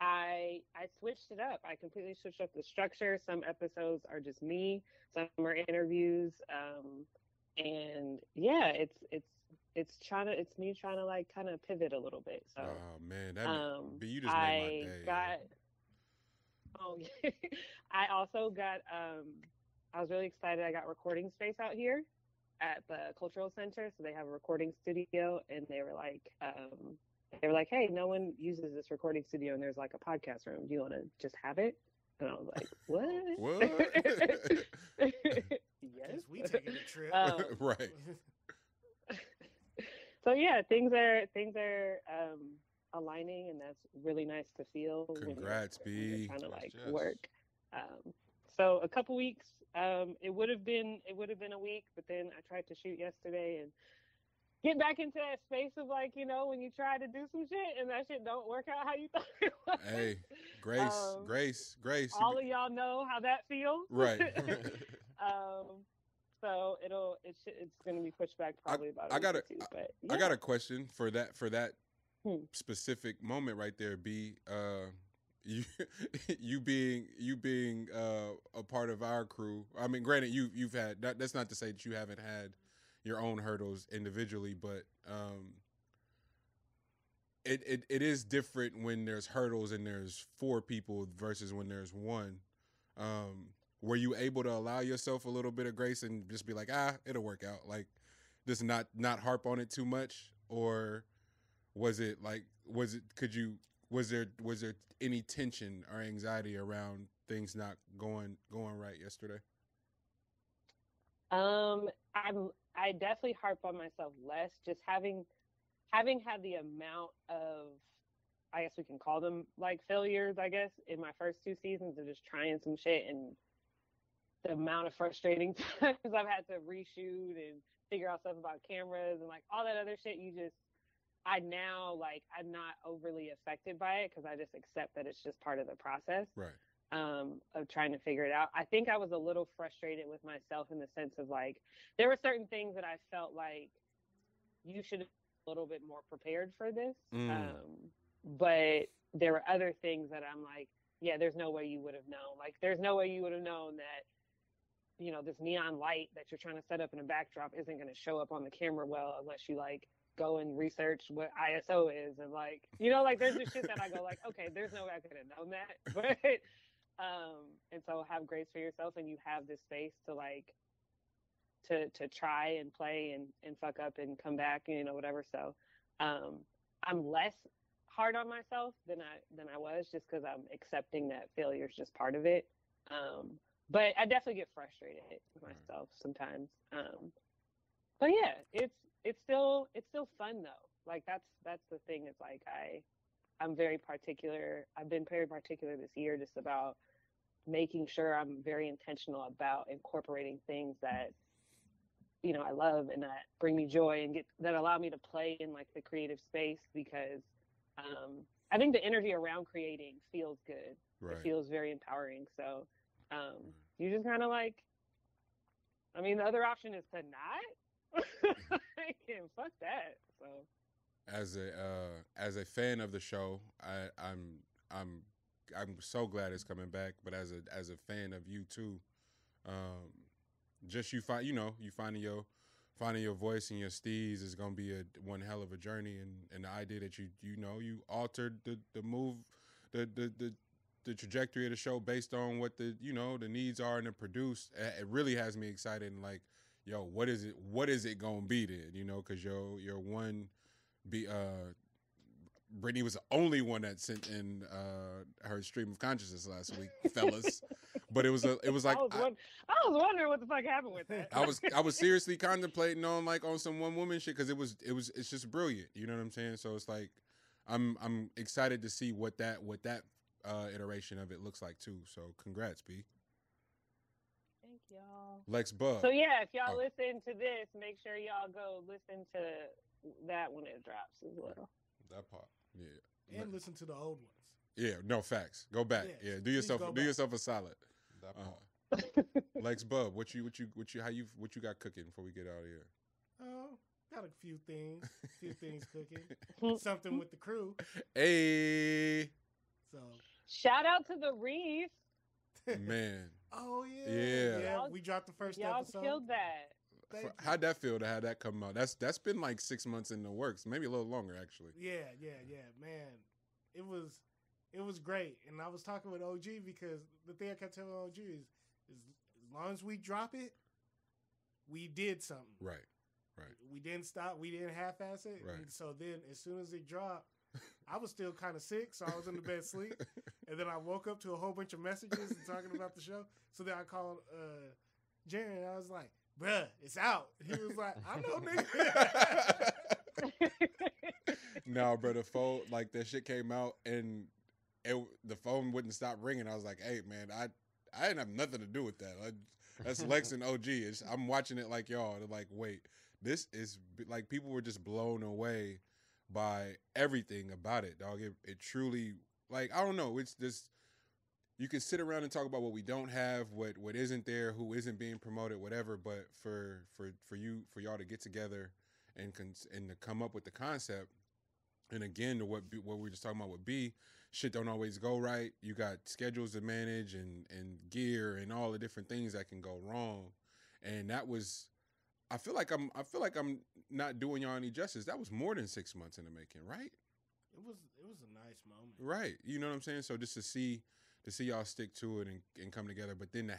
I switched it up. I completely switched up the structure. Some episodes are just me, some are interviews, and yeah, it's me trying to like kind of pivot a little bit. So, oh man, but you just made my day. I also got. I was really excited. I got recording space out here at the cultural center, so they have a recording studio, and they were like, hey, no one uses this recording studio, and there's like a podcast room. Do you want to just have it? And I was like, what? What? Yes, we taking a trip, right? So yeah, things are aligning, and that's really nice to feel. Congrats, B. Trying to like work. So a couple weeks. It would have been a week, but then I tried to shoot yesterday and get back into that space of like, you know, when you try to do some shit and that shit don't work out how you thought it was. Hey, Grace. All of y'all know how that feels, right? So it's going to be pushed back probably about. I got a question for that specific moment right there, B. You being a part of our crew. I mean, granted, you've had that. That's not to say that you haven't had your own hurdles individually, but it is different when there's hurdles and there's 4 people versus when there's 1. Were you able to allow yourself a little bit of grace and just be like, it'll work out, like just not harp on it too much, or was there any tension or anxiety around things not going right yesterday? I definitely harp on myself less, just having had the amount of, I guess we can call them like failures, I guess, in my first 2 seasons of just trying some shit, and the amount of frustrating times I've had to reshoot and figure out stuff about cameras and like all that other shit. I'm not overly affected by it because I just accept that it's just part of the process, right? Of trying to figure it out. I think I was a little frustrated with myself in the sense of like, there were certain things that I felt like you should have been a little bit more prepared for this. But there were other things that I'm like, yeah, there's no way you would have known. Like, there's no way you would have known that, you know, this neon light that you're trying to set up in a backdrop isn't going to show up on the camera well unless you like go and research what ISO is, and like, you know, like there's just shit that I go like, okay, there's no way I could have known that. But and so have grace for yourself, and you have this space to like to try and play and fuck up and come back, you know, whatever. So I'm less hard on myself than I was, just because I'm accepting that failure is just part of it. But I definitely get frustrated with myself sometimes. But yeah, it's still fun though. Like that's the thing. It's like I'm very particular. I've been very particular this year just about making sure I'm very intentional about incorporating things that, you know, I love and that bring me joy and that allow me to play in like the creative space, because I think the energy around creating feels good. Right. It feels very empowering. So you just kind of like, I mean, the other option is to not. I can fuck that. So as a fan of the show, I'm so glad it's coming back. But as a fan of you too, just you finding your voice and your steez is gonna be one hell of a journey. And the idea that you altered the move, the trajectory of the show based on what the needs are and the produced, it really has me excited. And like, yo, what is it gonna be then? You know, because your one Brittny was the only one that sent in her stream of consciousness last week, fellas. But it was like I was wondering what the fuck happened with that. I was seriously contemplating on some one woman shit, because it's just brilliant. You know what I'm saying? So it's like I'm excited to see what that iteration of it looks like too. So congrats, B. Thank y'all. Lex Bub. So yeah, if y'all listen to this, make sure y'all go listen to that when it drops as well. That part. Yeah. And listen to the old ones. Yeah, no facts. Go back. Yes, yeah, do yourself a solid. That part. Lex Bub, what you got cooking before we get out of here? Oh, got a few things cooking. Something with the crew. Hey. So shout out to the Reef. Man. Oh yeah. We dropped the first episode. Y'all killed that. How'd that feel to have that come out? That's been like 6 months in the works, maybe a little longer actually. Yeah, man. It was great. And I was talking with OG, because the thing I kept telling OG is as long as we drop it, we did something. Right. We didn't stop. We didn't half-ass it. Right. And so then as soon as it dropped, I was still kind of sick, so I was in the bed asleep. And then I woke up to a whole bunch of messages and talking about the show. So then I called Jaron, and I was like, bruh, it's out. He was like, I know, nigga. No, bro, the phone, like, that shit came out, and the phone wouldn't stop ringing. I was like, hey, man, I didn't have nothing to do with that. That's Lex and OG. I'm watching it like y'all. They're like, wait, this is, like, people were just blown away by everything about it, dog. It truly, like, I don't know. It's just, you can sit around and talk about what we don't have, what isn't there, who isn't being promoted, whatever. But for y'all to get together and to come up with the concept, and again, to what we were just talking about with B, shit don't always go right. You got schedules to manage and gear and all the different things that can go wrong. And that was, I feel like I'm not doing y'all any justice. That was more than 6 months in the making, right? It was a nice moment. Right. You know what I'm saying? So just to see y'all stick to it and come together, but then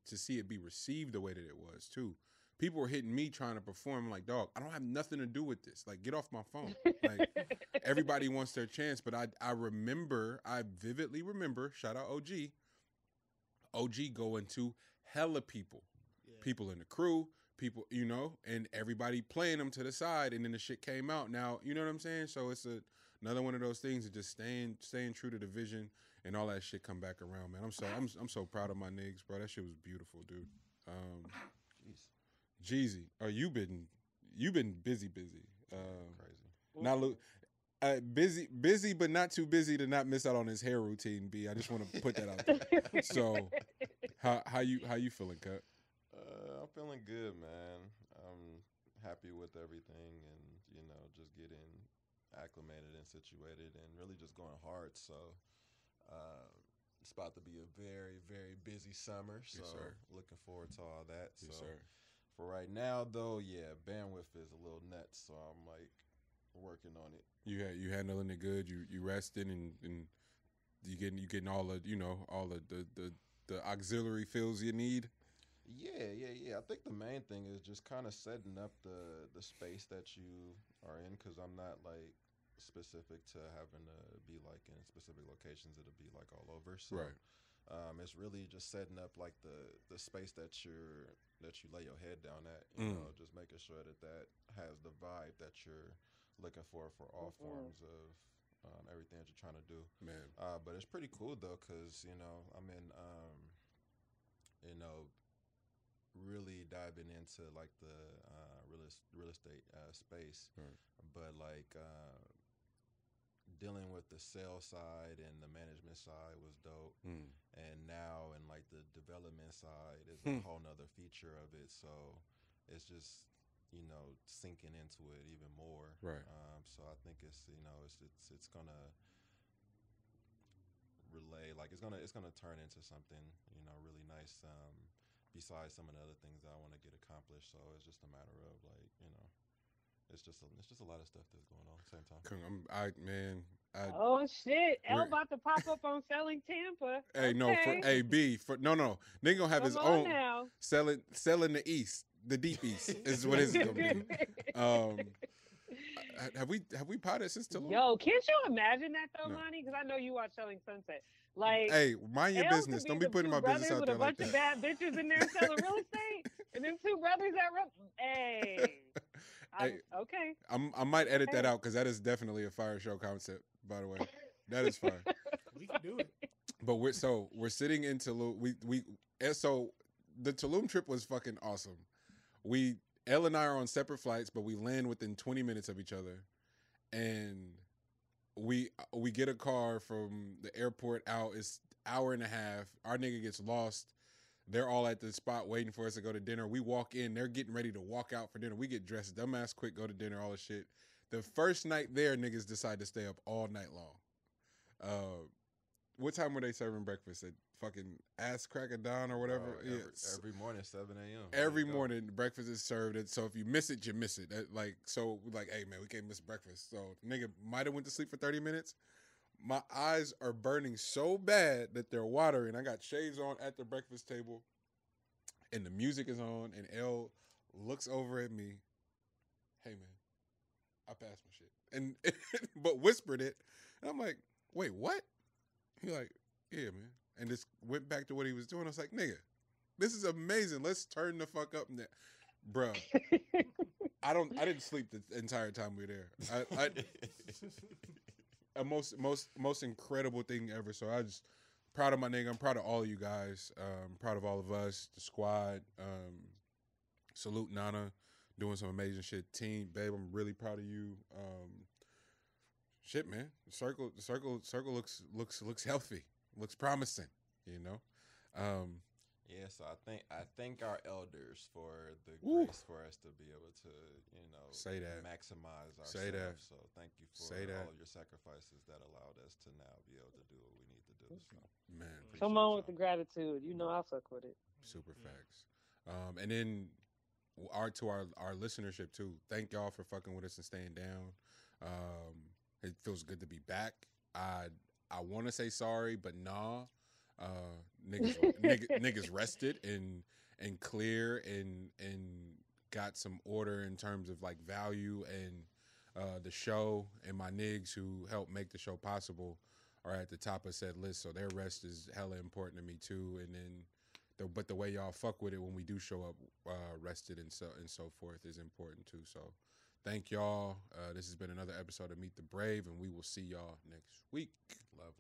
to see it be received the way that it was too. People were hitting me trying to perform. I'm like, dog, I don't have nothing to do with this. Like, get off my phone. Like, everybody wants their chance. But I vividly remember, shout out OG going to hella people. Yeah. People in the crew, people, and everybody playing them to the side. And then the shit came out. Now, you know what I'm saying? So it's another one of those things of just staying true to the vision, and all that shit come back around, man. I'm so proud of my niggas, bro. That shit was beautiful, dude. Jeezy, you've been busy. Crazy. Now, busy, but not too busy to not miss out on his hair routine. B, I just want to put that out there. So, how you feeling, Cut? I'm feeling good, man. I'm happy with everything, and just getting acclimated and situated, and really just going hard. So, it's about to be a very, very busy summer. So, yes, looking forward to all that. Yes, so. Sir. For right now, though, yeah, bandwidth is a little nuts, so I'm like working on it. You handling it good. You resting and you getting all the all the auxiliary feels you need. Yeah. I think the main thing is just kind of setting up the space that you are in, because I'm not like specific to having to be like in specific locations. It'll be like all over. So Right. it's really just setting up like the space that you lay your head down at. You know, just making sure that has the vibe that you're looking for all forms of everything that you're trying to do. Man. But it's pretty cool though, because I'm in really diving into like the real estate space, Right. but like dealing with the sales side and the management side was dope, and now in like the development side is a whole nother feature of it. So it's just sinking into it even more. Right. So I think it's gonna relay, like it's gonna turn into something really nice. Besides some of the other things that I want to get accomplished, so it's just a matter of like it's just a lot of stuff that's going on at the same time. Oh shit! L about to pop up on Selling Tampa. Hey, okay. no, for B for no, nigga gonna have his own now. selling the East, the deep East is what it's gonna be. Have we potted since Tulum? Yo, can't you imagine that though, No. Monty? Because I know you watch Selling Sunset. Like, Hey, mind your L business. could Don't be the putting two my business brothers out with there a like bunch that. of bad bitches in there selling real estate, and then two brothers that hey. Okay. I might edit that out because that is definitely a fire show concept. By the way, that is fire. We can do it. But we're sitting in Tulum. So the Tulum trip was fucking awesome. Elle and I are on separate flights, but we land within 20 minutes of each other, and we get a car from the airport out. It's hour and a half. Our nigga gets lost. They're all at the spot waiting for us to go to dinner. We walk in. They're getting ready to walk out for dinner. We get dressed, dumbass quick, go to dinner, all the shit. The first night there, niggas decide to stay up all night long. What time were they serving breakfast? At fucking ass crack of dawn or whatever? Every morning, 7 a.m. Every morning, breakfast is served. And so if you miss it, you miss it. Hey, man, we can't miss breakfast. So nigga might have went to sleep for 30 minutes. My eyes are burning so bad that they're watering. I got shades on at the breakfast table, and the music is on, and Elle looks over at me. Hey, man, I passed my shit. And but whispered it. And I'm like, wait, what? He like, yeah, man. And just went back to what he was doing. I was like, nigga, this is amazing. Let's turn the fuck up now. Bruh. I didn't sleep the entire time we were there. A most incredible thing ever. So I just proud of my nigga. I'm proud of all of you guys. Proud of all of us, the squad. Salute Nana, doing some amazing shit. Team, babe, I'm really proud of you. Shit, man. The circle looks healthy. Looks promising. Yeah, so I thank our elders for the grace for us to be able to, say that, maximize ourselves. Say that. So thank you for Say that. all of your sacrifices that allowed us to now be able to do what we need to do. So, man, come on with the gratitude. I fuck with it. Super facts. And then our listenership too. Thank y'all for fucking with us and staying down. It feels good to be back. I want to say sorry, but nah. Niggas rested and clear and got some order in terms of like value, and the show and my niggas who helped make the show possible are at the top of said list. So their rest is hella important to me too. And then the way y'all fuck with it when we do show up rested and so forth is important too. So thank y'all. This has been another episode of Meet the Brave, and we will see y'all next week.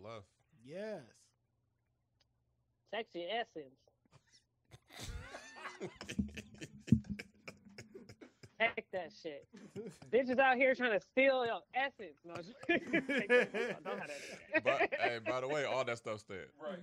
Love. Yes. Sexy essence. Heck that shit. Bitches out here trying to steal your essence. No, don't have that. But hey, by the way, all that stuff stayed. Right.